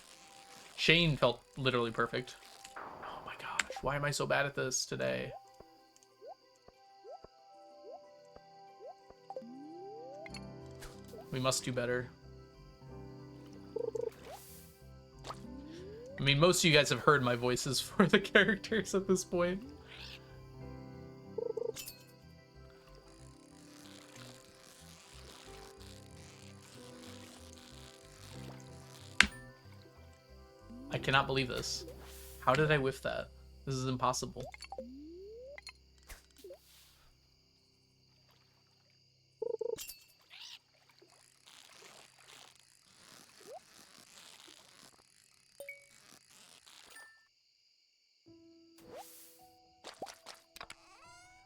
Shane felt literally perfect. Oh my gosh, why am I so bad at this today? We must do better. I mean, most of you guys have heard my voices for the characters at this point. I cannot believe this. How did I whiff that? This is impossible.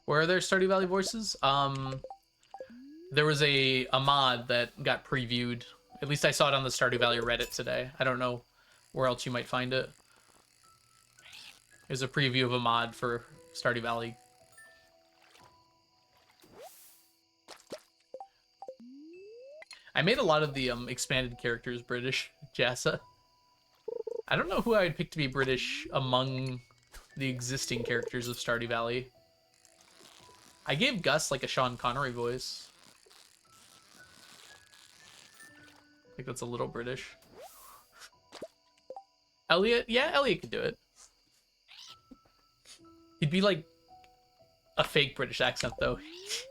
Where are there Stardew Valley voices? There was a mod that got previewed. At least I saw it on the Stardew Valley Reddit today. I don't know where else you might find it. There's a preview of a mod for Stardew Valley. I made a lot of the expanded characters British, Jassa. I don't know who I would pick to be British among the existing characters of Stardew Valley. I gave Gus like a Sean Connery voice. I think that's a little British. Elliot? Yeah, Elliot could do it. He'd be like a fake British accent, though.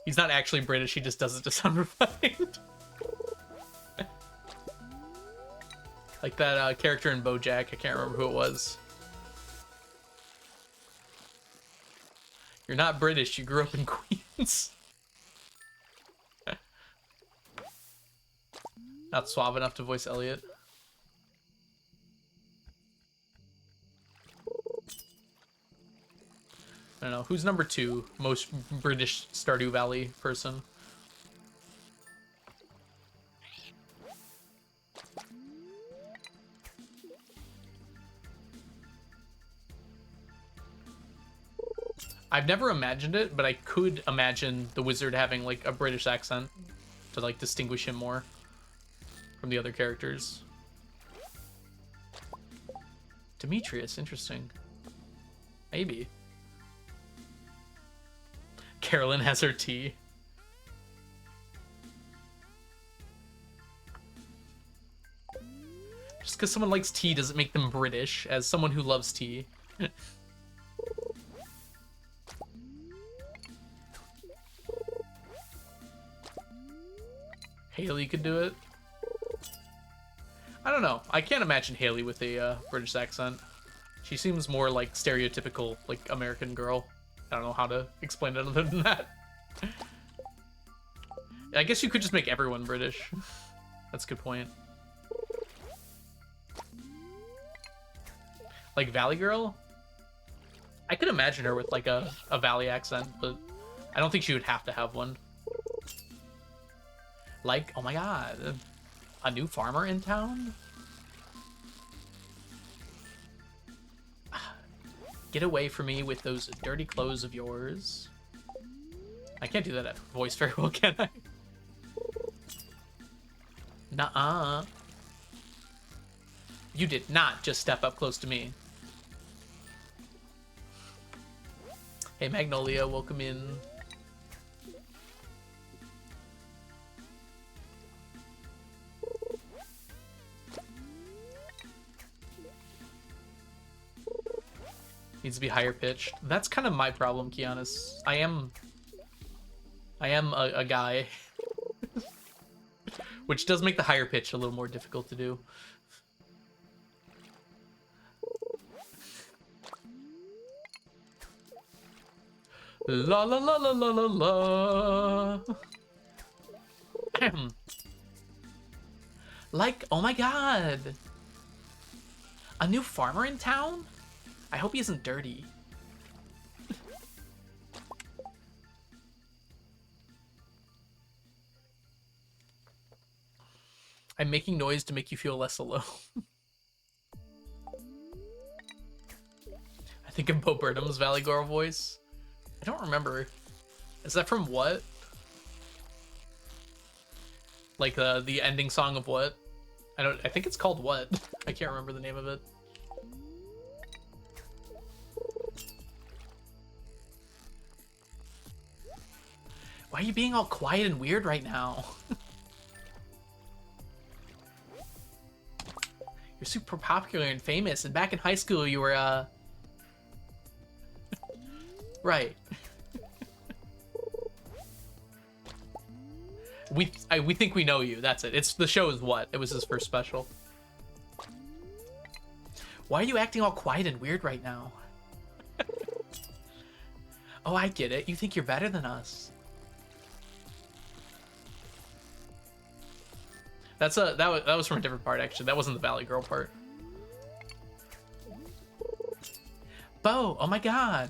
He's not actually British, he just does it to sound refined. Like that character in BoJack, I can't remember who it was. You're not British, you grew up in Queens. Not suave enough to voice Elliot. I don't know. Who's number 2 most British Stardew Valley person? I've never imagined it, but I could imagine the wizard having like a British accent to like distinguish him more from the other characters. Demetrius, interesting. Maybe. Carolyn has her tea. Just because someone likes tea doesn't make them British, as someone who loves tea. Haley could do it. I don't know. I can't imagine Haley with a British accent. She seems more like stereotypical, like, American girl. I don't know how to explain it other than that. I guess you could just make everyone British. That's a good point. Like Valley Girl? I could imagine her with like a Valley accent, but I don't think she would have to have one. Like, oh my god, a new farmer in town? Get away from me with those dirty clothes of yours. I can't do that voice very well, can I? Nuh-uh. You did not just step up close to me. Hey, Magnolia, welcome in. Needs to be higher pitched. That's kind of my problem, Kianis. I am a guy. Which does make the higher pitch a little more difficult to do. La la la la la la la. Like, oh my god. A new farmer in town? I hope he isn't dirty. I'm making noise to make you feel less alone. I think of Bo Burnham's Valley Girl voice. I don't remember. Is that from what? Like the ending song of what? I think it's called what? I can't remember the name of it. Why are you being all quiet and weird right now? You're super popular and famous, and back in high school you were right. We think we know you. That's it. It's the show is what? It was his first special. Why are you acting all quiet and weird right now? Oh, I get it. You think you're better than us. That was from a different part actually. That wasn't the Valley Girl part. Bo, oh my god.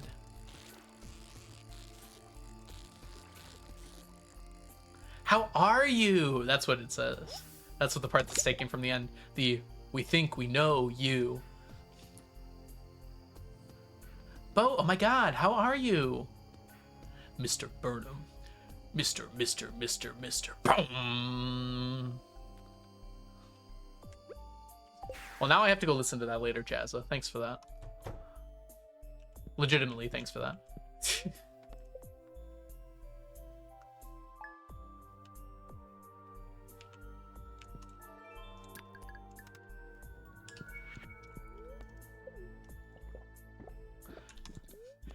How are you? That's what it says. That's what the part that's taken from the end. The we think we know you. Bo, oh my god, how are you? Mr. Burnham. Mr. Boom. Well, now I have to go listen to that later, Jazza. Thanks for that. Legitimately, thanks for that.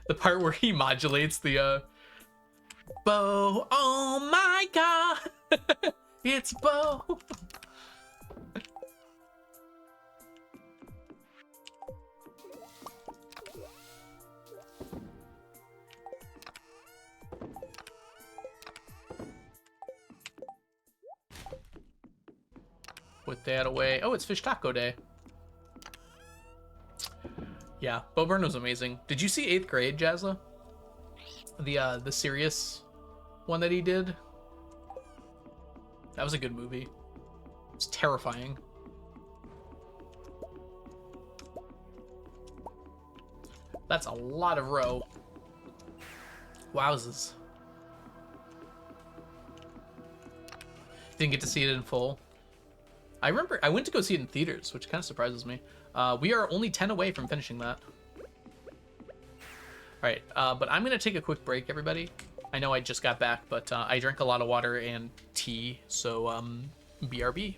The part where he modulates the Bo, oh my god. It's Bo. Put that away. Oh, it's Fish Taco Day. Yeah, Bo Burnham was amazing. Did you see 8th Grade, Jazza? The serious one that he did? That was a good movie. It's terrifying. That's a lot of row. Wowzers. Didn't get to see it in full. I remember I went to go see it in theaters, which kind of surprises me. We are only 10 away from finishing that. Alright, but I'm going to take a quick break, everybody. I know I just got back, but I drank a lot of water and tea, so BRB.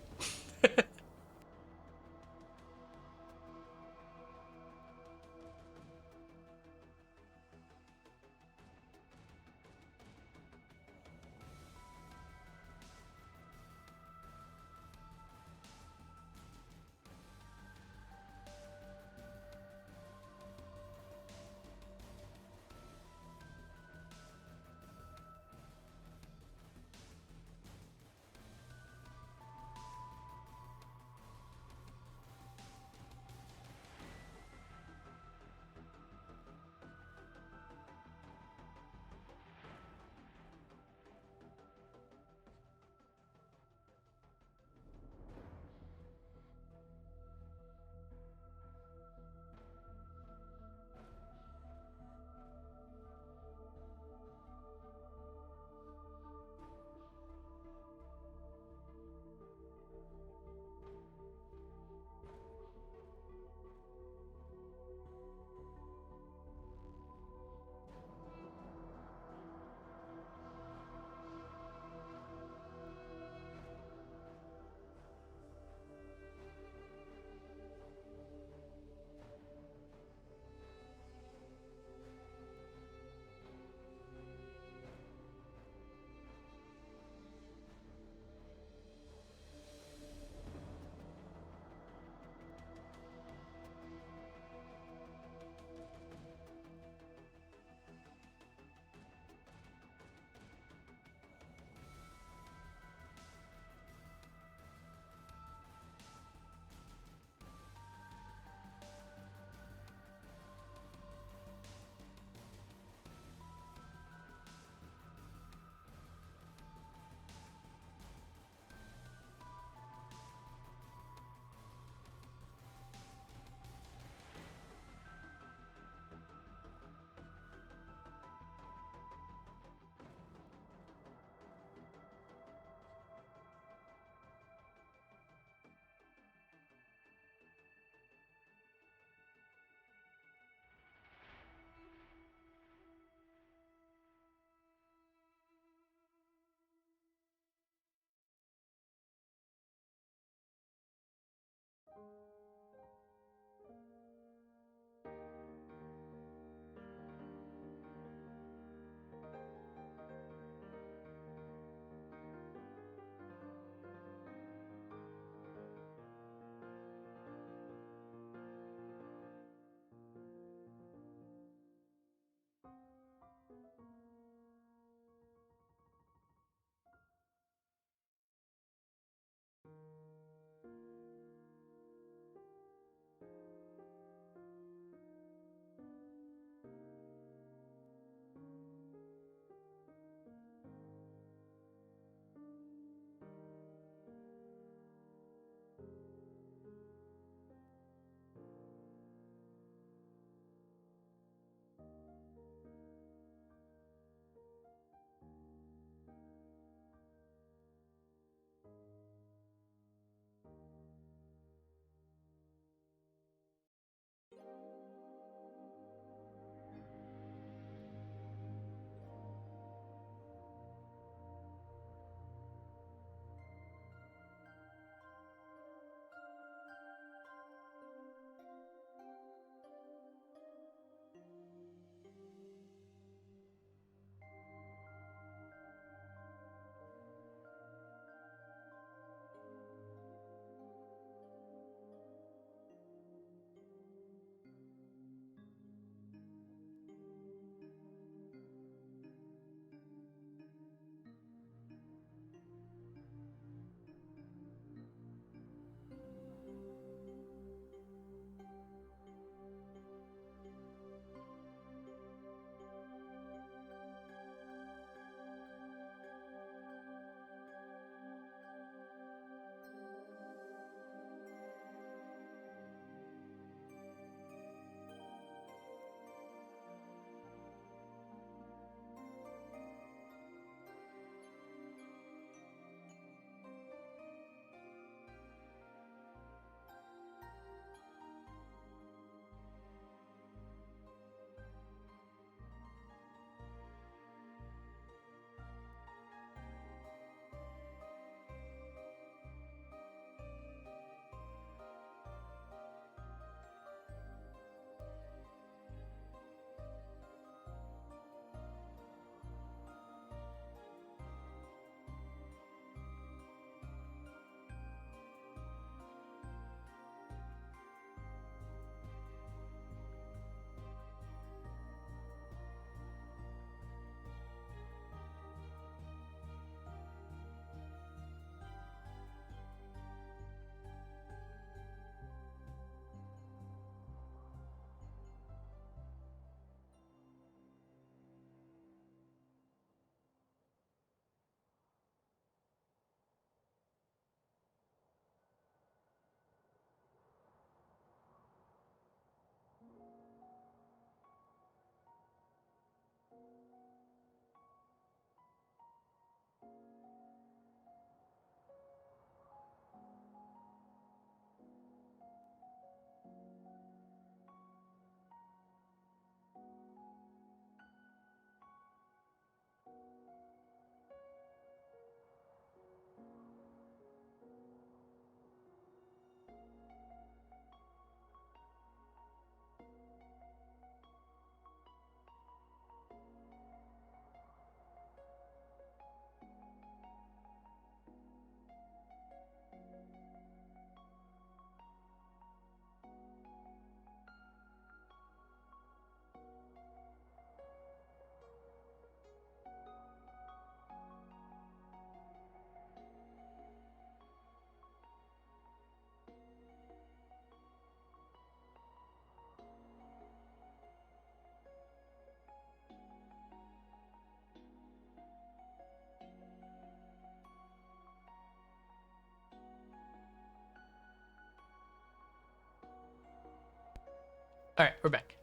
Alright, we're back.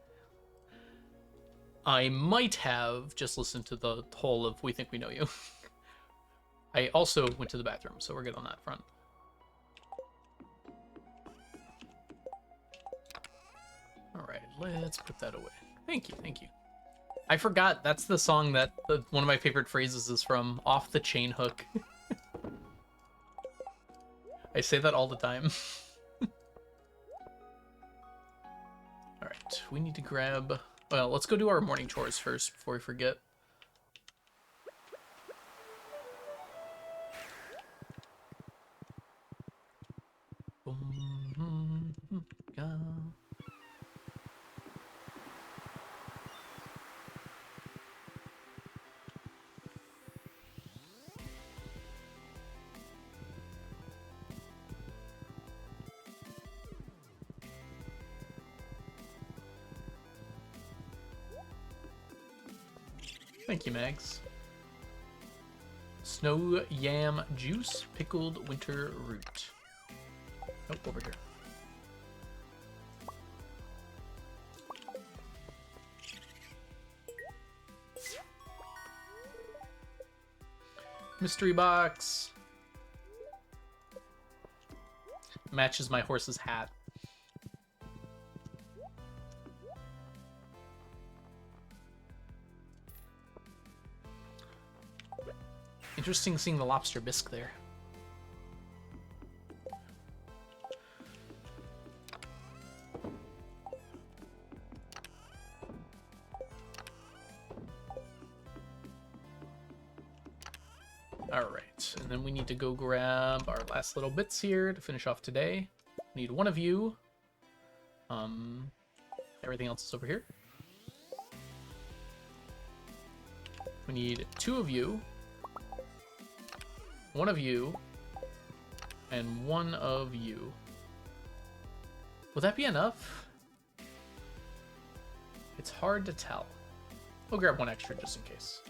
I might have just listened to the whole of We Think We Know You. I also went to the bathroom, so we're good on that front. Alright, let's put that away. Thank you, thank you. I forgot, that's the song that one of my favorite phrases is from, Off the Chain Hook. I say that all the time. Alright, we need to grab... Well, let's go do our morning chores first before we forget. Thank you, Mags. Snow yam juice, pickled winter root. Oh, over here. Mystery box. Matches my horse's hat. Interesting seeing the lobster bisque there. Alright, and then we need to go grab our last little bits here to finish off today. We need one of you. Everything else is over here. We need two of you. One of you. And one of you. Will that be enough? It's hard to tell. We'll grab one extra just in case.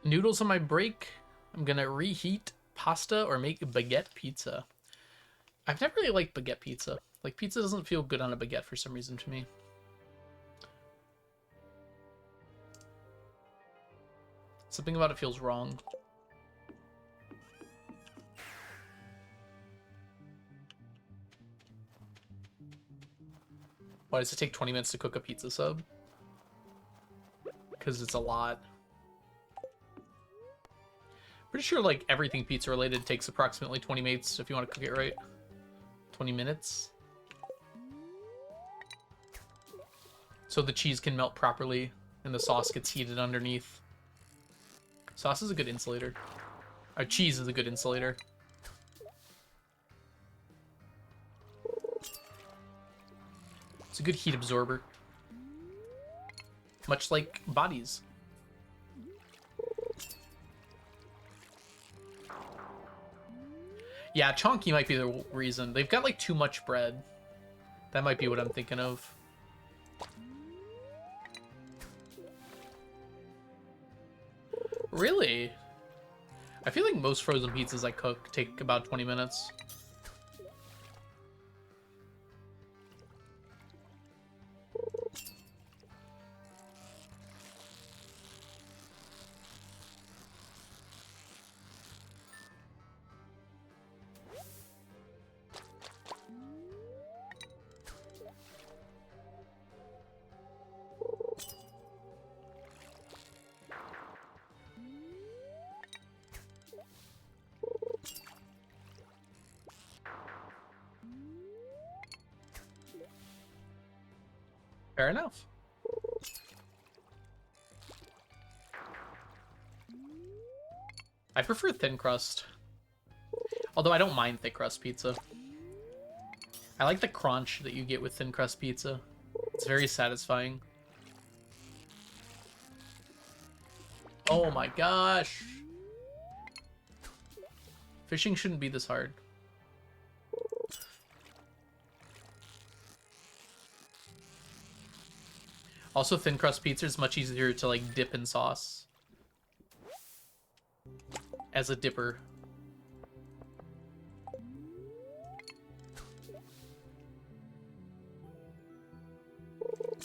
Noodles on my break. I'm gonna reheat pasta or make baguette pizza. I've never really liked baguette pizza. Like, pizza doesn't feel good on a baguette for some reason to me. Something about it feels wrong. Why does it take 20 minutes to cook a pizza sub? Because it's a lot. Pretty sure, like, everything pizza related takes approximately 20 minutes if you want to cook it right. 20 minutes. So the cheese can melt properly and the sauce gets heated underneath. Sauce is a good insulator. Cheese is a good insulator. It's a good heat absorber. Much like bodies. Yeah, chonky might be the reason. They've got, like, too much bread. That might be what I'm thinking of. Really? I feel like most frozen pizzas I cook take about 20 minutes. Fair enough. I prefer thin crust. Although I don't mind thick crust pizza. I like the crunch that you get with thin crust pizza. It's very satisfying. Oh my gosh. Fishing shouldn't be this hard. Also, thin crust pizza is much easier to like dip in sauce as a dipper.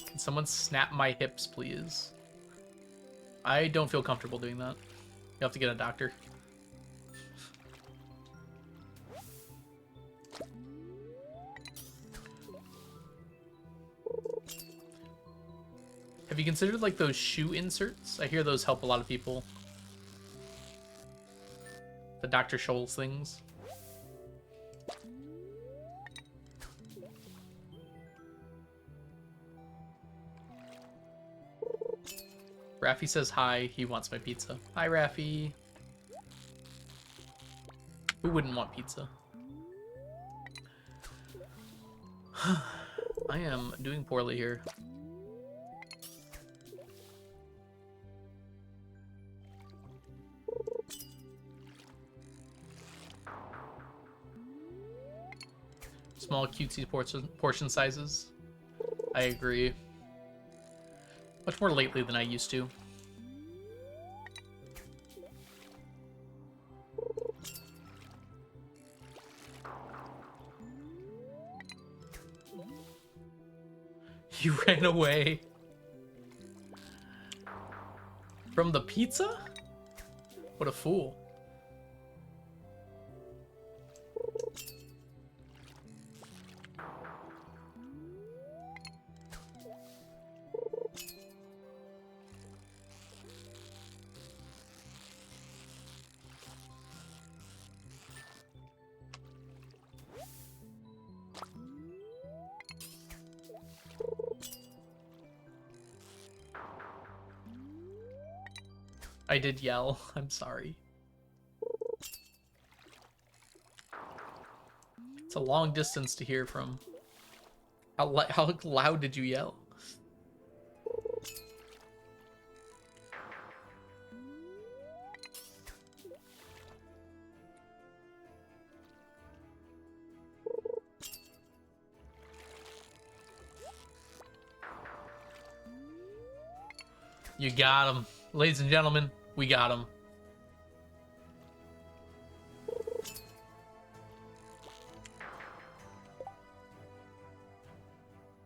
Can someone snap my hips, please? I don't feel comfortable doing that. You have to get a doctor. Have you considered like those shoe inserts? I hear those help a lot of people. The Dr. Scholl's things. Raffy says hi. He wants my pizza. Hi, Raffy. Who wouldn't want pizza? I am doing poorly here. Small cutesy portion sizes. I agree. Much more lately than I used to. You ran away from the pizza? What a fool. I did yell. I'm sorry. It's a long distance to hear from. How loud did you yell? You got him. Ladies and gentlemen, we got him.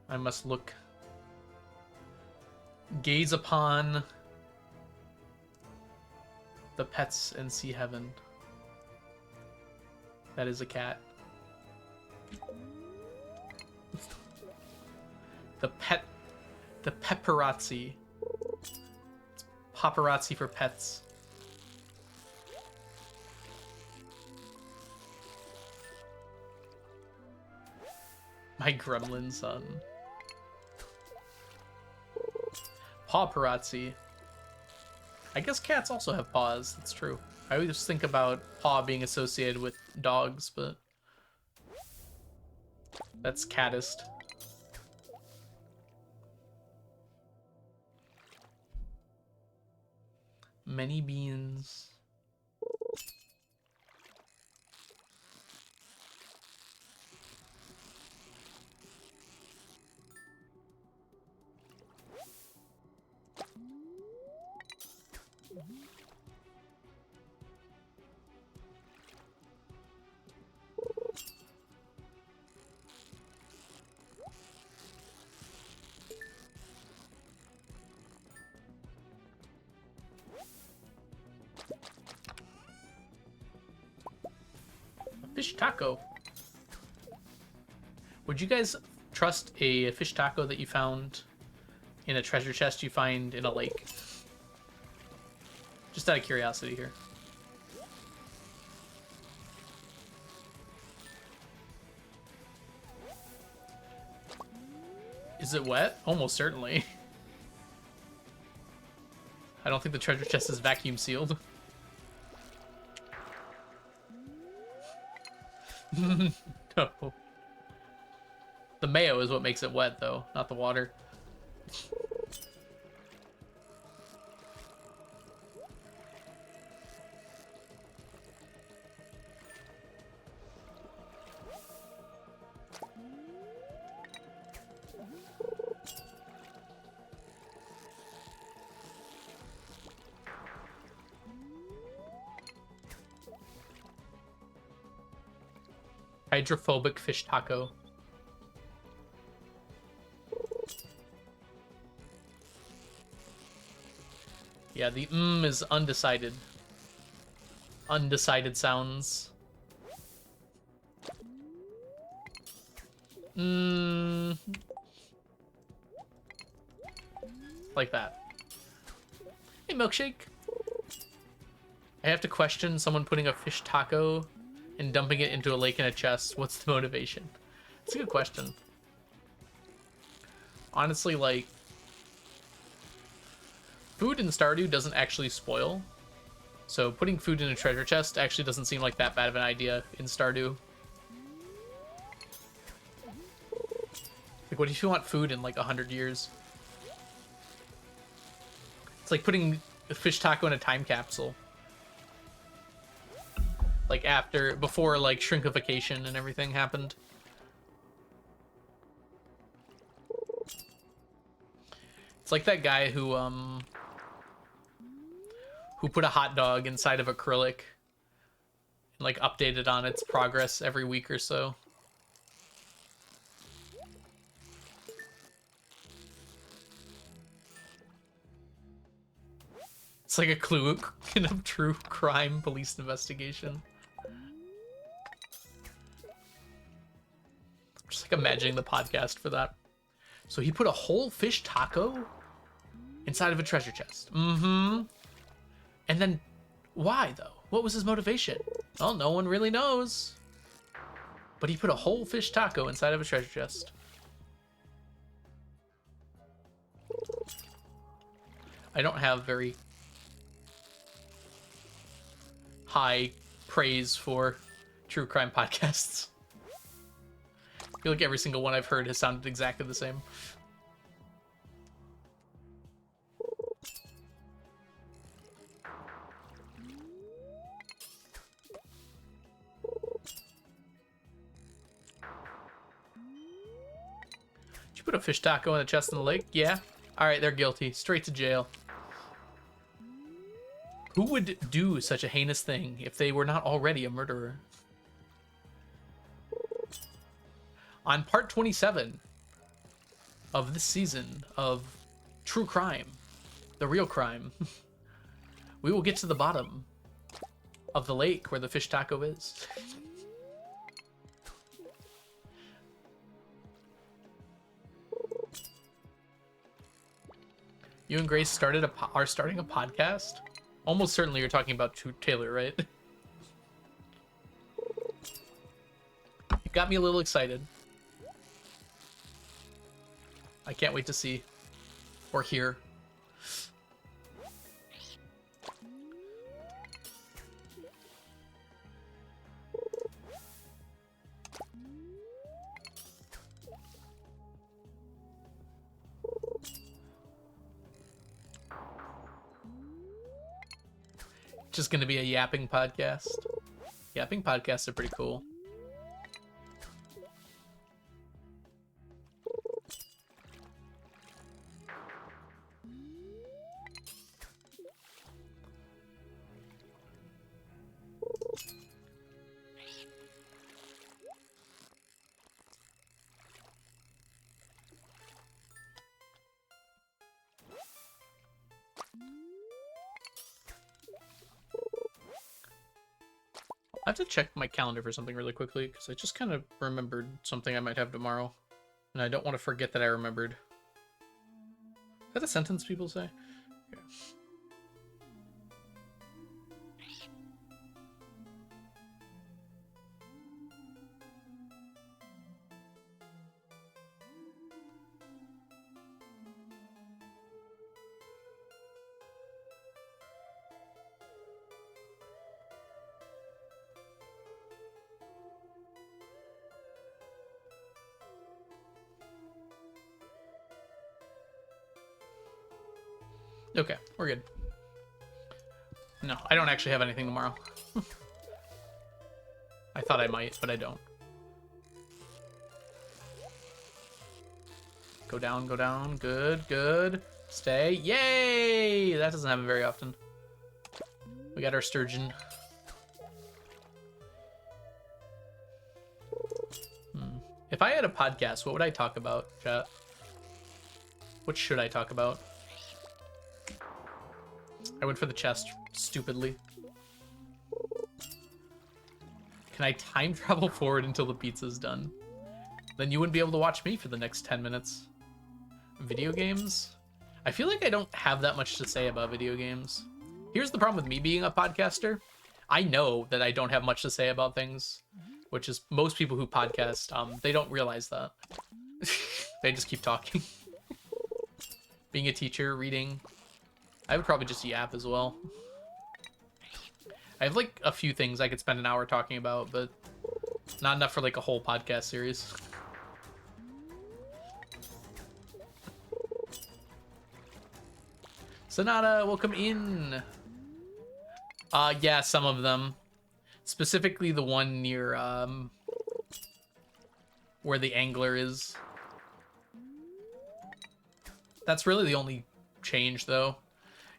I must look. Gaze upon the pets and see heaven. That is a cat. The paparazzi. It's paparazzi for pets. My gremlin son. Paparazzi. I guess cats also have paws. That's true. I always think about paw being associated with dogs, but that's cattist. Many beans. Fish taco. Would you guys trust a fish taco that you found in a treasure chest you find in a lake? Just out of curiosity here. Is it wet? Almost certainly. I don't think the treasure chest is vacuum sealed. No. The mayo is what makes it wet, though, not the water. Hydrophobic fish taco. Yeah, the is undecided. Undecided sounds. Like that. Hey, milkshake. I have to question someone putting a fish taco and dumping it into a lake in a chest. What's the motivation? It's a good question. Honestly, like, food in Stardew doesn't actually spoil. So putting food in a treasure chest actually doesn't seem like that bad of an idea in Stardew. Like, what if you want food in like 100 years? It's like putting a fish taco in a time capsule. Like before like shrinkification and everything happened. It's like that guy who put a hot dog inside of acrylic and like updated on its progress every week or so. It's like a clue in a true crime police investigation. I'm just like imagining the podcast for that. So he put a whole fish taco inside of a treasure chest. And then why though? What was his motivation? Well, no one really knows. But he put a whole fish taco inside of a treasure chest. I don't have very high praise for true crime podcasts. I feel like every single one I've heard has sounded exactly the same. Did you put a fish taco in a chest in the lake? Yeah. Alright, they're guilty. Straight to jail. Who would do such a heinous thing if they were not already a murderer? On part 27 of this season of True Crime, the real crime, we will get to the bottom of the lake where the fish taco is. You and Grace are starting a podcast? Almost certainly you're talking about Taylor, right? You got me a little excited. I can't wait to see or hear. Just gonna be a yapping podcast. Yapping podcasts are pretty cool. I have to check my calendar for something really quickly because I just kind of remembered something I might have tomorrow. And I don't want to forget that I remembered. Is that a sentence people say? Okay. Okay, we're good. No, I don't actually have anything tomorrow. I thought I might, but I don't. Go down, go down. Good, good. Stay. Yay! That doesn't happen very often. We got our sturgeon. If I had a podcast, what would I talk about, chat? What should I talk about? I went for the chest, stupidly. Can I time travel forward until the pizza's done? Then you wouldn't be able to watch me for the next 10 minutes. Video games? I feel like I don't have that much to say about video games. Here's the problem with me being a podcaster. I know that I don't have much to say about things, which is most people who podcast, they don't realize that. They just keep talking. Being a teacher, reading, I would probably just yap as well. I have like a few things I could spend an hour talking about, but not enough for like a whole podcast series. Sonata, welcome in. Yeah, some of them. Specifically the one near where the angler is. That's really the only change though.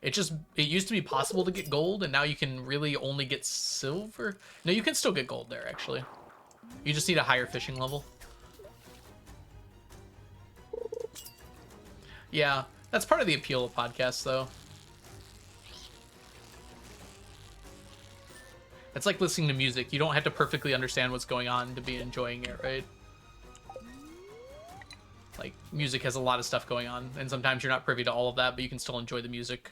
It used to be possible to get gold, and now you can really only get silver. No, you can still get gold there, actually. You just need a higher fishing level. Yeah, that's part of the appeal of podcasts, though. It's like listening to music. You don't have to perfectly understand what's going on to be enjoying it, right? Like, music has a lot of stuff going on, and sometimes you're not privy to all of that, but you can still enjoy the music.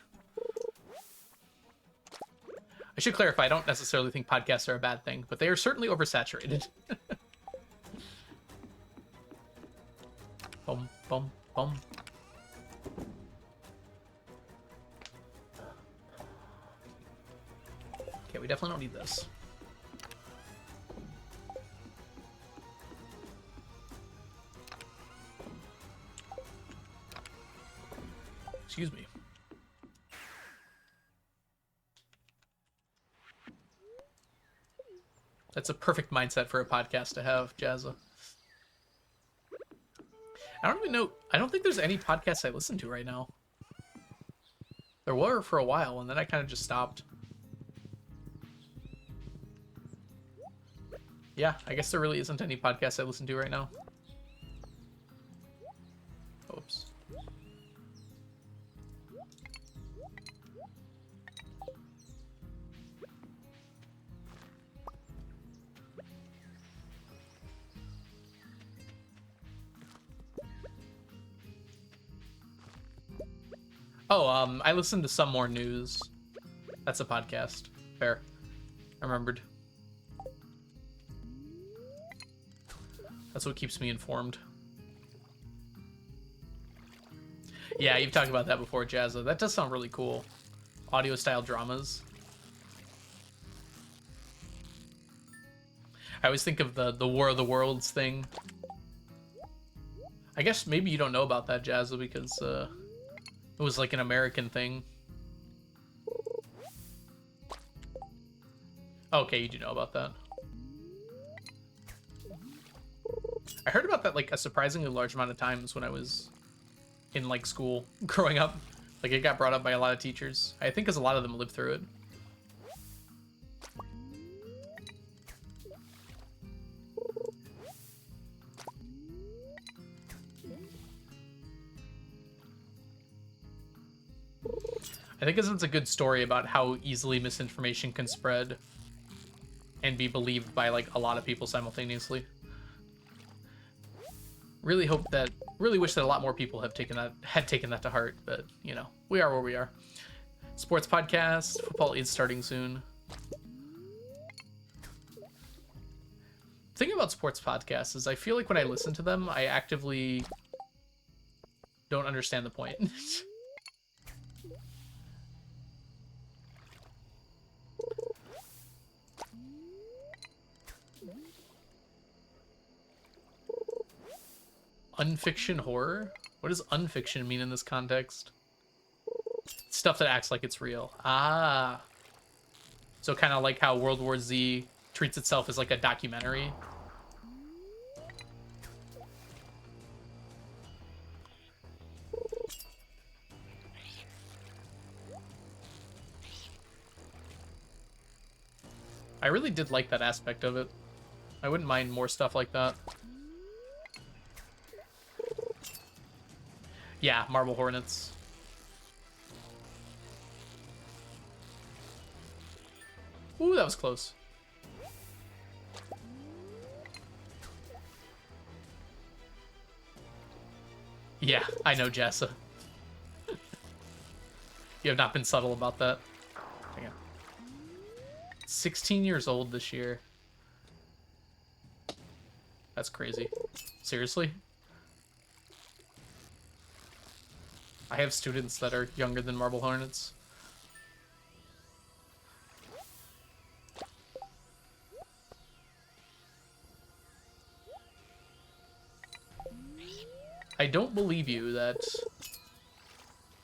I should clarify, I don't necessarily think podcasts are a bad thing, but they are certainly oversaturated. Boom, boom, boom. Okay, we definitely don't need this. Excuse me. That's a perfect mindset for a podcast to have, Jazza. I don't even know. I don't think there's any podcasts I listen to right now. There were for a while, and then I kind of just stopped. Yeah, I guess there really isn't any podcasts I listen to right now. Oops. Oh, I listened to Some More News. That's a podcast. Fair. I remembered. That's what keeps me informed. Yeah, you've talked about that before, Jazza. That does sound really cool. Audio style dramas. I always think of the War of the Worlds thing. I guess maybe you don't know about that, Jazza, because it was like an American thing. Okay, you do know about that. I heard about that like a surprisingly large amount of times when I was in like school growing up. Like it got brought up by a lot of teachers. I think because a lot of them lived through it. I think it's a good story about how easily misinformation can spread and be believed by like a lot of people simultaneously. Really wish that a lot more people had taken that to heart, but you know, we are where we are. Sports podcast, football is starting soon. The thing about sports podcasts is I feel like when I listen to them, I actively don't understand the point. Unfiction horror? What does unfiction mean in this context? Stuff that acts like it's real. Ah. So kind of like how World War Z treats itself as like a documentary. I really did like that aspect of it. I wouldn't mind more stuff like that. Yeah, marble hornets. Ooh, that was close. Yeah, I know, Jessa. You have not been subtle about that. Hang on. 16 years old this year. That's crazy. Seriously? I have students that are younger than marble hornets. I don't believe you that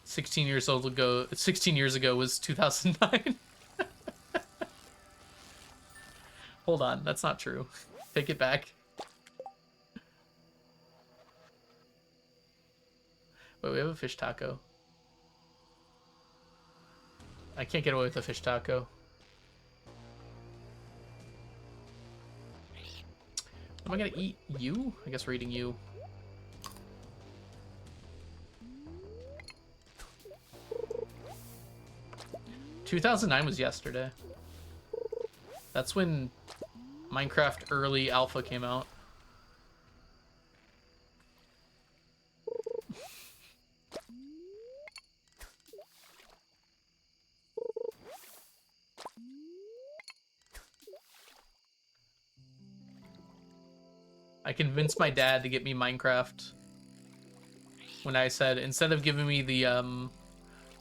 16 years ago was 2009. Hold on, that's not true. Take it back. Wait, we have a fish taco. I can't get away with a fish taco. Am I gonna eat you? I guess we're eating you. "2009 was yesterday. That's when Minecraft early alpha came out. I convinced my dad to get me Minecraft when I said, instead of giving me the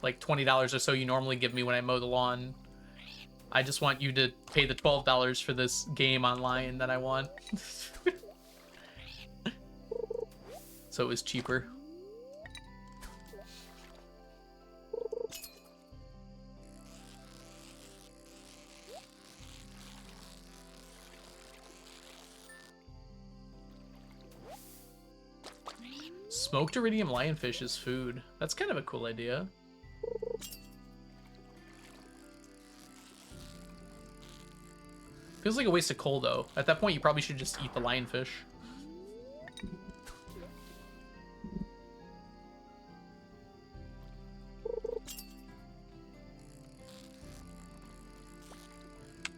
like $20 or so you normally give me when I mow the lawn, I just want you to pay the $12 for this game online that I want. So it was cheaper. Smoked iridium lionfish is food. That's kind of a cool idea. Feels like a waste of coal, though. At that point, you probably should just eat the lionfish.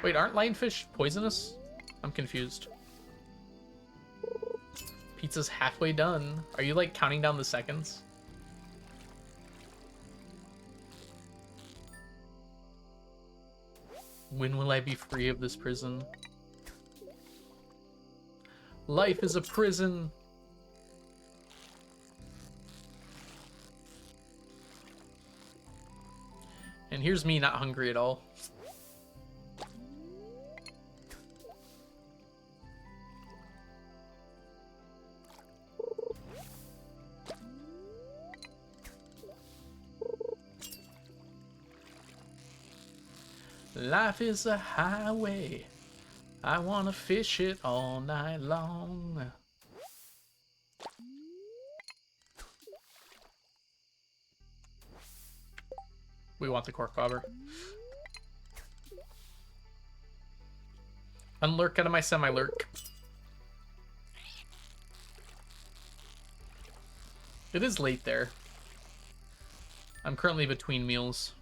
Wait, aren't lionfish poisonous? I'm confused. Pizza's halfway done. Are you, like, counting down the seconds? When will I be free of this prison? Life is a prison. And here's me not hungry at all. Life is a highway. I wanna fish it all night long. We want the cork bobber. Unlurk out of my semi-lurk. It is late there. I'm currently between meals.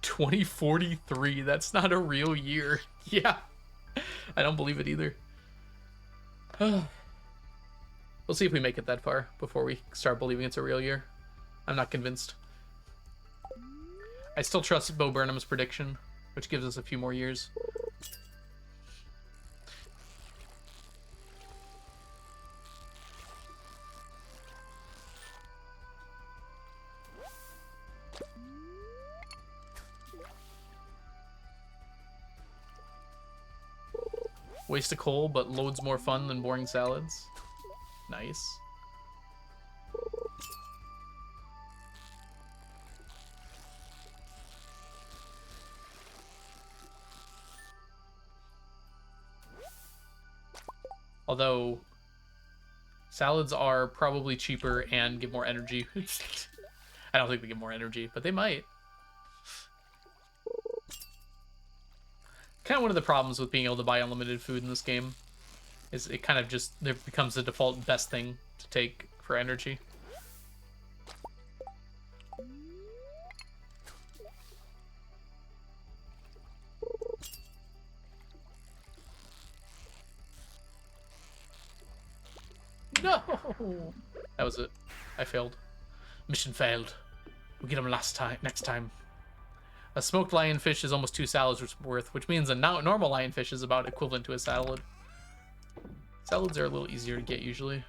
"2043, that's not a real year." Yeah, I don't believe it either. We'll see if we make it that far before we start believing it's a real year. I'm not convinced. I still trust Bo Burnham's prediction, which gives us a few more years. Waste of coal, but loads more fun than boring salads. Nice. Although, salads are probably cheaper and give more energy. I don't think they give more energy, but they might. Kind of one of the problems with being able to buy unlimited food in this game is it kind of just there becomes the default best thing to take for energy. No! That was it. I failed. Mission failed. We'll get him next time. A smoked lionfish is almost 2 salads worth, which means a normal lionfish is about equivalent to a salad. Salads are a little easier to get usually.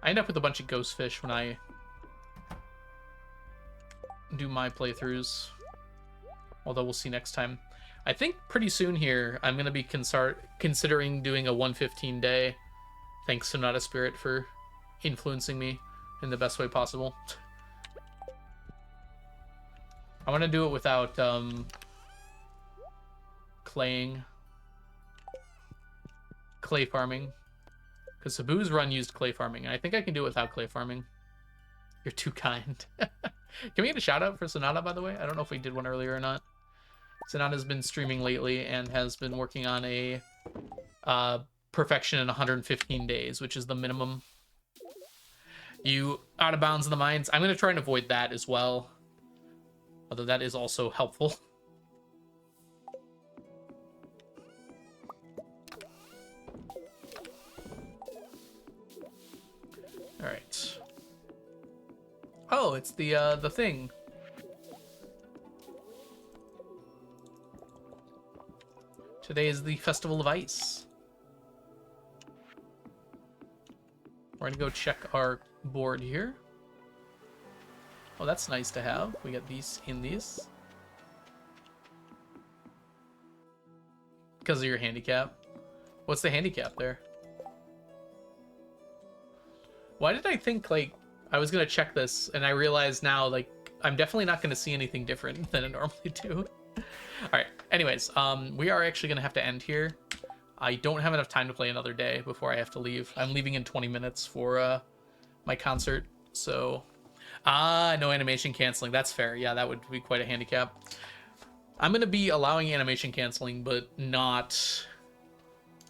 I end up with a bunch of ghost fish when I do my playthroughs. Although we'll see next time. I think pretty soon here I'm gonna be considering doing a 115 day. Thanks to Not a Spirit for influencing me in the best way possible. I want to do it without clay farming, because Sabu's run used clay farming, and I think I can do it without clay farming. You're too kind. Can we get a shout out for Sonata, by the way? I don't know if we did one earlier or not. Sonata's been streaming lately and has been working on a perfection in 115 days, which is the minimum. You out of bounds in the mines. I'm going to try and avoid that as well, although that is also helpful. All right. Oh, it's the thing. Today is the Festival of Ice. We're gonna go check our board here. Oh, that's nice to have. We got these in these. Because of your handicap. What's the handicap there? Why did I think, like, I was gonna check this, and I realize now, like, I'm definitely not gonna see anything different than I normally do. Alright, anyways, we are actually gonna have to end here. I don't have enough time to play another day before I have to leave. I'm leaving in 20 minutes for my concert, so... no animation canceling. That's fair. Yeah, that would be quite a handicap. I'm gonna be allowing animation canceling, but not...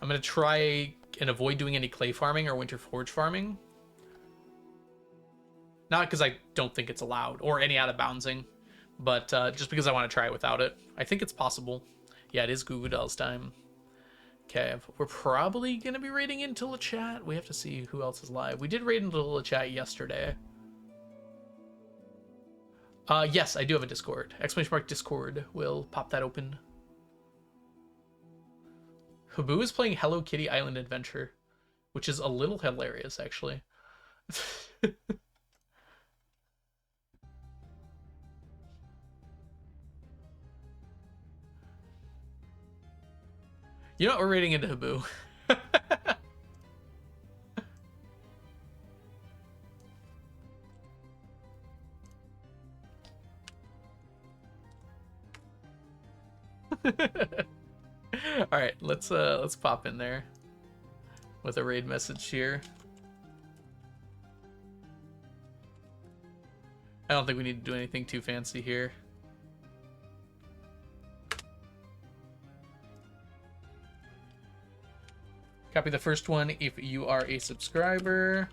I'm gonna try and avoid doing any clay farming or winter forge farming. Not because I don't think it's allowed, or any out of boundsing, but just because I want to try it without it. I think it's possible. Yeah, it is Goo Goo Dolls time. Okay, we're probably going to be raiding into the chat. We have to see who else is live. We did raid into the chat yesterday. Yes, I do have a Discord. ! Discord. We'll pop that open. Habu is playing Hello Kitty Island Adventure, which is a little hilarious, actually. You know what? We're raiding into Habu. All right, let's pop in there with a raid message here. I don't think we need to do anything too fancy here. Copy the first one if you are a subscriber.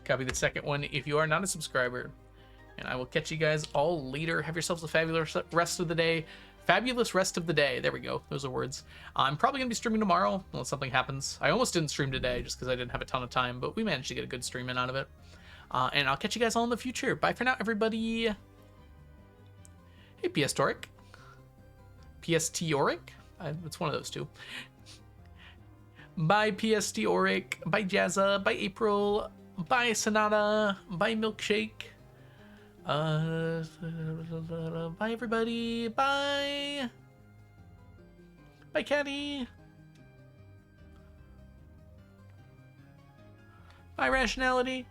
Copy the second one if you are not a subscriber. And I will catch you guys all later. Have yourselves a fabulous rest of the day. Fabulous rest of the day. There we go. Those are words. I'm probably going to be streaming tomorrow unless something happens. I almost didn't stream today just because I didn't have a ton of time, but we managed to get a good stream in out of it. And I'll catch you guys all in the future. Bye for now, everybody. Hey, PS Toric. PST Oric? It's one of those two. Bye, PST Oric. Bye, Jazza. Bye, April. Bye, Sonata. Bye, Milkshake. Bye, everybody. Bye. Bye, Caddy. Bye, Rationality.